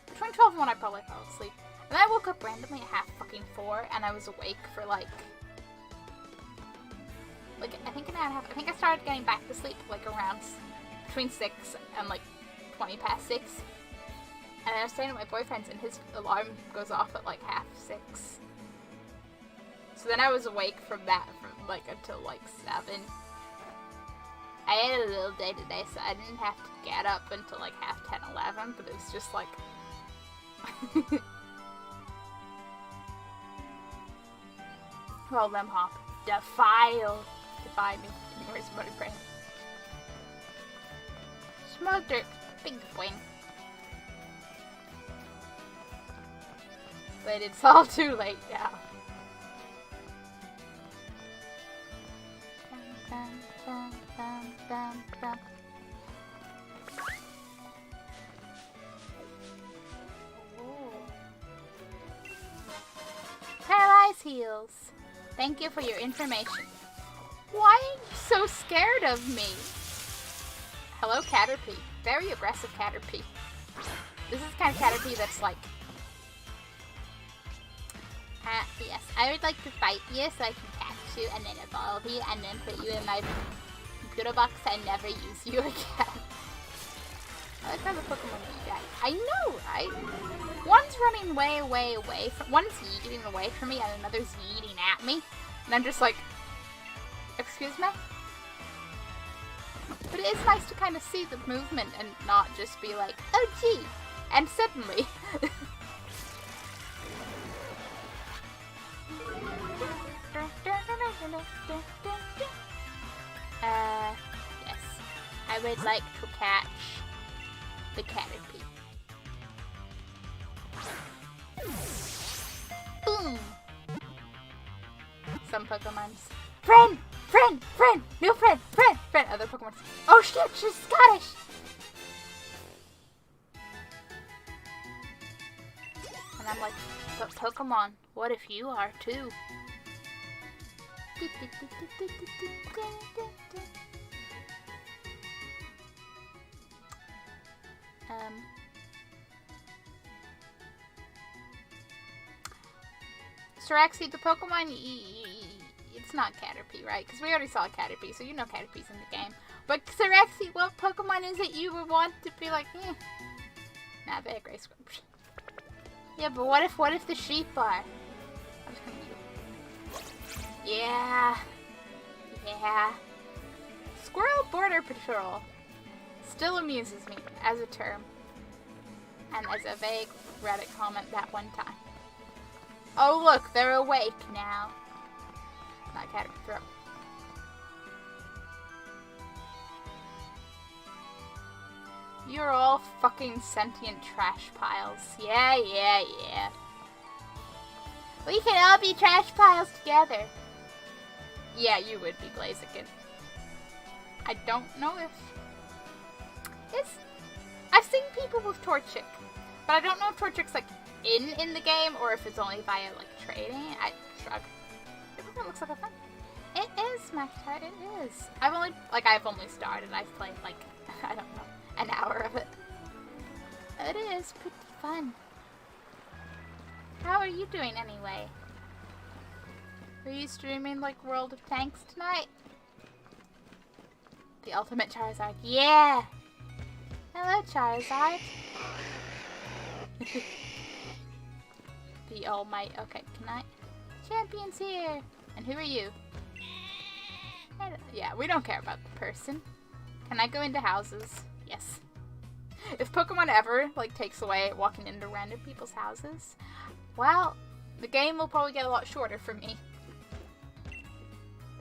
[SPEAKER 1] Between 12 and 1 I probably fell asleep. And then I woke up randomly at half fucking 4 and I was awake for like I think an hour and a half. I think I started getting back to sleep like around between 6 and like 20 past 6. And I was staying at my boyfriend's and his alarm goes off at like half 6. So then I was awake from that from like until like 7. I had a little day today, so I didn't have to get up until like half 10, 11, but it was just like... Roll them hop. Defile. Defy me. Where's Muddy Brain? Smug dirt. Big wing. But it's all too late now. Paralyze heals. Thank you for your information. Why are you so scared of me? Hello, Caterpie. Very aggressive Caterpie. This is the kind of Caterpie that's like... yes, I would like to fight you so I can catch you and then evolve you and then put you in my computer box and never use you again. I like how the Pokemon you guys. I know, right? One's running way, way away from... One's yeeting away from me and another's yeeting at me. And I'm just like... Excuse me? But it is nice to kind of see the movement and not just be like, oh gee! And suddenly... yes. I would like to catch the Caterpie. Boom! Some Pokemons. Friend! Friend! Friend! New friend! Friend! Friend! Other Pokemon. Oh shit! She's Scottish! And I'm like, but Pokemon, what if you are too? Siraxi, the Pokemon, it's not Caterpie, right? Because we already saw Caterpie, so you know Caterpie's in the game. But Siraxi, what Pokemon is it you would want to be like, Nah, they're Gray Squirrel. Yeah, but what if the sheep are? I'm just gonna Yeah. Yeah. Squirrel Border Patrol still amuses me as a term. And as a vague Reddit comment that one time. Oh look, they're awake now. Not Caterpie throw. You're all fucking sentient trash piles. Yeah, yeah, yeah. We can all be trash piles together. Yeah, you would be Blaziken. I don't know if... I've seen people with Torchic, but I don't know if Torchic's like in the game or if it's only via like trading. I shrug. It looks like a fun. It is, Magpie, it is. I've only started. I've played like, I don't know, an hour of it. It is pretty fun. How are you doing anyway? Are you streaming like World of Tanks tonight? The Ultimate Charizard. Yeah! Hello, Charizard. The All Might. Okay, can I? Champion's here! And who are you? Yeah, we don't care about the person. Can I go into houses? Yes. If Pokemon ever, like, takes away walking into random people's houses, well, the game will probably get a lot shorter for me.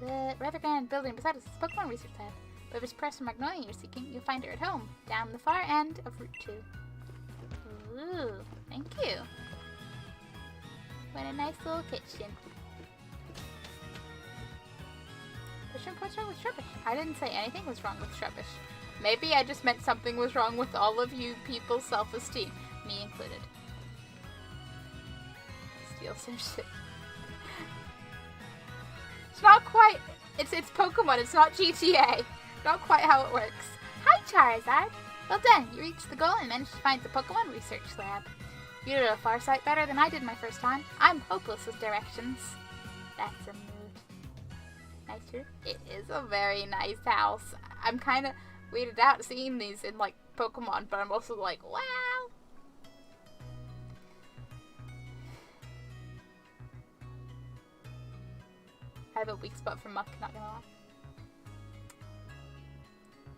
[SPEAKER 1] The rather grand building beside us is Pokemon Research Lab. But if it's Professor Magnolia you're seeking, you'll find her at home, down the far end of Route 2. Ooh, thank you. What a nice little kitchen. What's wrong with Trubbish? I didn't say anything was wrong with Trubbish. Maybe I just meant something was wrong with all of you people's self-esteem, me included. Steal some shit. It's not quite. It's Pokemon. It's not GTA. Not quite how it works. Hi, Charizard. Well done. You reached the goal and managed to find the Pokemon Research Lab. You did a far sight better than I did my first time. I'm hopeless with directions. That's a mood. Nice room. It is a very nice house. I'm kind of weirded out seeing these in, like, Pokemon, but I'm also like, wow. I have a weak spot for muck, not gonna lie.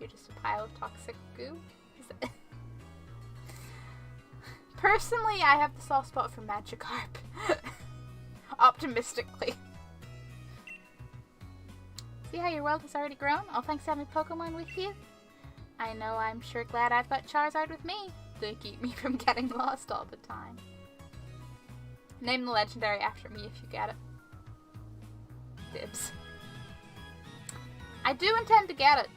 [SPEAKER 1] You're just a pile of toxic goo? Is it? Personally, I have the soft spot for Magikarp. Optimistically. See how your world has already grown? All thanks to having Pokemon with you? I know, I'm sure glad I've got Charizard with me. They keep me from getting lost all the time. Name the legendary after me if you get it. Dibs. I do intend to get it.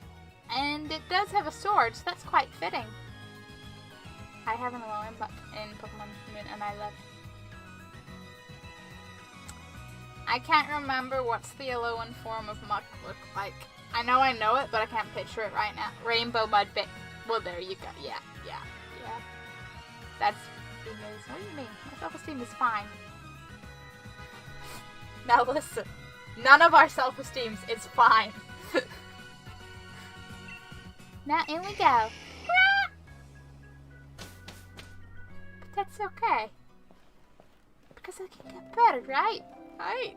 [SPEAKER 1] And it does have a sword, so that's quite fitting. I have an Alolan Muck in Pokemon Moon, and I love it. I can't remember what's the Alolan form of Muck look like. I know it, but I can't picture it right now. Rainbow Mudbit. Well, there you go. Yeah. That's amazing. What do you mean? My self-esteem is fine. Now listen. None of our self-esteems is fine. Now in we go. But that's okay. Because I can get better, right? Right.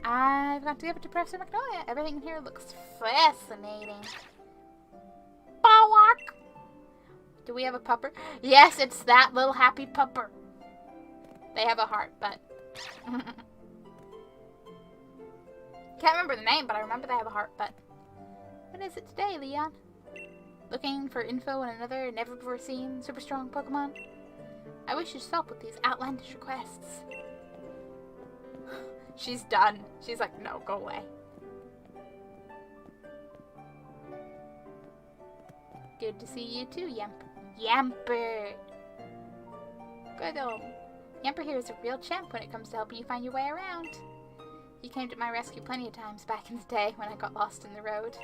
[SPEAKER 1] I've got to give it to Professor Magnolia. Everything in here looks fascinating. Bawak! Do we have a pupper? Yes, it's that little happy pupper. They have a heart, but... Can't remember the name, but I remember they have a heart, but... What is it today, Leon? Looking for info on another never-before-seen super strong Pokemon? I wish you'd help with these outlandish requests. She's done. She's like, no, go away. Good to see you too, Yamper. Good old. Yamper here is a real champ when it comes to helping you find your way around. He came to my rescue plenty of times back in the day when I got lost in the road.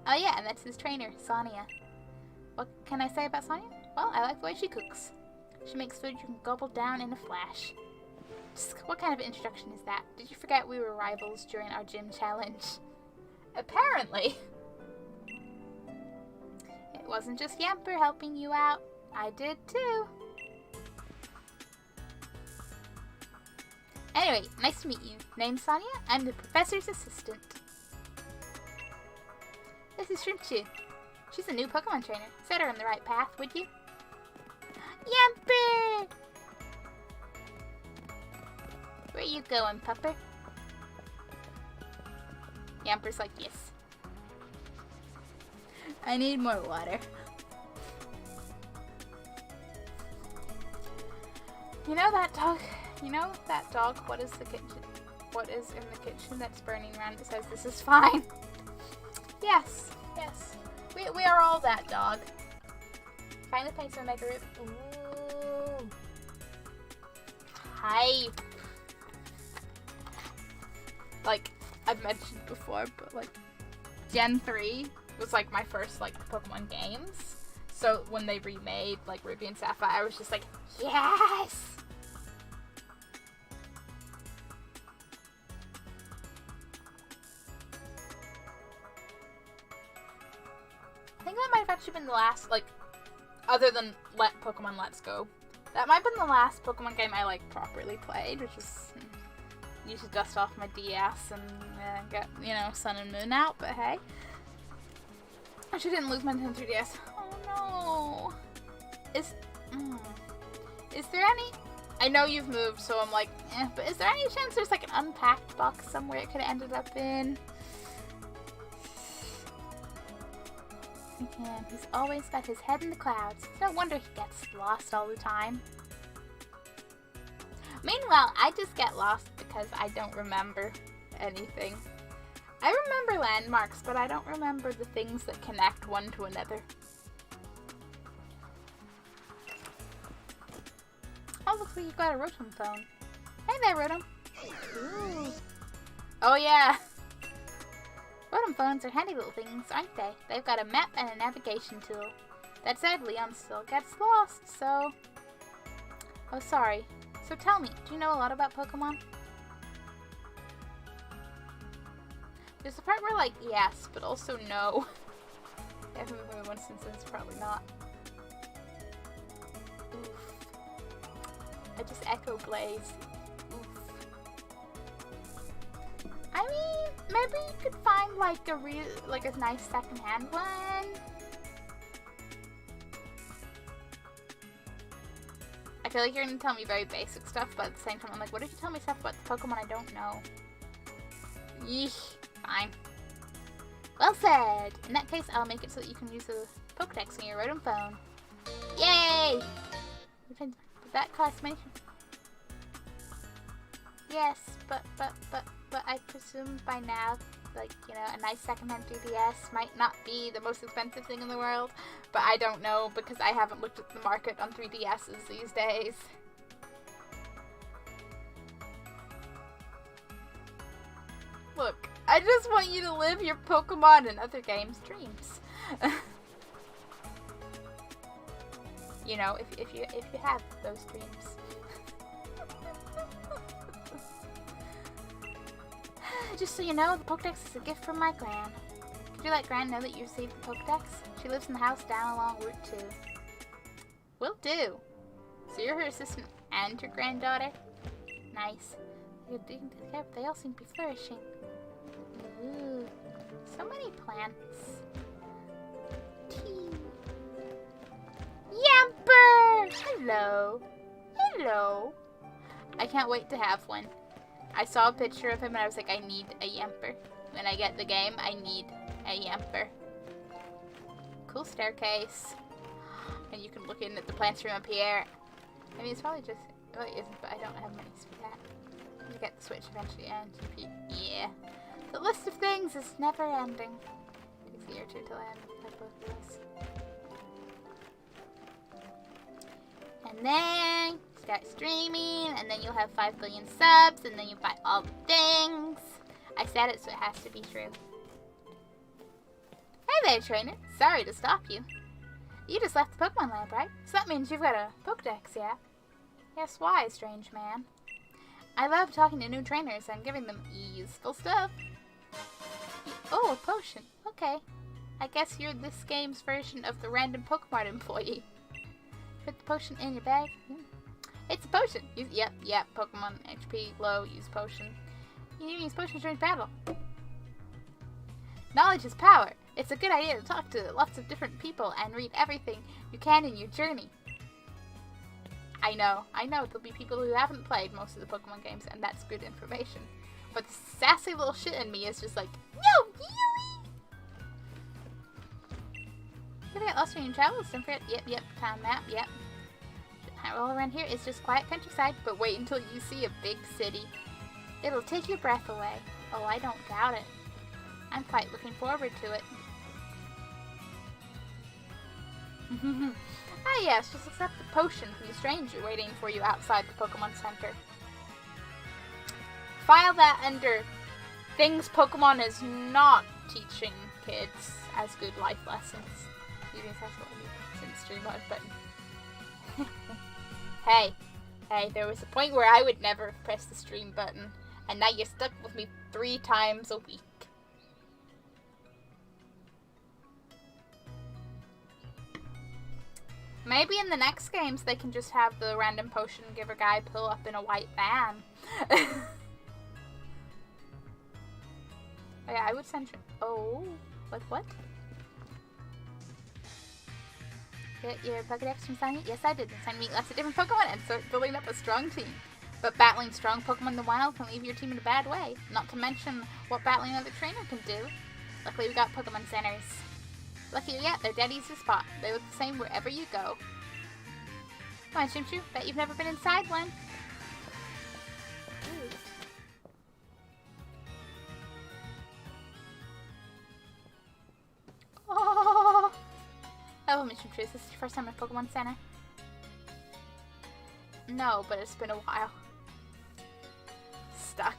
[SPEAKER 1] Oh yeah, and that's his trainer, Sonia. What can I say about Sonia? Well, I like the way she cooks. She makes food you can gobble down in a flash. Just, what kind of introduction is that? Did you forget we were rivals during our gym challenge? Apparently. It wasn't just Yamper helping you out. I did too. Anyway, nice to meet you. Name's Sonia. I'm the professor's assistant. This is Shrimpchu. She's a new Pokemon trainer. Set her on the right path, would you? Yamper! Where you going, pupper? Yamper's like, yes. I need more water. You know that dog? You know that dog? What is the kitchen? What is in the kitchen that's burning around? It says this is fine. Yes. We are all that dog. Find the place to make a root. Ooh. Hype. Like I've mentioned before, but like Gen 3 was like my first like Pokemon games. So when they remade like Ruby and Sapphire, I was just like, yes. I think that might have actually been the last, like, other than Pokemon Let's Go. That might have been the last Pokemon game I, like, properly played, which was used to dust off my DS and get, you know, Sun and Moon out, but hey. I actually didn't lose my Nintendo 3DS. Oh, no. Is there any... I know you've moved, so I'm like, but is there any chance there's, like, an unpacked box somewhere it could have ended up in? He's always got his head in the clouds. It's no wonder he gets lost all the time. Meanwhile, I just get lost because I don't remember anything. I remember landmarks, but I don't remember the things that connect one to another. Oh, looks like you've got a Rotom phone. Hey there, Rotom. Ooh. Oh, yeah. Rotom phones are handy little things, aren't they? They've got a map and a navigation tool. That said, Leon still gets lost, so... Oh, sorry. So tell me, do you know a lot about Pokemon? There's the part where, like, yes, but also no. Yeah, in one instance, probably not. Oof. I just echo Blaze. Oof. I mean, maybe you could find, like, a nice second-hand one. I feel like you're gonna tell me very basic stuff, but at the same time, I'm like, what if you tell me stuff about the Pokemon I don't know? Yeesh. Fine. Well said! In that case, I'll make it so that you can use the Pokedex on your Rotom phone. Yay! Did that cost money? Yes, but I presume by now, like, you know, a nice secondhand 3DS might not be the most expensive thing in the world, but I don't know because I haven't looked at the market on 3DSs these days. Look, I just want you to live your Pokemon and other games' dreams. You know, if you have those dreams. Just so you know, the Pokedex is a gift from my Gran. Could you let Gran know that you received the Pokedex? She lives in the house down along Route 2. Will do. So you're her assistant and her granddaughter? Nice. They all seem to be flourishing. Ooh, so many plants. Tea. Yamper! Hello. Hello. I can't wait to have one. I saw a picture of him and I was like, I need a Yamper. When I get the game, I need a Yamper. Cool staircase. And you can look in at the plants from up here. I mean, it's probably just, it really isn't, but I don't have money for that. You get the Switch eventually and yeah. The list of things is never ending. It takes a year or two till I end with both of these. And then start streaming, and then you'll have 5 billion subs, and then you buy all the things. I said it, so it has to be true. Hey there, trainer. Sorry to stop you. You just left the Pokemon Lab, right? So that means you've got a Pokedex, yeah? Yes, why, strange man? I love talking to new trainers and giving them useful stuff. Oh, a potion. Okay. I guess you're this game's version of the random Pokemon employee. Put the potion in your bag. It's a potion. Yep. Pokemon HP low, use potion. You need to use potions during battle. Knowledge is power. It's a good idea to talk to lots of different people and read everything you can in your journey. I know. There'll be people who haven't played most of the Pokemon games, and that's good information. But the sassy little shit in me is just like, no, really? You ever get lost when you travel? Don't forget, yep, town map, yep. All around here is just quiet countryside, but wait until you see a big city. It'll take your breath away. Oh, I don't doubt it. I'm quite looking forward to it. Ah yes, just accept the potion from the stranger waiting for you outside the Pokemon Center. File that under things Pokemon is not teaching kids as good life lessons. You think that's what we did stream on, but hey, there was a point where I would never press the stream button, and now you're stuck with me 3 times a week. Maybe in the next games they can just have the random potion giver guy pull up in a white van. Yeah, I would send you. Oh, what? Get your Pokedex from signing? Yes, I did. Send me lots of different Pokemon and start building up a strong team. But battling strong Pokemon in the wild can leave your team in a bad way. Not to mention what battling another trainer can do. Luckily, we got Pokemon centers. Lucky you, yeah, they're dead easy to spot. They look the same wherever you go. Come on, Chimchu. Bet you've never been inside one. Ooh. first time at Pokemon Center? No, but it's been a while. Stuck.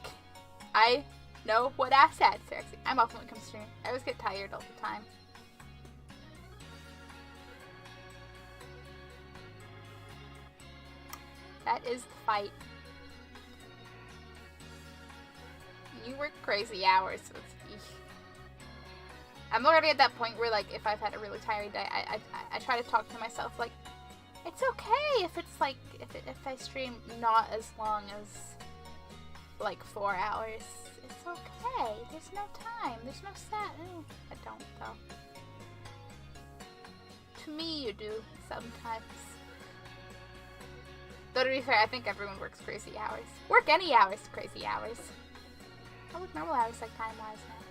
[SPEAKER 1] I know what I said, seriously. I'm often when it comes to streaming. I always get tired all the time. That is the fight. You work crazy hours, so it's... I'm already at that point where, like, if I've had a really tiring day, I try to talk to myself, like, it's okay if it's, like, if I stream not as long as, like, 4 hours. It's okay. There's no time. There's no set. I don't, though. To me, you do, sometimes. Though, to be fair, I think everyone works crazy hours. Work any hours, crazy hours. I work normal hours, like, time-wise now.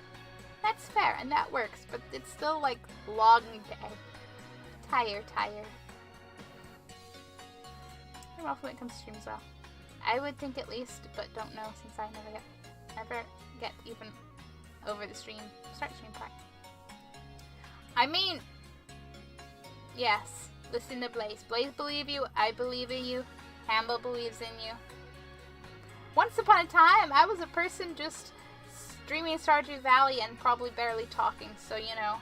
[SPEAKER 1] That's fair, and that works, but it's still, like, long day. Tired. I'm off when it comes to streams, well. I would think at least, but don't know since I never get even over the stream start part. I mean, yes, listen to Blaze. Blaze believe you, I believe in you, Campbell believes in you. Once upon a time, I was a person just streaming Stardew Valley and probably barely talking, so you know,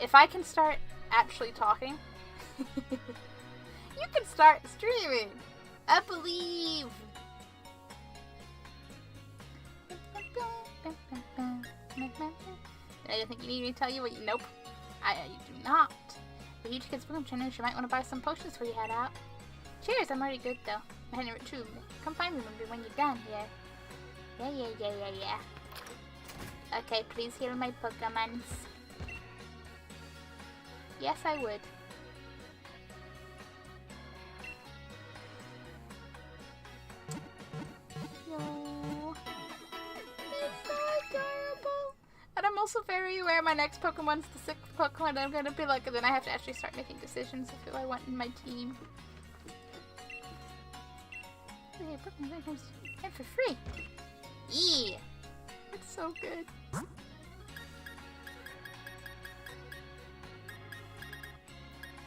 [SPEAKER 1] if I can start actually talking, you can start streaming. I believe. I don't think you need me to tell you what you... Nope. You do not. If you kids Pokemon trainers, you might want to buy some potions before you head out. Cheers, I'm already good though. I'm heading over too. Come find me when you're done here. Yeah. Okay, please heal my Pokemons. Yes, I would. Yo. It's so adorable. And I'm also very aware my next Pokemon's the 6th Pokemon. I'm gonna be like, and then I have to actually start making decisions of who I want in my team. Okay, Pokemon comes for free. Yeah. It's so good.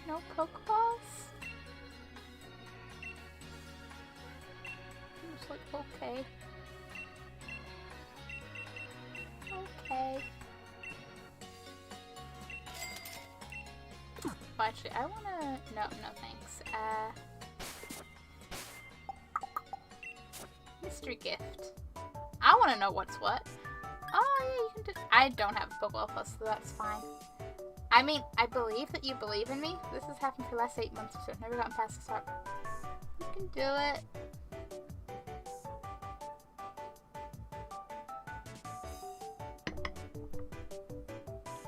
[SPEAKER 1] No Pokeballs? It's like, okay. Okay. Well, actually, I wanna... No, thanks. Mystery gift. I wanna know what's what. Oh, yeah, you can do... I don't have a Pokeball Plus, so that's fine. I mean, I believe that you believe in me. This has happened for the last 8 months or so. I've never gotten past this part. You can do it.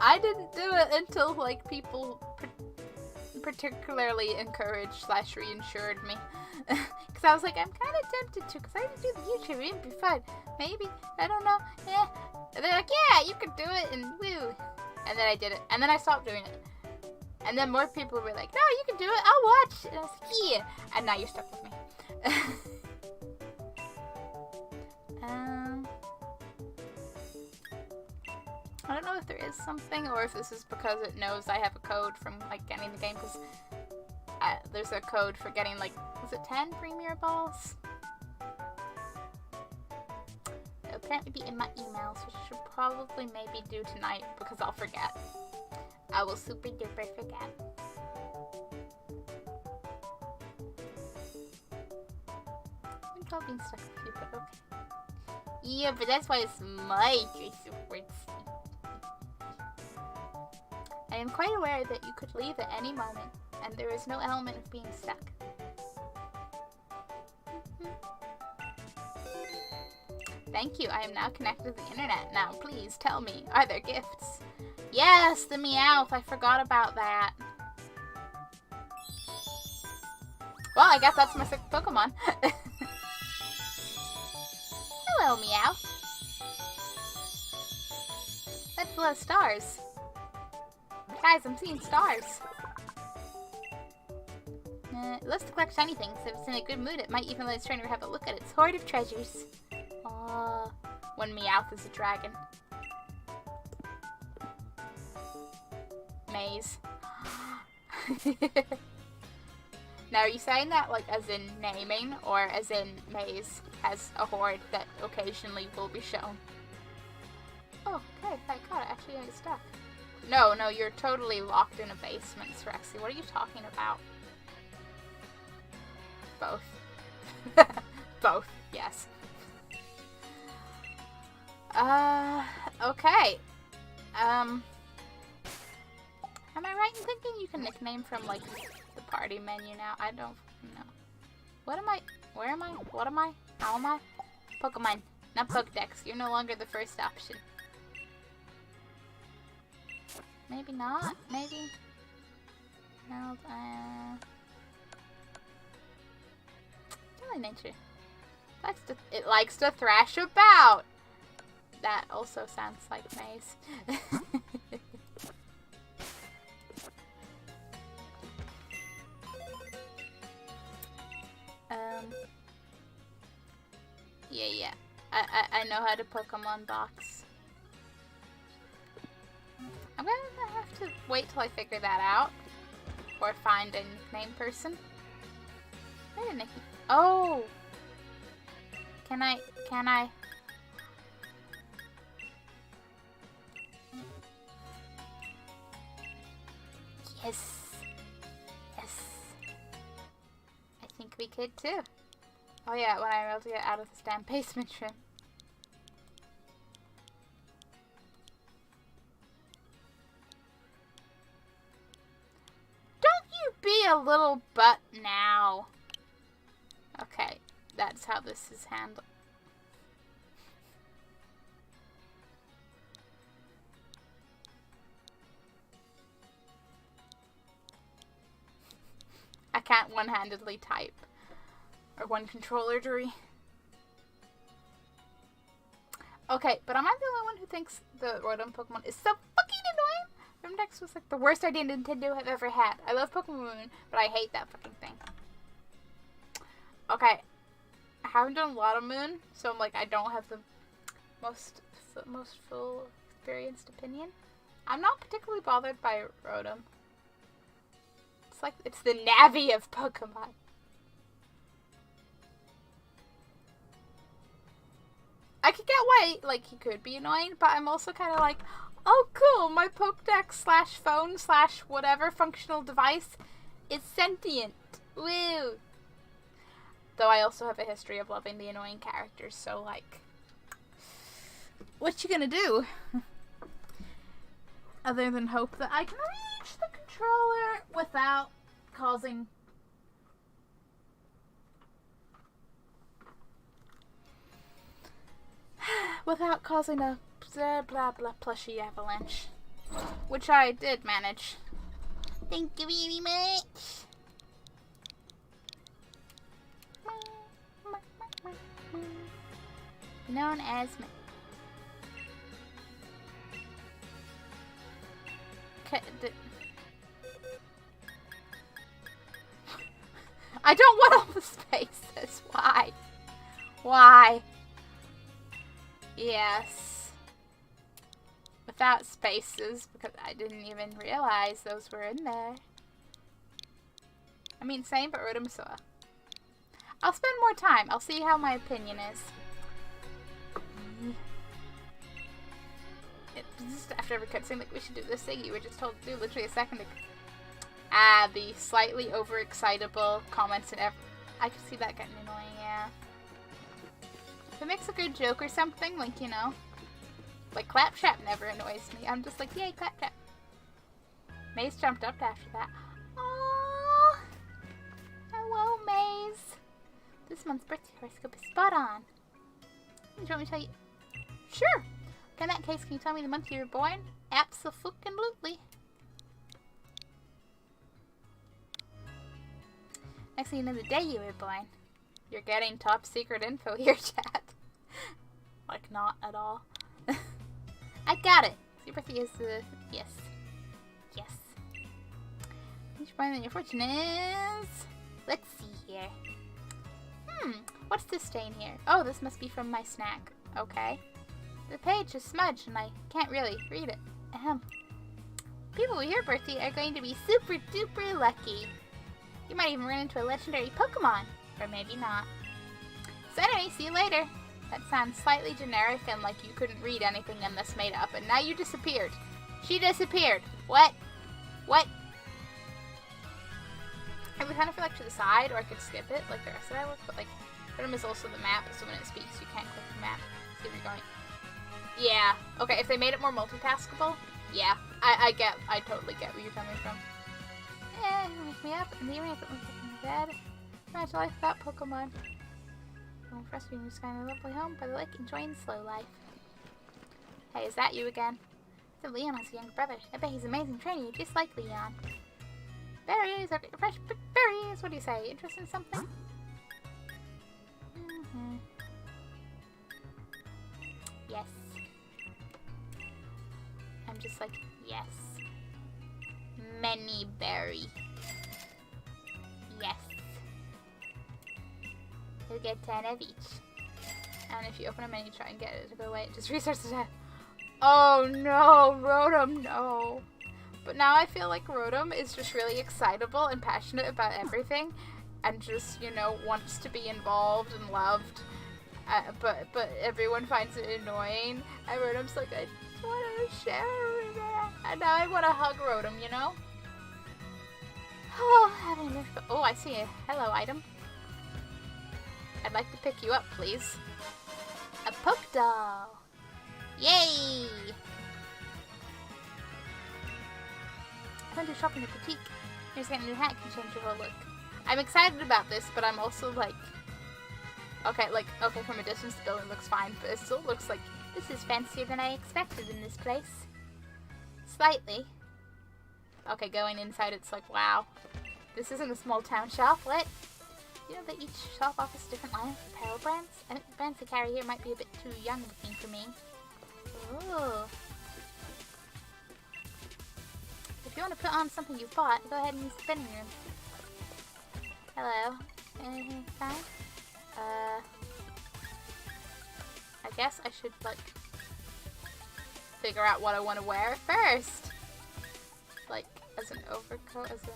[SPEAKER 1] I didn't do it until, like, people particularly encouraged / reassured me. Because I was like, I'm kind of tempted to, because I didn't do the YouTube. It'd be fun. Maybe. I don't know. And they're like, yeah, you can do it, and woo. And then I did it. And then I stopped doing it. And then more people were like, no, you can do it. I'll watch. And I was like, yeah. And now you're stuck with me. I don't know if there is something, or if this is because it knows I have a code from, like, getting the game, because there's a code for getting, like, was it 10 Premier Balls? It'll apparently be in my emails, which I should probably maybe do tonight, because I'll forget. I will super duper forget. I'm still being stuck with you, but okay. Yeah, but that's why it's my choice of words. I am quite aware that you could leave at any moment, and there is no element of being stuck. Thank you, I am now connected to the internet. Now, please tell me, are there gifts? Yes, the Meowth, I forgot about that. Well, I guess that's my 6th Pokemon. Hello, Meowth. That's a lot of stars. Guys, I'm seeing stars. It loves to collect shiny things. If it's in a good mood, it might even let its trainer have a look at its hoard of treasures. Aww. When Meowth is a dragon. Maze. Now, are you saying that, like, as in naming, or as in Maze has a horde that occasionally will be shown? Oh, okay, thank God, I actually got stuck. No, you're totally locked in a basement, Rexy. What are you talking about? Both. Both, yes. Okay. Am I right in thinking you can nickname from, like, the party menu now? I don't know. What am I? Where am I? What am I? How am I? Pokemon, not Pokedex. You're no longer the first option. Maybe not. Maybe. No. Really nature. It likes to thrash about. That also sounds like Maze. Yeah. I know how to Pokemon box. I'm gonna have to wait till I figure that out. Or find a nickname person. Wait a minute. Oh! Can I? Yes. I think we could too. Oh yeah, when I'm able to get out of this damn basement room. Don't you be a little butt now. Okay, that's how this is handled. I can't one-handedly type. Or one controllery. Okay, but am I the only one who thinks the Rotom Pokemon is so fucking annoying? Rimdex was like the worst idea Nintendo have ever had. I love Pokemon Moon, but I hate that fucking thing. Okay, I haven't done a lot of Moon, so I'm like, I don't have the most full experienced opinion. I'm not particularly bothered by Rotom. It's like, it's the Navi of Pokemon. I could get why, like, he could be annoying, but I'm also kind of like, oh cool, my Pokedex / phone / whatever functional device is sentient. Woo! Though I also have a history of loving the annoying characters, so, like, what you gonna do? Other than hope that I can reach the controller without causing... without causing a blah blah plushie avalanche. Which I did manage. Thank you very much. Known as me. I don't want all the spaces. Why? Why? Yes. Without spaces, because I didn't even realize those were in there. I mean, same, but Rotom-Soa. I'll spend more time. I'll see how my opinion is. Just after every cutscene, like, we should do this thing you were just told to do literally a second ago. Ah, the slightly overexcitable comments and I could see that getting annoying, yeah. If it makes a good joke or something, like, you know, like Claptrap never annoys me. I'm just like, yay, Claptrap. Maze jumped up after that. Aww. Hello, Maze. This month's birthday horoscope is spot on. Do you want me to tell you? Sure. In that case, can you tell me the month you were born? Abso-fucking-lutely. Next thing you know, the day you were born. You're getting top secret info here, chat. Like, not at all. I got it. Your birthday is yes. Yes. Each born that your fortune is. Let's see here. What's this stain here? Oh, this must be from my snack. Okay. The page is smudged and I can't really read it. People with your birthday are going to be super duper lucky. You might even run into a legendary Pokemon. Or maybe not. So anyway, see you later. That sounds slightly generic and like you couldn't read anything in this made up. And now you disappeared. She disappeared. What? What? I would kind of feel like to the side, or I could skip it like the rest of that work. But like, Rotom is also the map, so when it speaks, you can't click the map. See where you're going. Yeah. Okay, if they made it more multitaskable, yeah. I totally get where you're coming from. Wake me up, and the evening I put myself in bed. Imagine life without Pokemon. I'm first being just kind of lovely home by the lake, enjoying slow life. Hey, is that you again? So Leon has a younger brother. I bet he's amazing training, just like Leon. Berries are fresh berries. What do you say? Interested in something? Yes. I'm just like, yes. Many berry. Yes. You'll get 10 of each. And if you open a menu, try and get it to go away. It just restarts the time. Oh no, Rotom, no. But now I feel like Rotom is just really excitable and passionate about everything. And just, you know, wants to be involved and loved. But everyone finds it annoying. And Rotom's like, I just want to share with that. And now I want to hug Rotom, you know? Oh, I see a hello item. I'd like to pick you up, please. A Pokédoll! Yay! I went to shopping at Boutique. Here's getting a new hat, can change your whole look. I'm excited about this, but I'm also like... Okay, from a distance the building looks fine, but it still looks like this is fancier than I expected in this place. Slightly. Okay, going inside it's like, wow. This isn't a small town shop, what? You know that each shop offers a different line of apparel brands? I think the brands they carry here might be a bit too young looking for me. Ooh. If you want to put on something you bought, go ahead and use the fitting room. Hello. Anything fine? I guess I should, like, figure out what I want to wear first. Like, as an overcoat, as a...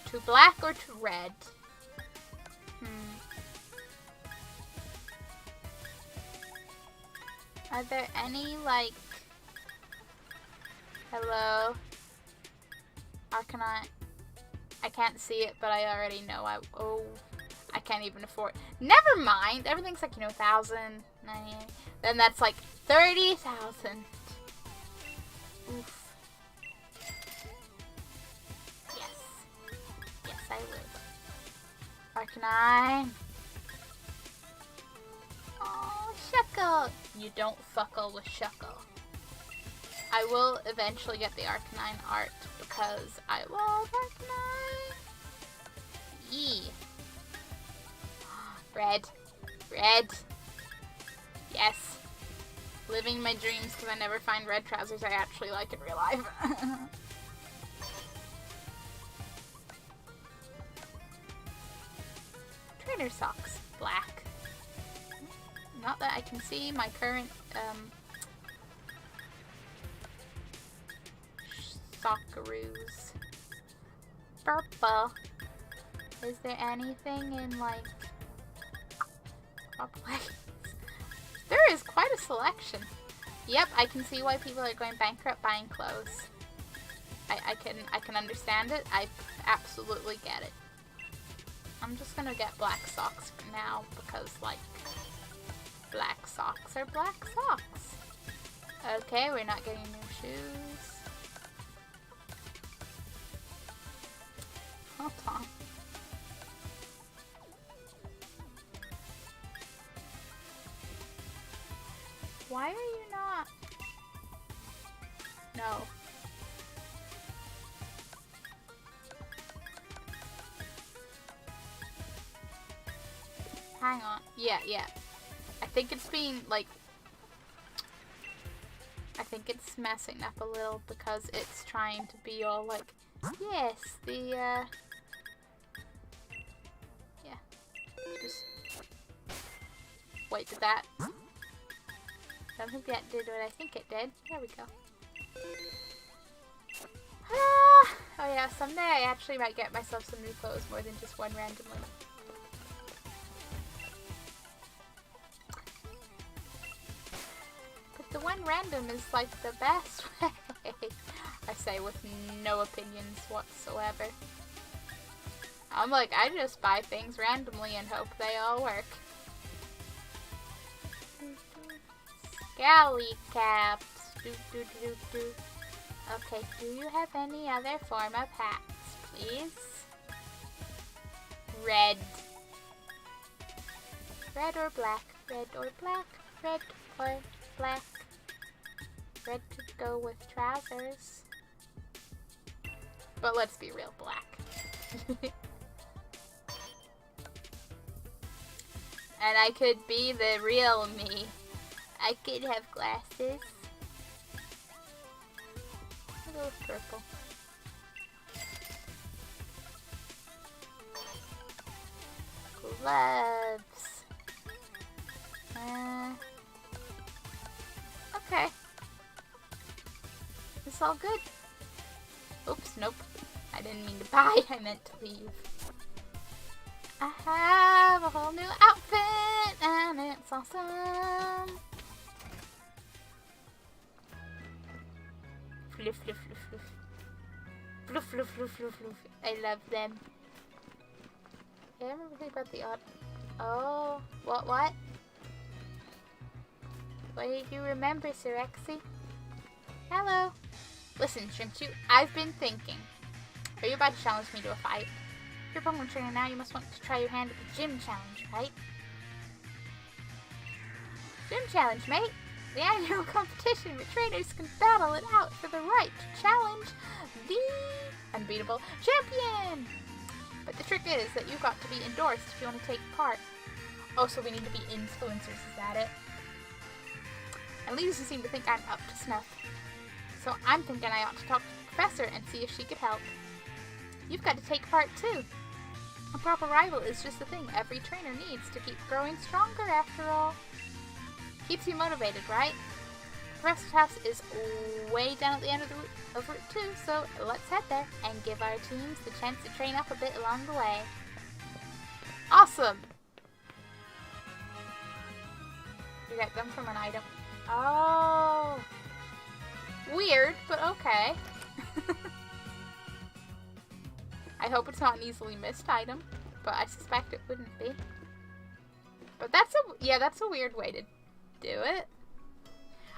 [SPEAKER 1] To black or to red? Are there any, like... Hello? Arcanine. I can't see it, but I already know I can't even afford... Never mind! Everything's like, you know, 1,000, 98. Then that's like 30,000. Oof. Yes, I would. Arcanine. Oh, Shuckle. You don't fuckle with Shuckle. I will eventually get the Arcanine art because I love Arcanine. Yee. Red. Red. Yes. Living my dreams because I never find red trousers I actually like in real life. Trainer socks. Black. Not that I can see my current Socceroos. Purple. Is there anything in like place? There is quite a selection. Yep, I can see why people are going bankrupt buying clothes. I can understand it. I absolutely get it. I'm just gonna get black socks for now because like black socks are black socks. Okay, we're not getting new shoes. Hold on. Why are you not? No. Hang on. Yeah. I think it's being, like... I think it's messing up a little because it's trying to be all, like... Yes, the, Yeah. Just... Wait, did that? I don't think that did what I think it did. There we go. Ah! Oh yeah, someday I actually might get myself some new clothes more than just one randomly. But the one random is like the best way. I say with no opinions whatsoever. I'm like, I just buy things randomly and hope they all work. Scally caps. Okay, do you have any other form of hats, please? Red. Red or black? Red or black? Red or black? Red could go with trousers. But let's be real, black. And I could be the real me. I could have glasses. A little purple. Gloves. Okay. It's all good. Oops, nope. I didn't mean to buy, I meant to leave. I have a whole new outfit and it's awesome. Fluff, fluff, fluff, fluff. Fluff, fluff, fluff, fluff, fluff. I love them. I remember thinking about the odd. Oh, what? What did you remember, Sirexy? Hello. Listen, Shrimpchu, I've been thinking. Are you about to challenge me to a fight? If you're a Pokemon trainer now, you must want to try your hand at the gym challenge, right? Gym challenge, mate. The annual competition where trainers can battle it out for the right to challenge the unbeatable champion. But the trick is that you've got to be endorsed if you want to take part. Oh, so we need to be influencers, is that it? And Lisa seem to think I'm up to snuff. So I'm thinking I ought to talk to the professor and see if she could help. You've got to take part too. A proper rival is just the thing every trainer needs to keep growing stronger after all. Keeps you motivated, right? Professor's house is way down at the end of Route 2, so let's head there and give our teams the chance to train up a bit along the way. Awesome! You get them from an item. Oh! Weird, but okay. I hope it's not an easily missed item, but I suspect it wouldn't be. But that's a weird way to do it.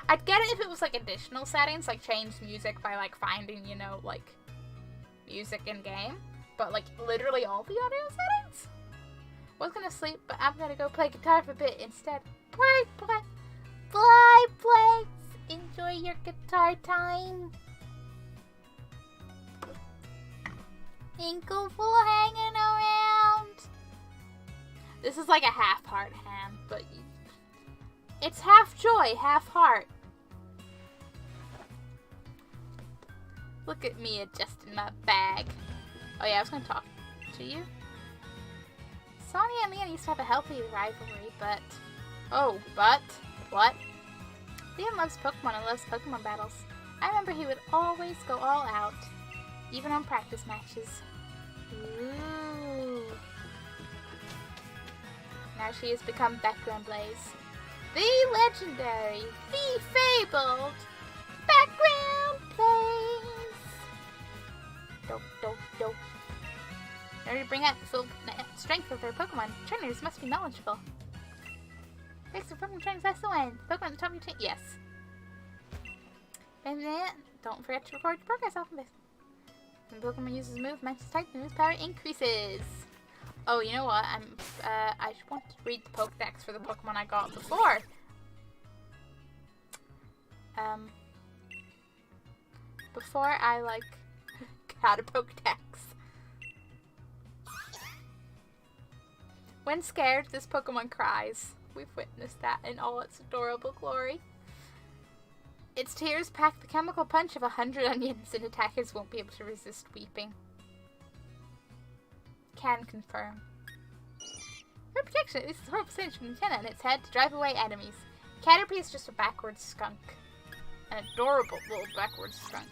[SPEAKER 1] I'd get it if it was like additional settings, like change music by like finding, you know, like music in game. But like literally all the audio settings? Was gonna sleep, but I'm gonna go play guitar for a bit instead. Play. Enjoy your guitar time. Inklefool hanging around. This is like a half-heart hand, but it's half joy, half heart. Look at me adjusting my bag. Oh yeah, I was gonna talk to you. Sonia and Leon used to have a healthy rivalry, but... Oh, but? What? Leon loves Pokemon and loves Pokemon battles. I remember he would always go all out, even on practice matches. Ooh. Now she has become Background Blaze. The legendary, the fabled Background Blaze. Dope. In order to bring out the full strength of their Pokemon, trainers must be knowledgeable. Thanks for Pokemon trainers, that's the one. Pokemon at the top of your team. Yes. And then, don't forget to record your progress off of this. When Pokemon uses a move, matches type, the move's power increases. Oh, you know what? I want to read the Pokedex for the Pokemon I got before. Before I, like, got a Pokedex. When scared, this Pokemon cries. We've witnessed that in all its adorable glory. Its tears pack the chemical punch of 100 onions, and attackers won't be able to resist weeping. Can confirm. Your protection. It uses horrible stench from the antenna in its head to drive away enemies. Caterpie is just a backwards skunk. An adorable little backwards skunk.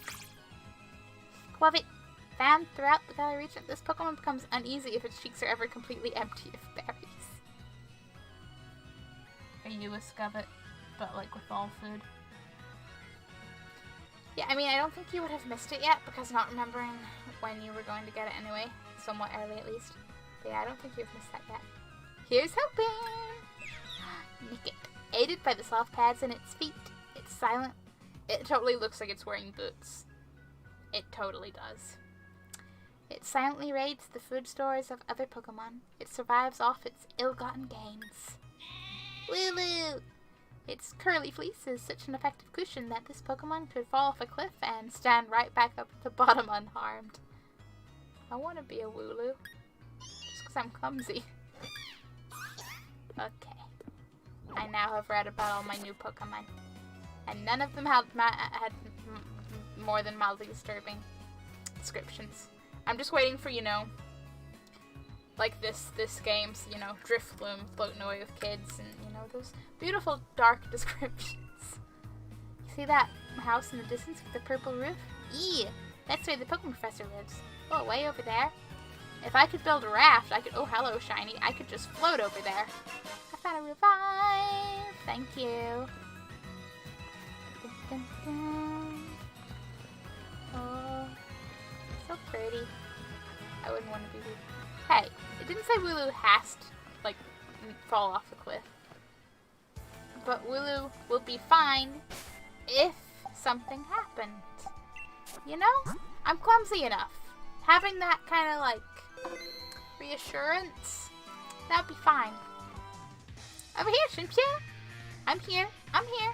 [SPEAKER 1] Quavit. Found throughout the Galar region, this Pokemon becomes uneasy if its cheeks are ever completely empty of berries. Are you a Scubbit, but like with all food? Yeah, I mean, I don't think you would have missed it yet, because not remembering when you were going to get it anyway, somewhat early at least. But yeah, I don't think you've missed that yet. Here's hoping! Nick it. Aided by the soft pads in its feet, it's silent. It totally looks like it's wearing boots. It totally does. It silently raids the food stores of other Pokemon. It survives off its ill-gotten gains. Wooloo! Its curly fleece is such an effective cushion that this Pokemon could fall off a cliff and stand right back up at the bottom unharmed. I want to be a Wooloo. Just because I'm clumsy. Okay. I now have read about all my new Pokemon. And none of them had more than mildly disturbing descriptions. I'm just waiting for, you know, like this game's, you know, Drifloon floating away with kids and, you know, those beautiful dark descriptions. You see that house in the distance with the purple roof? Eee! That's where the Pokemon Professor lives. Oh, way over there. If I could build a raft, I could, oh, hello, Shiny. I could just float over there. I found a revive. Thank you. Dun, dun, dun. Oh, so pretty. I wouldn't want to be Wooloo. Hey, it didn't say Wooloo has to, like, fall off a cliff. But Wooloo will be fine if something happened. You know? I'm clumsy enough. Having that kind of, like, reassurance, that'd be fine. Over here, Shinchu. I'm here. I'm here.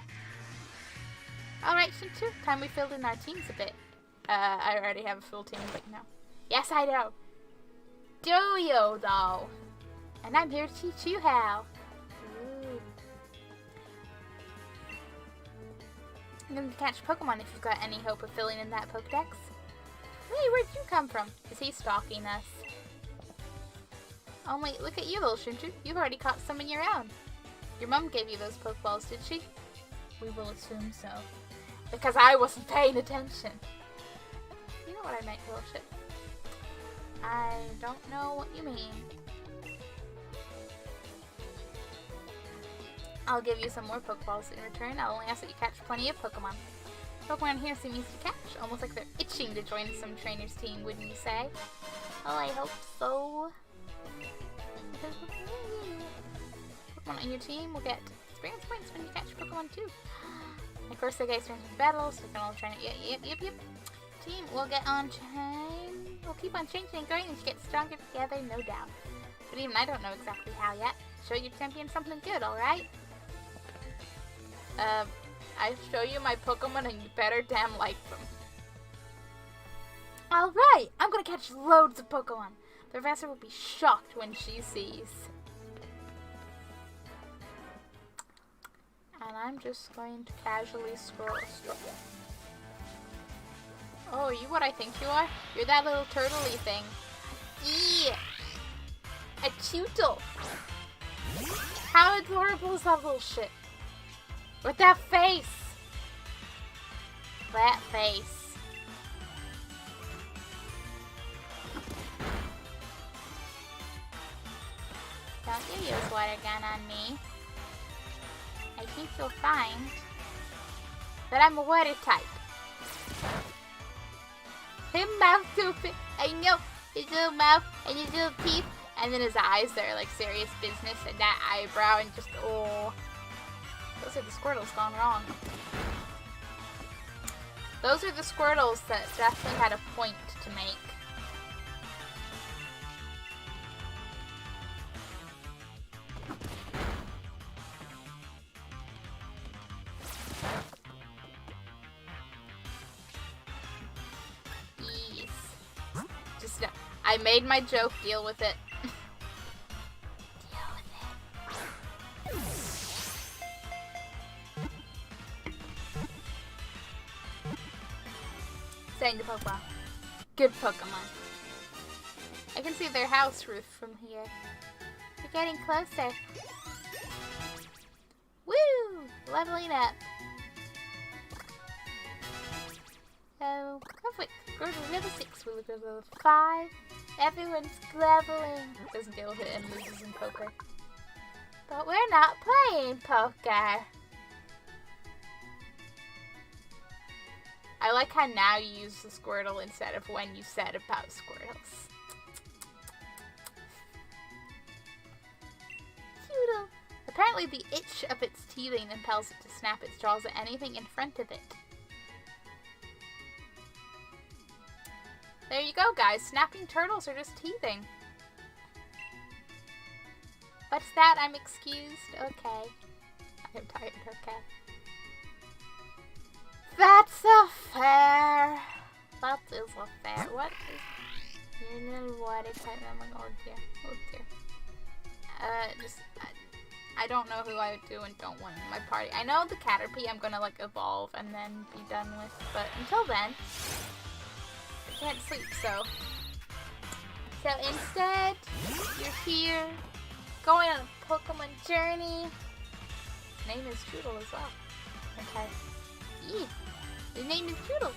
[SPEAKER 1] Alright, Shinchu. Time we filled in our teams a bit. I already have a full team, but no. Yes, I know. Do you, though? And I'm here to teach you how. Ooh. I'm going to catch Pokemon if you've got any hope of filling in that Pokedex. Hey, where'd you come from? Is he stalking us? Oh wait, look at you, little Shinchu. You've already caught some of your own. Your mom gave you those Pokeballs, did she? We will assume so. Because I wasn't paying attention. You know what I meant, bullshit. I don't know what you mean. I'll give you some more Pokeballs in return. I'll only ask that you catch plenty of Pokemon. Pokemon here seem easy to catch, almost like they're itching to join some trainer's team, wouldn't you say? Oh, I hope so. Pokemon on your team will get experience points when you catch Pokemon too. Of course, they get experience in battle, so we can all train it. Yep. Team, we'll get on chain. We'll keep on changing and growing and get stronger together, no doubt. But even I don't know exactly how yet. Show your champion something good, alright? I show you my Pokemon and you better damn like them. Alright, I'm gonna catch loads of Pokemon. The professor will be shocked when she sees. And I'm just going to casually scroll. Oh, are you what I think you are? You're that little turtley thing. Yeah. A Tootle. How adorable is that little shit? With that face. That face. Don't you use water gun on me. I think you'll find that I'm a water type. His mouth stupid. I know. His little mouth and his little teeth. And then his eyes, they're like serious business. And that eyebrow and just, oh. Those are the Squirtles gone wrong. Those are the Squirtles that definitely had a point to make. Yes. Just, I made my joke, deal with it. Saying the Pokemon. Good Pokemon. I can see their house roof from here. You're getting closer. Woo! Leveling up. Oh, wait. Go to level 6. We'll go to level 5. Everyone's leveling. Doesn't deal with it and loses in poker. But we're not playing poker. I like how now you use the Squirtle instead of when you said about Squirtles. Cute. Apparently the itch of its teething impels it to snap its jaws at anything in front of it. There you go, guys. Snapping turtles are just teething. What's that? I'm excused? Okay. I'm tired, okay. That's a fair. That is a fair. What is... You know what? It's like, oh dear. Oh dear. I don't know who I do and don't want in my party. I know the Caterpie I'm gonna, like, evolve and then be done with. But until then... I can't sleep, so instead, you're here, going on a Pokemon journey. His name is Toodle as well. Okay. Yee. His name is Toodle.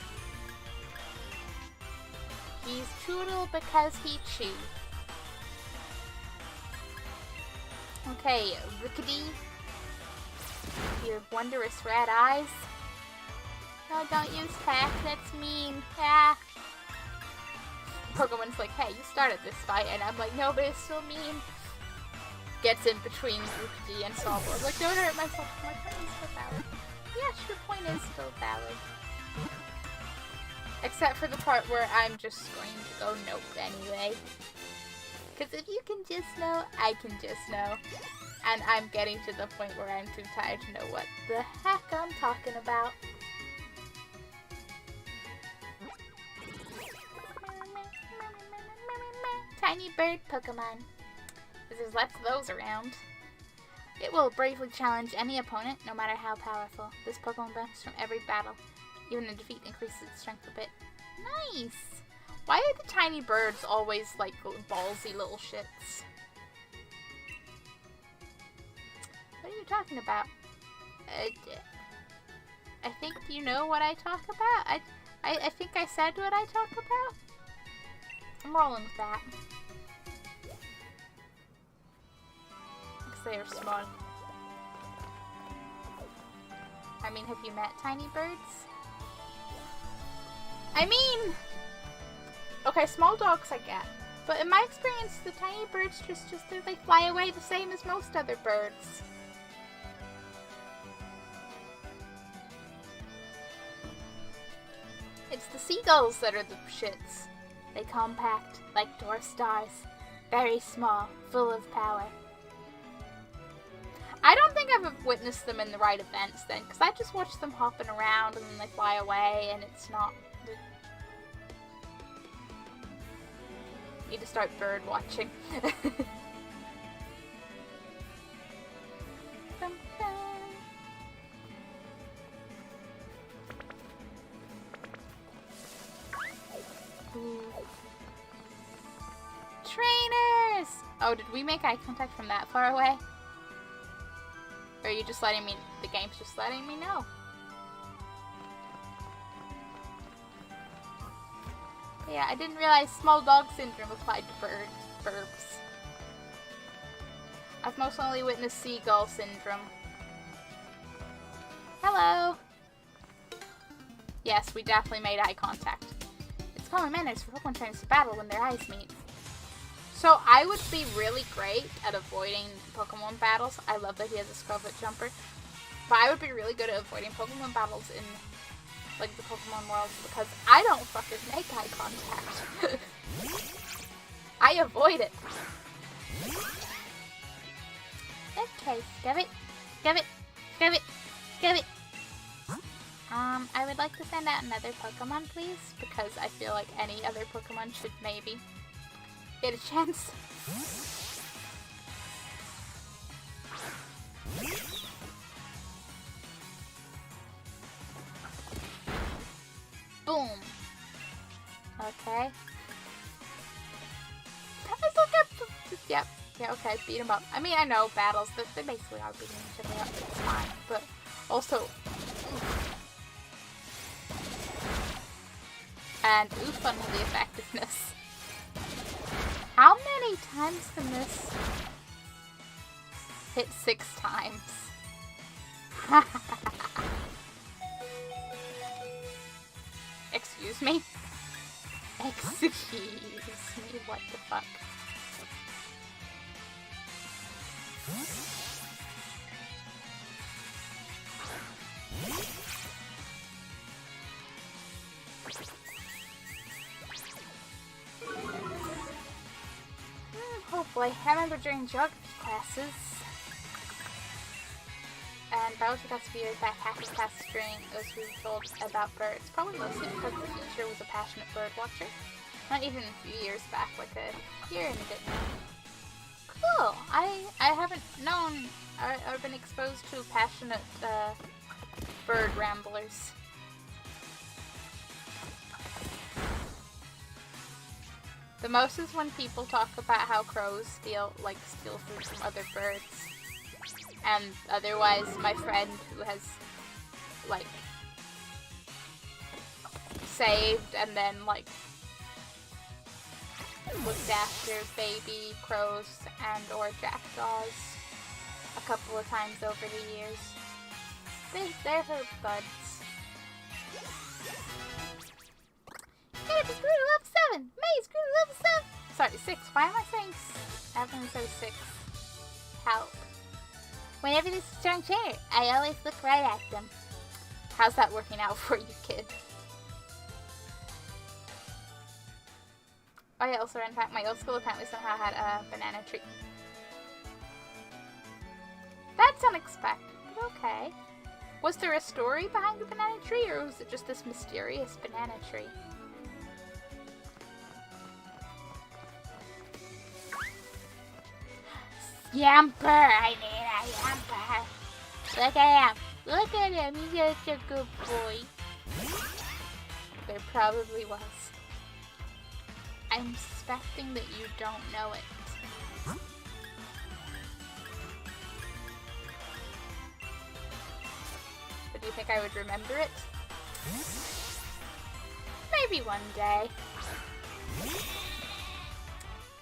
[SPEAKER 1] He's Toodle because he chews. Okay, Rickety. Your wondrous red eyes. No, don't use Pack, that's mean. Ah. Pokemon's like, hey, you started this fight, and I'm like, no, but it's still mean. Gets in between Rickety and Sobble. I'm like, don't hurt myself. My point is still valid. Yes, your point is still valid. Except for the part where I'm just going to go nope anyway. Because if you can just know, I can just know. And I'm getting to the point where I'm too tired to know what the heck I'm talking about. Tiny bird Pokemon. There's lots of those around. It will bravely challenge any opponent, no matter how powerful. This Pokemon benefits from every battle. Even in defeat, increases its strength a bit. Nice! Why are the tiny birds always like ballsy little shits? What are you talking about? I think you know what I talk about. I think I said what I talk about. I'm rolling with that. Because they are small. I mean, have you met tiny birds? I mean... Okay, small dogs I get. But in my experience, the tiny birds they fly away the same as most other birds. It's the seagulls that are the shits. They compact, like dwarf stars. Very small, full of power. I don't think I've witnessed them in the right events then, because I just watch them hopping around and then they fly away and it's not... Need to start bird watching. Trainers! Oh, did we make eye contact from that far away? Or are you just letting me... The game's just letting me know. But yeah, I didn't realize small dog syndrome applied to burbs. I've most only witnessed seagull syndrome. Hello! Yes, we definitely made eye contact. It's common manners for Pokemon trainers to battle when their eyes meet. So I would be really great at avoiding Pokemon battles. I love that he has a Scrubfoot jumper. But I would be really good at avoiding Pokemon battles in like the Pokemon world because I don't fucking make eye contact. I avoid it. Okay, give it. I would like to send out another Pokemon, please, because I feel like any other Pokemon should maybe get a chance. Boom. Okay. Yep. Yeah, okay, beat them up. I mean, I know battles, they basically are beating each other up, but it's fine. But also, and oof on the effectiveness. How many times can this hit 6 times? Excuse me? Excuse me, what the fuck? Hopefully. I remember during geography classes, and biology class a few years back, hacking class during those we were told about birds. Probably mostly because the teacher was a passionate bird watcher. Not even a few years back, like a year and a bit now. Cool. I haven't known or been exposed to passionate bird ramblers. The most is when people talk about how crows steal food from other birds. And otherwise, my friend who has, like, saved and then, like, looked after baby crows and or jackdaws a couple of times over the years. They're her buds. It's grew to level 7! Maze grew to level 7! Sorry, 6. Why am I saying everyone says 6? Help. Whenever there's a strong chair, I always look right at them. How's that working out for you, kid? Oh yeah, also in fact, my old school apparently somehow had a banana tree. That's unexpected, but okay. Was there a story behind the banana tree, or was it just this mysterious banana tree? Yamper! I mean a yamper! Look at him! Look at him! He's such a good boy. There probably was. I'm suspecting that you don't know it. But do you think I would remember it? Maybe one day.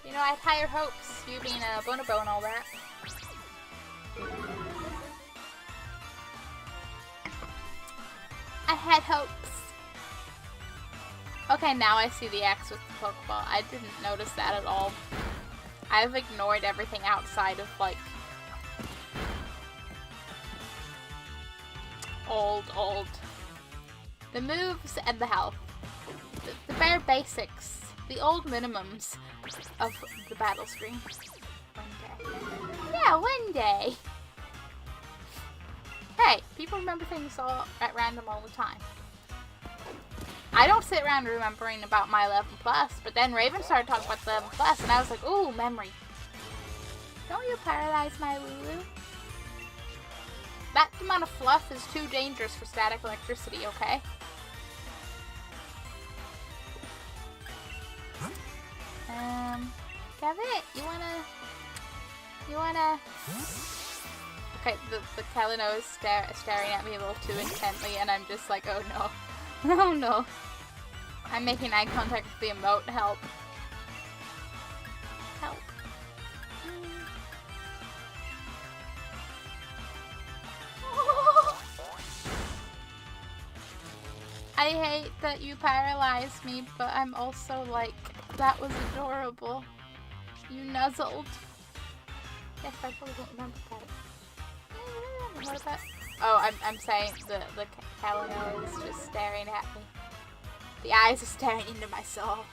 [SPEAKER 1] You know, I had higher hopes, you being a bonobo and all that. I had hopes. Okay, now I see the X with the Pokeball. I didn't notice that at all. I've ignored everything outside of, like, old. The moves and the health. The bare basics. The old minimums of the battle screen. One day. Yeah, one day. Hey, people remember things all at random all the time. I don't sit around remembering about my 11+, but then Raven started talking about the 11+, and I was like, ooh, memory. Don't you paralyze my Lulu? That amount of fluff is too dangerous for static electricity, okay? Gavit, you wanna... Okay, the Kalino is staring at me a little too intently, and I'm just like, oh no. Oh no. I'm making eye contact with the emote. Help. Help. I hate that you paralyzed me, but I'm also like, that was adorable. You nuzzled. Yes, I probably don't remember that. What is that? Oh, I'm saying the Kalino is just staring at me. The eyes are staring into my soul.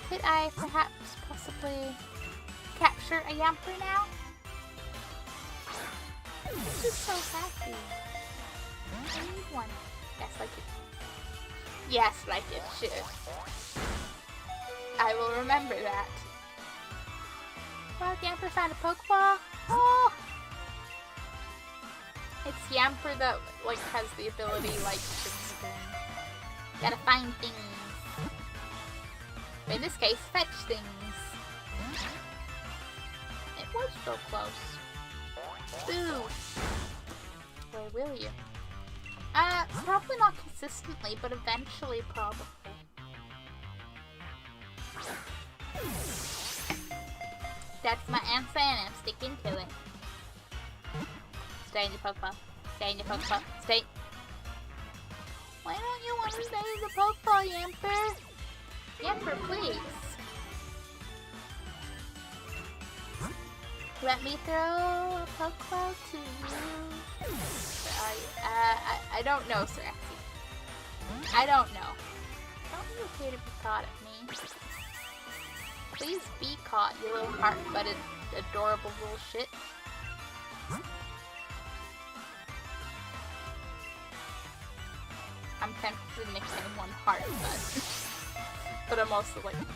[SPEAKER 1] Could I perhaps possibly capture a Yamper now? This is so happy. I need one. Yes, like it. Yes, like it should. I will remember that. Well, Yamper found a Pokeball. Oh! It's Yamper that, like, has the ability, like, to gotta find things. But in this case, fetch things. It was so close. Boo! Where will you? Probably not consistently, but eventually probably. That's my answer and I'm sticking to it. Stay in your Pokeball. Stay in your Pokeball. Stay. Why don't you want to stay in the Pokeball, Yamper? Yamper, please. Let me throw a Pokeball to you. I don't know, Siraxi. I don't know. Don't you appear to be caught at me? Please be caught, you little heart-butted, adorable little shit. I'm tempted to nickname one heart, but I'm also like, eh.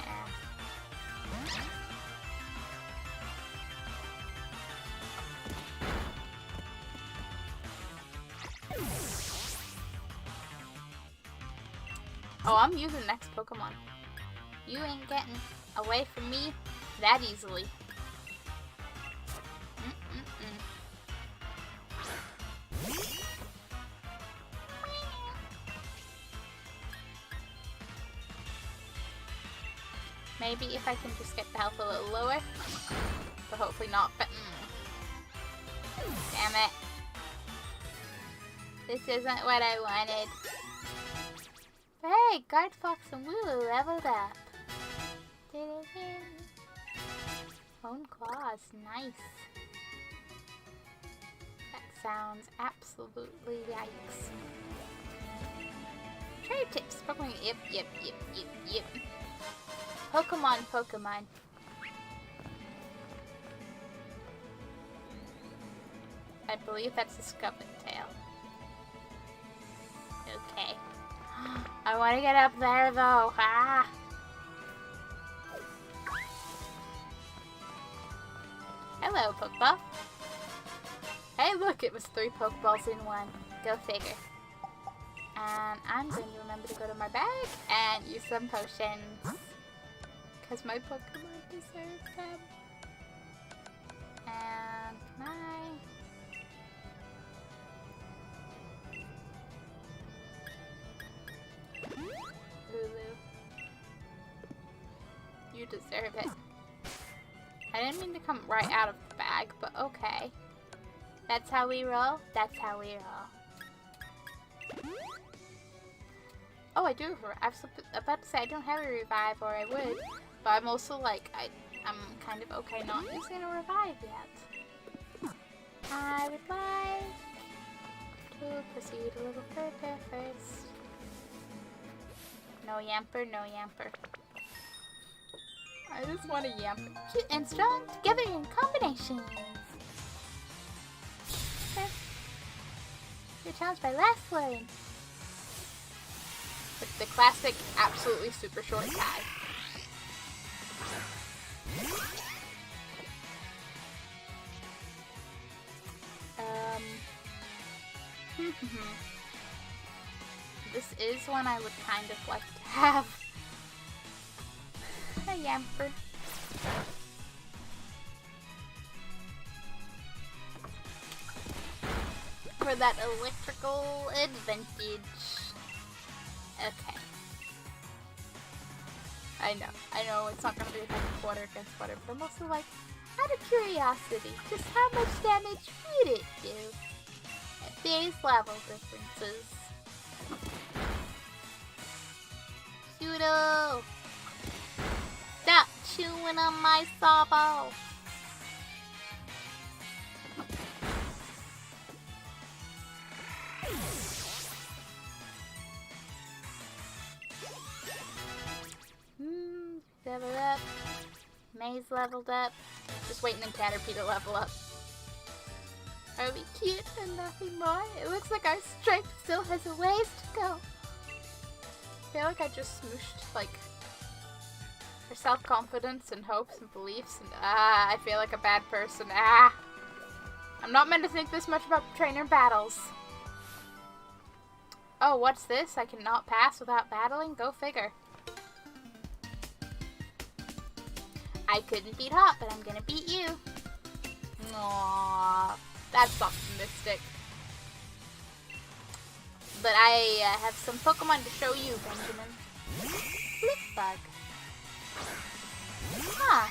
[SPEAKER 1] Oh, I'm using the next Pokemon. You ain't getting away from me that easily. Maybe if I can just get the health a little lower. But hopefully not, but damn it. This isn't what I wanted. But hey, Guardfox and Wooloo leveled up. Bone Claws, nice. That sounds absolutely yikes. Trade tips, Pokemon, yep. Pokemon. I believe that's a Scuffentail. Okay. I want to get up there though. Ah! Hello, Pokeball. Hey, look, it was 3 Pokeballs in one. Go figure. And I'm going to remember to go to my bag and use some potions. Because my Pokemon deserve them. And can I... Lulu. You deserve it. I didn't mean to come right out of the bag, but okay. That's how we roll? That's how we roll. Oh, I do. I was about to say I don't have a revive, or I would. But I'm also like, I'm kind of okay not using a revive yet. I would like to proceed a little further first. No Yamper, no Yamper. I just want a Yamper. Cute and strong together in combinations. Okay. You're challenged by last one. With the classic, absolutely super short tag. This is one I would kind of like to have. A Yamper. For that electrical advantage. Okay. I know it's not going to be effective water against water, but I'm also like, out of curiosity, just how much damage would it do? At various level differences. Pseudo! Stop chewing on my sawball! Level up. Maze leveled up. Just waiting on Caterpie to level up. Are we cute and nothing more? It looks like our strength still has a ways to go. I feel like I just smooshed, like, her self-confidence and hopes and beliefs, and I feel like a bad person. I'm not meant to think this much about trainer battles. Oh, what's this? I cannot pass without battling? Go figure. I couldn't beat Hot, but I'm gonna beat you. Aww, that's optimistic. But I have some Pokemon to show you, Benjamin. Flipbug. Huh.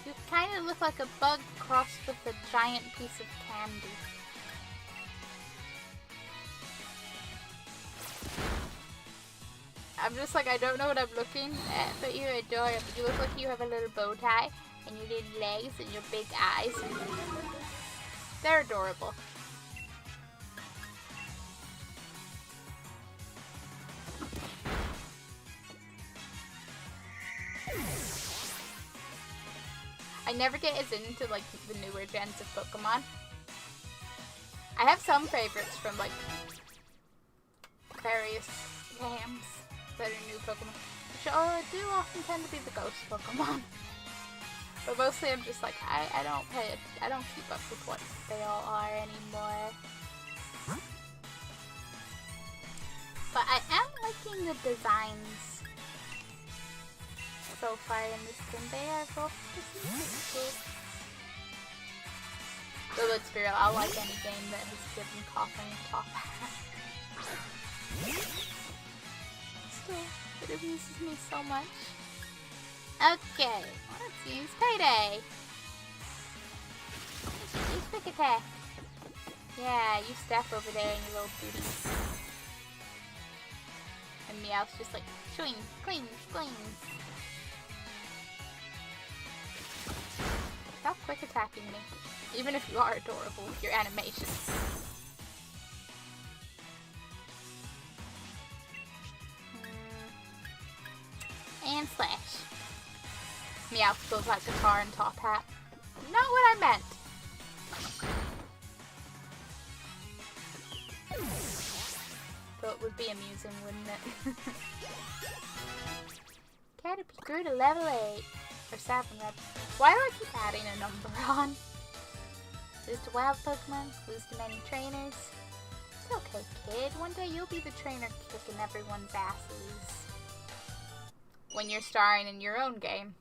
[SPEAKER 1] You kind of look like a bug crossed with a giant piece of candy. I'm just like, I don't know what I'm looking at, but you're adorable. You look like you have a little bow tie, and your little legs, and your big eyes. They're adorable. I never get as into like the newer gens of Pokemon. I have some favorites from like various games that are new Pokemon, which do often tend to be the ghost Pokemon. But mostly I'm just like, I don't keep up with what they all are anymore. But I am liking the designs so far in this game. They are both just cool. But let's be real, I'll like any game that has given Coughing a top hat. Still, it amuses me so much. Okay, let's use Payday. Use Quick Attack. Yeah, you step over there in your little booty. And Meowth's just like, swing, cling, cling. Stop quick attacking me. Even if you are adorable with your animations. And slash. Meowth goes like guitar and top hat. Not what I meant. Though it would be amusing, wouldn't it? Caterpie grew to level 8. Or 7, rather. Why do I keep adding a number on? Lose to wild Pokemon, lose to many trainers. It's okay, kid. One day you'll be the trainer kicking everyone's asses. When you're starring in your own game.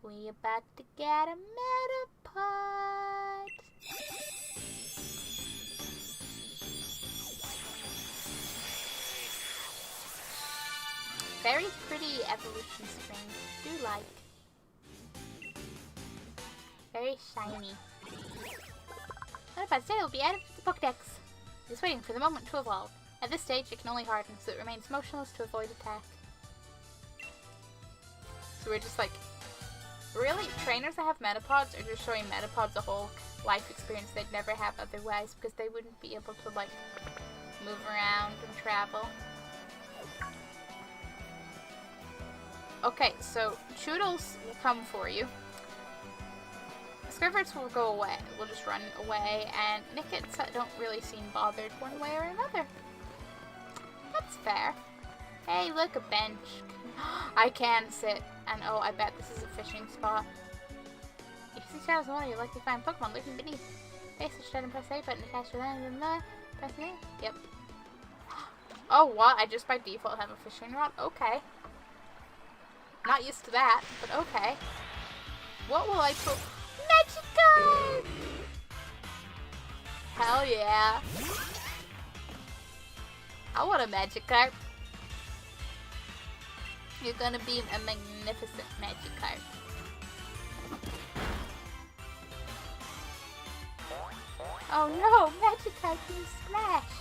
[SPEAKER 1] We about to get a Metapod. Very pretty evolution screen. Do like. Very shiny. Metapod today will be added to the Pokedex. It's waiting for the moment to evolve. At this stage, it can only harden, so it remains motionless to avoid attack. So we're just like, really? Trainers that have Metapods are just showing Metapods a whole life experience they'd never have otherwise, because they wouldn't be able to like move around and travel. Okay, so Choodles will come for you. Squirtlets will go away. We'll just run away, and Nickets don't really seem bothered one way or another. That's fair. Hey, look, a bench. I can sit, and oh, I bet this is a fishing spot. If you see shadows in water, you'll likely find Pokemon lurking beneath. Face the shed and press A button to cast your land in the press A. Yep. Oh, what? I just by default have a fishing rod? Okay. Not used to that, but okay. What will I put? Magikarp! Hell yeah. I want a Magikarp. You're gonna be a magnificent Magikarp. Oh no, Magikarp can splash!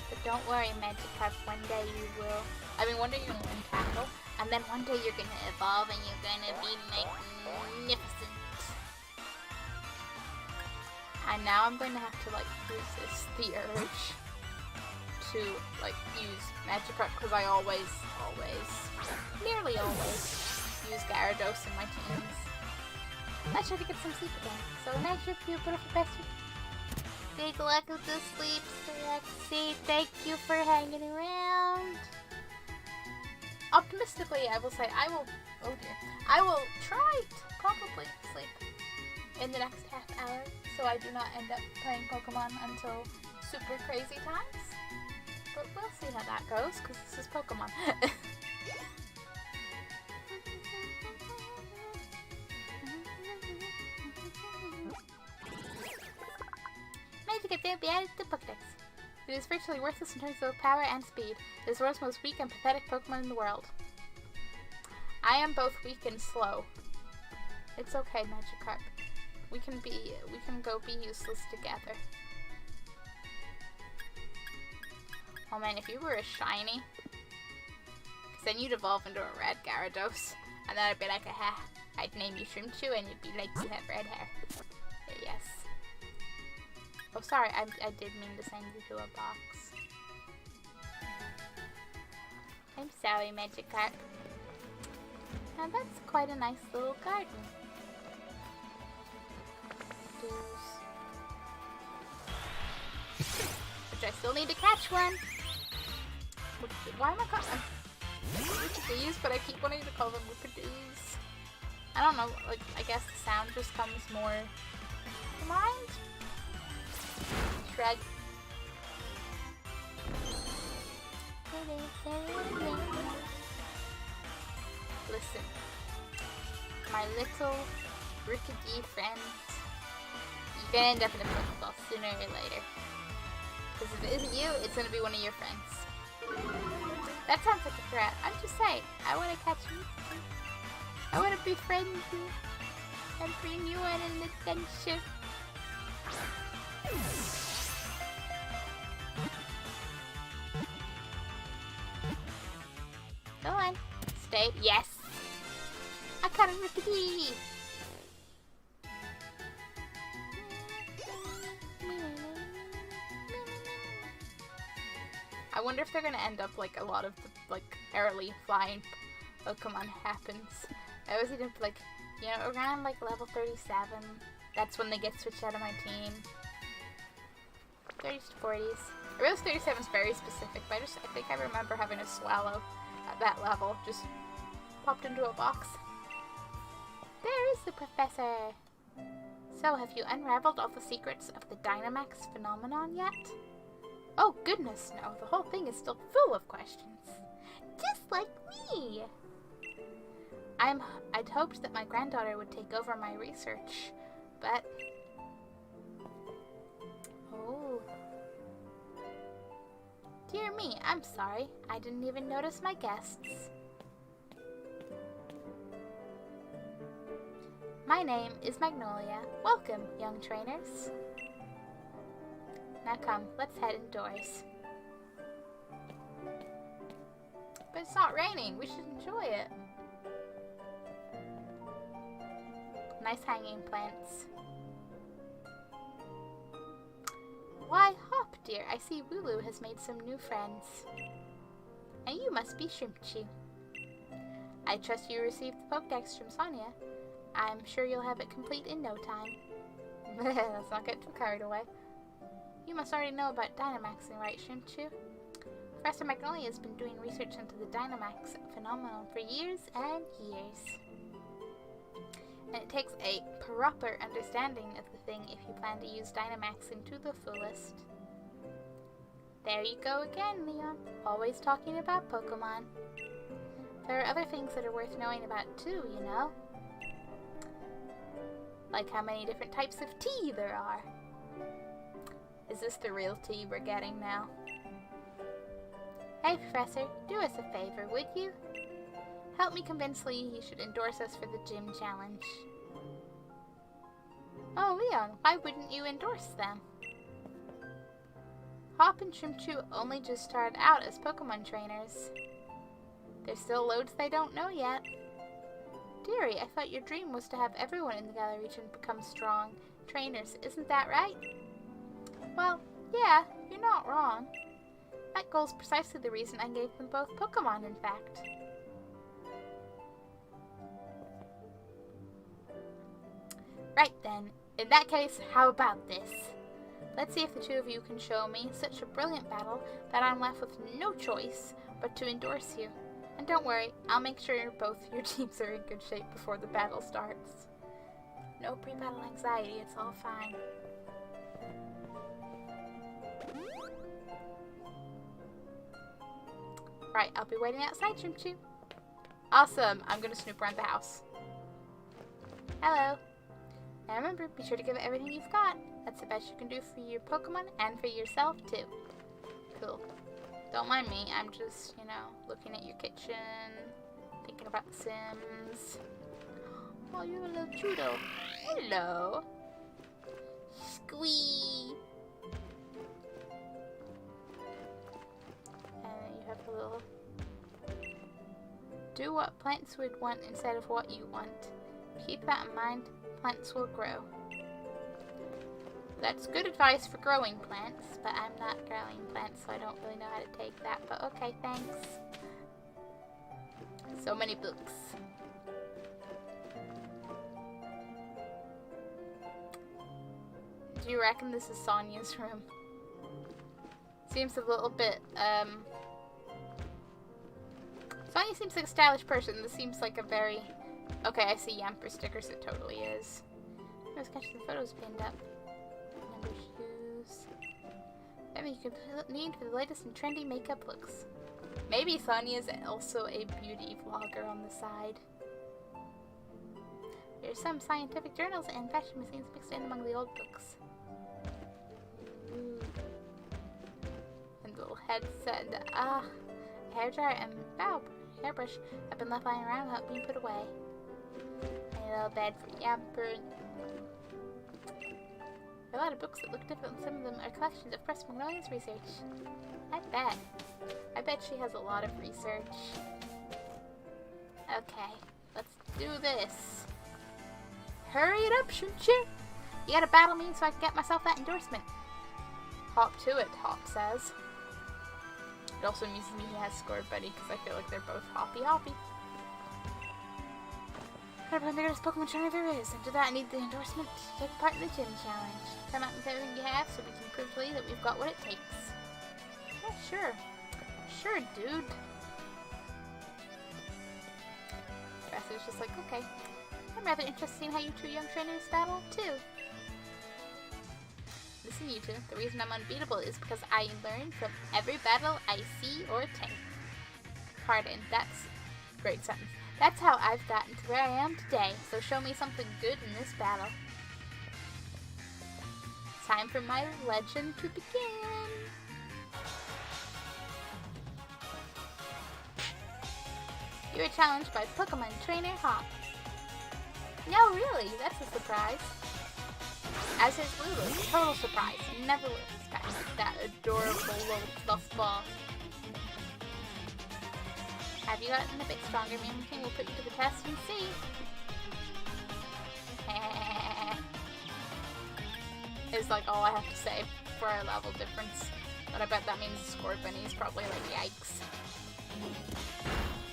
[SPEAKER 1] But don't worry, Magikarp, one day you will. I mean, one day you're gonna learn Tackle, and then one day you're gonna evolve and you're gonna be magnificent. And now I'm going to have to like resist the urge to like use Magikarp because I nearly always use Gyarados in my teams. Let's try to get some sleep again. So night, you beautiful bastard. Big luck with the sleep, Sexy. Thank you for hanging around. Optimistically, I will say I will try to probably sleep in the next half hour, so I do not end up playing Pokemon until super crazy times. But we'll see how that goes, because this is Pokemon. if they'll be added to Pokedex. It is virtually worthless in terms of power and speed. It is the world's most weak and pathetic Pokemon in the world. I am both weak and slow. It's okay, Magikarp. We can go be useless together. Oh man, if you were a shiny, because then you'd evolve into a red Gyarados, and then I'd be like, aha, I'd name you Shrimchu, and you'd be like, you have red hair. Yes. Oh, sorry, I did mean to send you to a box. I'm sorry, Magikarp. Now that's quite a nice little garden. Which I still need to catch one. Why am I calling them Wookadoos, but I keep wanting to call them Wookadoos. I don't know, like, I guess the sound just comes more to mind. Shrug. Listen, my little Rookidee friend, you're gonna end up in a Pokeball sooner or later. Because if it isn't you, it's gonna be one of your friends. That sounds like a threat. I'm just saying, I wanna catch you. I wanna befriend you and bring you on an adventure. Go on. Stay. Yes! I caught a Rookidee! I wonder if they're gonna end up like a lot of the like early flying Pokemon happens. I always end up like, you know, around like level 37. That's when they get switched out of my team. 30s to 40s. Rose 37 is very specific, but I think I remember having a Swallow at that level. Just popped into a box. There is the professor! So, have you unraveled all the secrets of the Dynamax phenomenon yet? Oh goodness, no. The whole thing is still full of questions. Just like me! I'd hoped that my granddaughter would take over my research, but... Oh. Dear me, I'm sorry. I didn't even notice my guests. My name is Magnolia. Welcome, young trainers. Now come, let's head indoors. But it's not raining. We should enjoy it. Nice hanging plants. Why, Hop, dear, I see Wooloo has made some new friends. And you must be Shrimpchu. I trust you received the Pokedex from Sonia. I'm sure you'll have it complete in no time. Let's not get too carried away. You must already know about Dynamaxing, right, Shrimpchu? Professor Magnolia has been doing research into the Dynamax phenomenon for years and years. And it takes a proper understanding of the thing if you plan to use Dynamaxing to the fullest. There you go again, Leon. Always talking about Pokemon. There are other things that are worth knowing about too, you know. Like how many different types of tea there are. Is this the real tea we're getting now? Hey, Professor, do us a favor, would you? Help me convince Lee he should endorse us for the gym challenge. Oh, Leon, why wouldn't you endorse them? Hop and Shrimpchu only just started out as Pokemon trainers. There's still loads they don't know yet. Dearie, I thought your dream was to have everyone in the Galar region become strong trainers. Isn't that right? Well, yeah, you're not wrong. That goal's precisely the reason I gave them both Pokemon, in fact. Right then, in that case, how about this? Let's see if the two of you can show me such a brilliant battle that I'm left with no choice but to endorse you. And don't worry, I'll make sure both your teams are in good shape before the battle starts. No pre-battle anxiety, it's all fine. Right, I'll be waiting outside, Shrimpchu. Awesome, I'm gonna snoop around the house. Hello. Now remember, be sure to give it everything you've got. That's the best you can do for your Pokemon and for yourself too. Cool. Don't mind me, I'm just, you know, looking at your kitchen, thinking about The Sims. Oh, you're a little Chudo. Hello. Squee. And you have a little... Do what plants would want instead of what you want. Keep that in mind, plants will grow. That's good advice for growing plants, but I'm not growing plants, so I don't really know how to take that, but okay, thanks. So many books. Do you reckon this is Sonia's room? Seems a little bit, Sonia seems like a stylish person. This seems like a very... Okay, I see Yamper stickers. It totally is. Let's catch the photos pinned up. Number shoes. Everything you could need for the latest and trendy makeup looks. Maybe Sonia's also a beauty vlogger on the side. There's some scientific journals and fashion magazines mixed in among the old books. Ooh. And the little headset. Hairdryer and hairbrush have been left lying around without being put away. A little bed for Yamper. There are a lot of books that look different, and some of them are collections of Press Magnolia's research. I bet she has a lot of research. Okay, let's do this. Hurry it up, shouldn't you? You gotta battle me so I can get myself that endorsement. Hop to it, Hop says. It also amuses me he has Scored Buddy because I feel like they're both hoppy. Gotta run the greatest Pokemon trainer there is. And to that I need the endorsement to take part in the gym challenge. Come out with everything you have so we can prove to Lee that we've got what it takes. Yeah, sure. Sure, dude. Professor's just like, okay. I'm rather interested in how you two young trainers battle, too. Listen, you two, the reason I'm unbeatable is because I learn from every battle I see or take. Pardon, that's a great sentence. That's how I've gotten to where I am today, so show me something good in this battle. Time for my legend to begin. You are challenged by Pokemon Trainer Hop. No, really, that's a surprise. As is Lulu, total surprise. Never would have expected that adorable little fluff ball. Have you gotten a bit stronger? Maybe we'll put you to the test and see. Is like all I have to say for our level difference. But I bet that means Scored Bunny is probably like, yikes.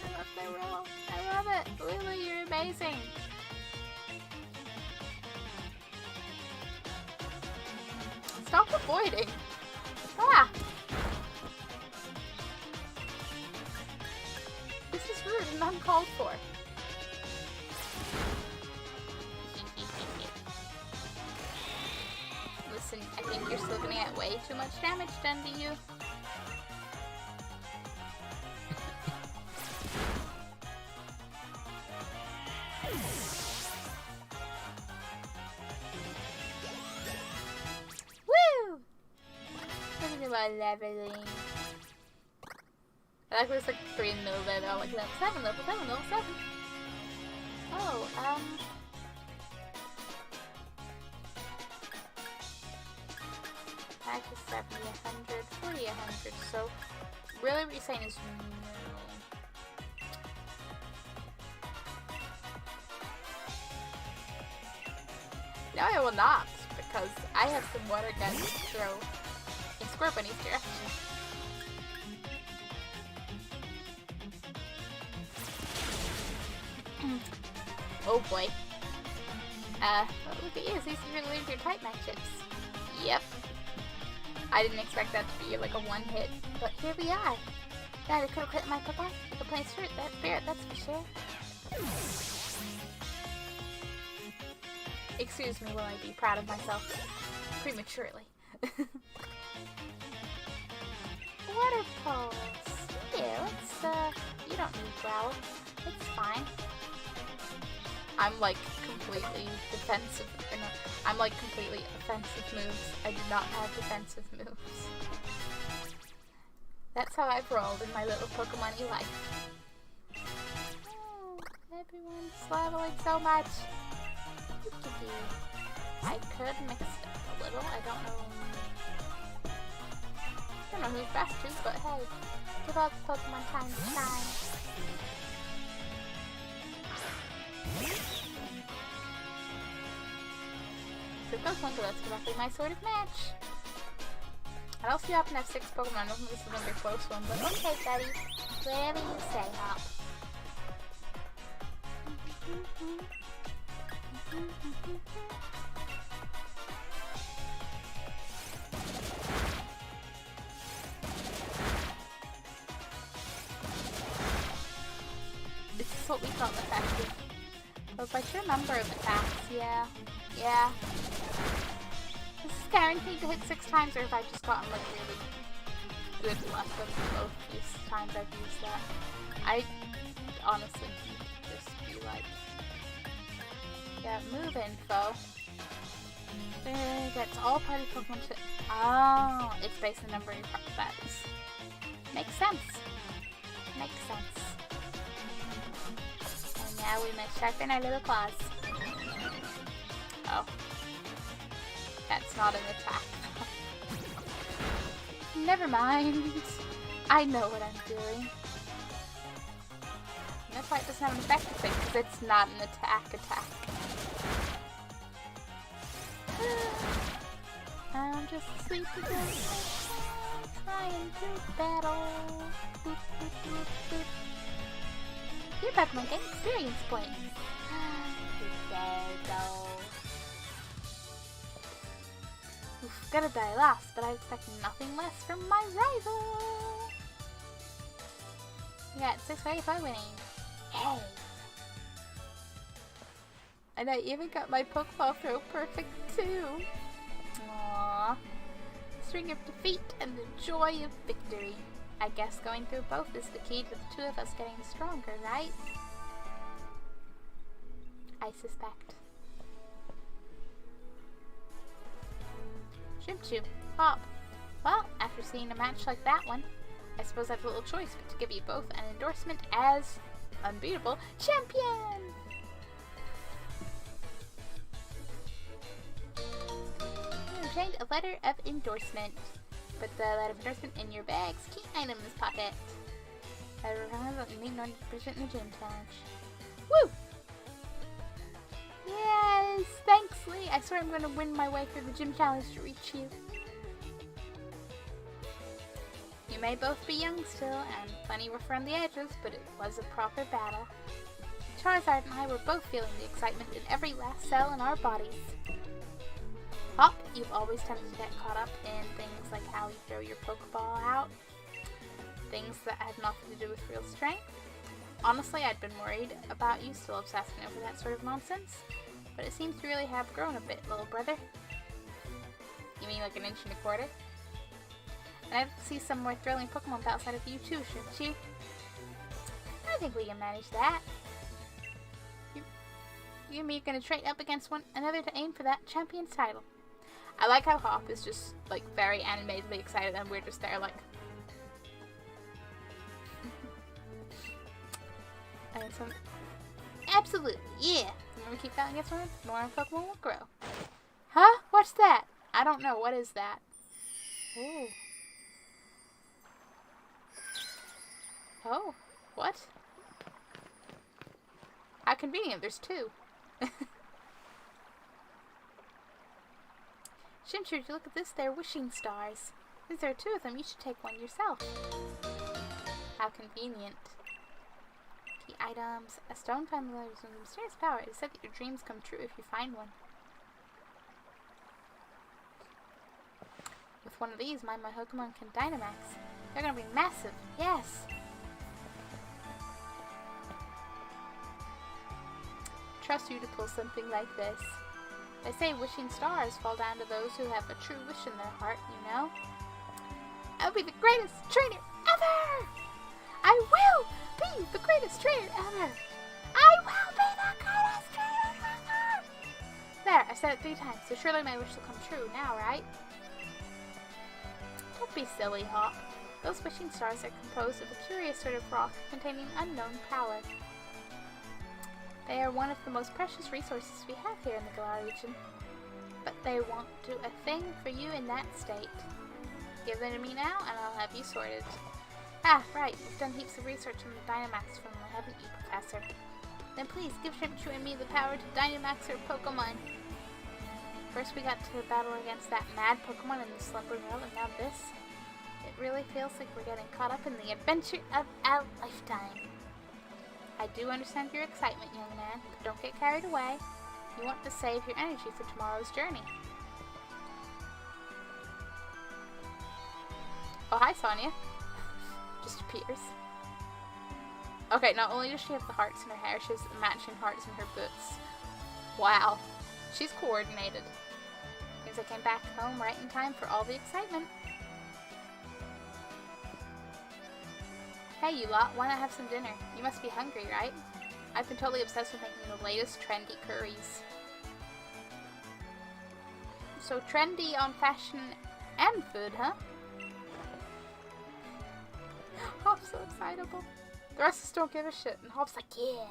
[SPEAKER 1] I love my role. I love it. Lulu, you're amazing. Stop avoiding. Ah! This is rude and uncalled for. Listen, I think you're still gonna get way too much damage done to you. Leveling. I like there's like 3 in the middle there, they're all like level 7, level 7, level 7. Oh, 5 to 70, 100, 40, 100. So, really what you're saying is no. No, I will not, because I have some water guns to throw in Scored Bunny's direction. Oh boy. Look at you, so you really learned your type matchups. Yep. I didn't expect that to be like a one hit, but here we are. Now I could have quit my Pokemon. I could play Spirit, that's for sure. Excuse me while I be proud of myself prematurely. Water pulse. Yeah, let's, you don't need Growl. It's fine. I'm like completely defensive. Or no, I'm like completely offensive moves. I do not have defensive moves. That's how I've rolled in my little Pokemon-y life. Oh, everyone's leveling so much. I could mix it up a little. I don't know who's best to, but hey, give all the Pokemon time to shine. So goes one, so that's roughly my sort of match. I also happen to have 6 Pokemon. I don't think this is another close one, but okay, buddy. Whatever you say, Hop. This is what we call effective. But by sheer number of attacks, yeah. This is guaranteed to hit 6 times, or if I've just gotten like really good luck with both these times I've used that. I honestly just be like, yeah, move info. That's all party Pokemon to. Oh, it's based on the number of your bats. Makes sense. Makes sense. And now we must sharpen our little claws. Oh. That's not an attack. Never mind. I know what I'm doing. And that's why it doesn't have an effective thing, because it's not an attack. I'm just sleeping again. Trying to battle. Your Pokemon gain experience points. Oof, gotta die last, but I expect nothing less from my rival. You got 6 ready for winning. Hey! And I even got my Pokeball throw perfect too. Aww. String of defeat and the joy of victory. I guess going through both is the key to the 2 of us getting stronger, right? I suspect. Chimchu, Hop. Well, after seeing a match like that one, I suppose I have a little choice but to give you both an endorsement as unbeatable champion! You obtained a letter of endorsement. Put the letter of endorsement in your bag's key items pocket. I remember that you need 90% in the gym challenge. Woo! Yes! Thanks, Lee! I swear I'm going to win my way through the gym challenge to reach you. You may both be young still, and plenty rough around the edges, but it was a proper battle. Charizard and I were both feeling the excitement in every last cell in our bodies. Hop, you've always tended to get caught up in things like how you throw your Pokeball out. Things that had nothing to do with real strength. Honestly, I'd been worried about you still obsessing over that sort of nonsense, but it seems to really have grown a bit, little brother. You mean like 1.25 inches? And I'd see some more thrilling Pokemon outside of you too, shouldn't you? I think we can manage that. You and me are gonna train up against one another to aim for that champion's title. I like how Hop is just like very animatedly excited and we're just there like and so, absolutely, yeah. The more we keep battling against one, the more our Pokemon will grow. Huh? What's that? I don't know. What is that? Oh. Oh. What? How convenient. There's 2. Chimchu, would you look at this? They're wishing stars. Since there are 2 of them, you should take one yourself. How convenient. Key items. A stone found with a mysterious power. It is said that your dreams come true if you find one. With one of these, my Pokemon can Dynamax. They're gonna be massive. Yes! Trust you to pull something like this. They say wishing stars fall down to those who have a true wish in their heart, you know? I'll be the greatest trainer ever! I will be the greatest trainer ever! I will be the greatest trainer said it 3 times, so surely my wish will come true now, right? Don't be silly, Hop. Those wishing stars are composed of a curious sort of rock containing unknown power. They are one of the most precious resources we have here in the Galar region. But they won't do a thing for you in that state. Give them to me now, and I'll have you sorted. Ah, right, you've done heaps of research on the Dynamax form, haven't you, Professor? Then please, give Shrimpchu and me the power to Dynamax our Pokemon. First we got to battle against that mad Pokemon in the Slumber Mill, and now this. It really feels like we're getting caught up in the adventure of our lifetime. I do understand your excitement, young man, but don't get carried away. You want to save your energy for tomorrow's journey. Oh, hi, Sonia. Just appears. Okay, not only does she have the hearts in her hair, she has matching hearts in her boots. Wow. She's coordinated. Means I came back home right in time for all the excitement. Hey, you lot, why not have some dinner? You must be hungry, right? I've been totally obsessed with making the latest trendy curries. So trendy on fashion and food, huh? Hop's so excitable. The rest of us don't give a shit, and Hop's like, yeah.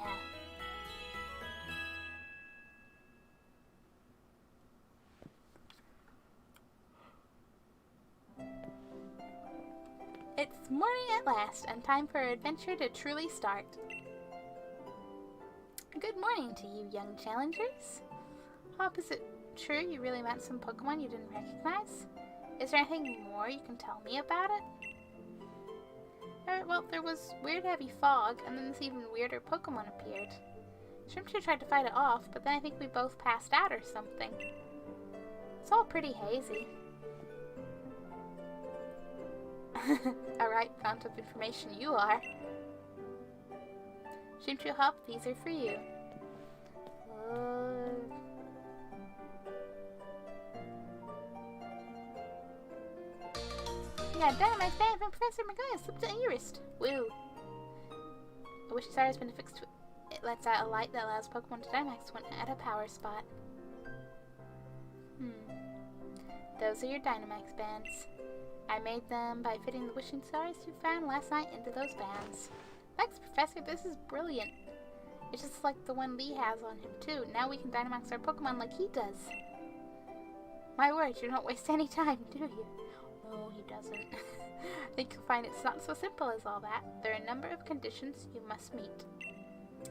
[SPEAKER 1] It's morning at last, and time for our adventure to truly start. Good morning to you, young challengers. Hop, is it true you really met some Pokemon you didn't recognize? Is there anything more you can tell me about it? Well, there was weird heavy fog, and then this even weirder Pokemon appeared. Shrimpchu tried to fight it off, but then I think we both passed out or something. It's all pretty hazy. Alright, fount of information you are. Shrimpchu, Hop, these are for you. Yeah, Dynamax Band from Professor McGuire slipped an Eurist. Woo. A wishing star has been affixed to it. It lets out a light that allows Pokemon to Dynamax when at a power spot. Those are your Dynamax bands. I made them by fitting the wishing stars you found last night into those bands. Thanks, Professor, this is brilliant. It's just like the one Lee has on him, too. Now we can Dynamax our Pokemon like he does. My word, you don't waste any time, do you? No, he doesn't. I think you'll find it's not so simple as all that. There are a number of conditions you must meet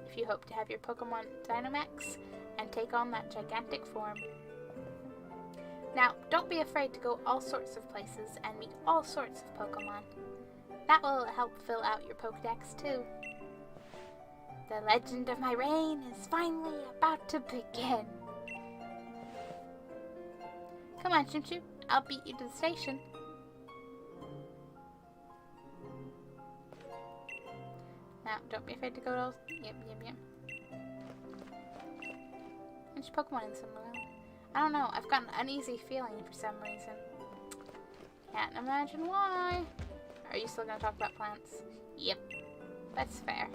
[SPEAKER 1] if you hope to have your Pokemon Dynamax and take on that gigantic form. Now, don't be afraid to go all sorts of places and meet all sorts of Pokemon. That will help fill out your Pokedex too. The legend of my reign is finally about to begin. Come on, Shrimpchu, I'll beat you to the station. Now, don't be afraid to go to all... Yep. Which Pokemon in some room? I don't know, I've got an uneasy feeling for some reason. Can't imagine why. Are you still gonna talk about plants? Yep. That's fair.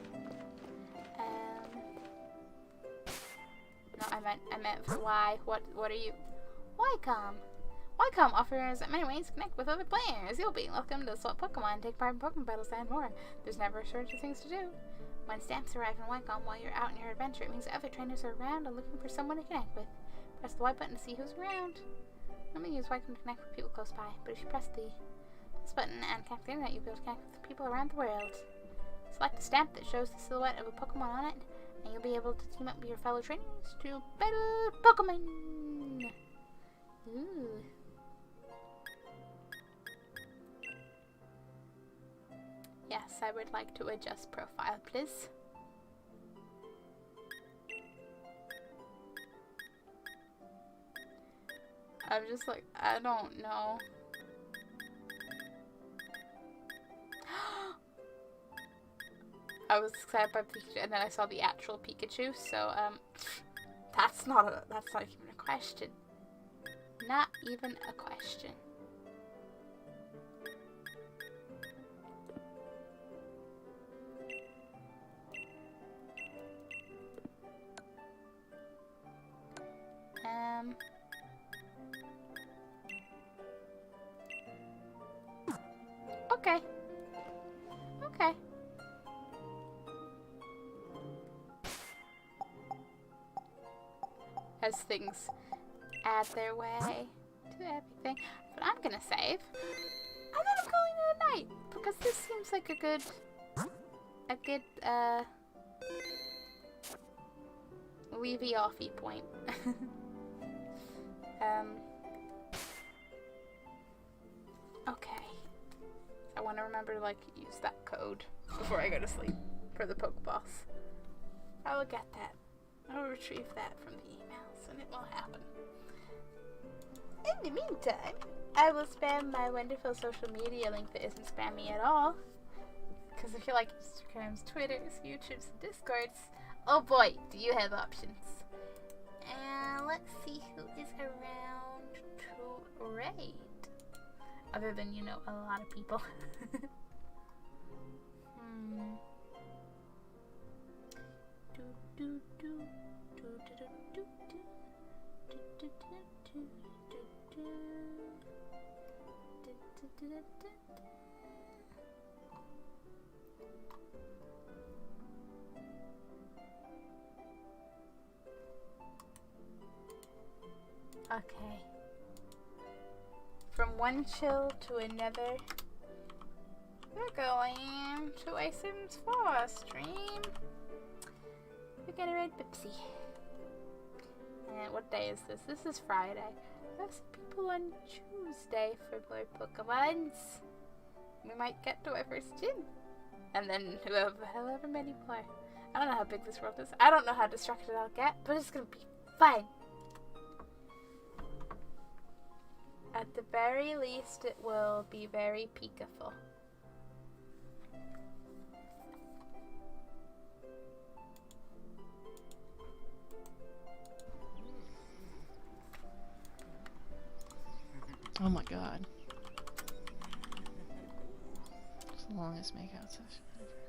[SPEAKER 1] No, I meant for why. What are you? Wycombe. Wycombe offers many ways to connect with other players. You'll be welcome to swap Pokemon, take part in Pokemon battles, and more. There's never a shortage of things to do. When stamps arrive in Wycombe while you're out on your adventure, it means other trainers are around and looking for someone to connect with. Press the Y button to see who's around. Normally use Wycombe to connect with people close by, but if you press this button and connect the internet, you'll be able to connect with people around the world. Select a stamp that shows the silhouette of a Pokemon on it, and you'll be able to team up with your fellow trainers to battle Pokemon! Ooh. Yes, I would like to adjust profile, please. I'm just like, I don't know. I was excited by Pikachu, and then I saw the actual Pikachu, so, that's not even a question. Not even a question. Okay. Okay. As things add their way to everything. But I'm gonna save. And then I'm calling it a night. Because this seems like a good leavey offy point. Okay. I want to remember to like use that code before I go to sleep for the Pokeballs. I will get that. I will retrieve that from the emails and it will happen. In the meantime, I will spam my wonderful social media link that isn't spammy at all. Because I feel like Instagrams, Twitters, YouTubes, and Discords, oh boy, do you have options. And let's see who is around to raid. Other than, you know, a lot of people. Okay. From one chill to another, we're going to a Sims 4 stream. We're gonna raid Bipsy. And what day is this? This is Friday. There's people on Tuesday for more Pokemons. We might get to our first gym. And then however many more. I don't know how big this world is. I don't know how distracted I'll get, but it's gonna be fine. At the very least, it will be very peekaful.
[SPEAKER 4] Oh my god. It's the longest makeout session ever.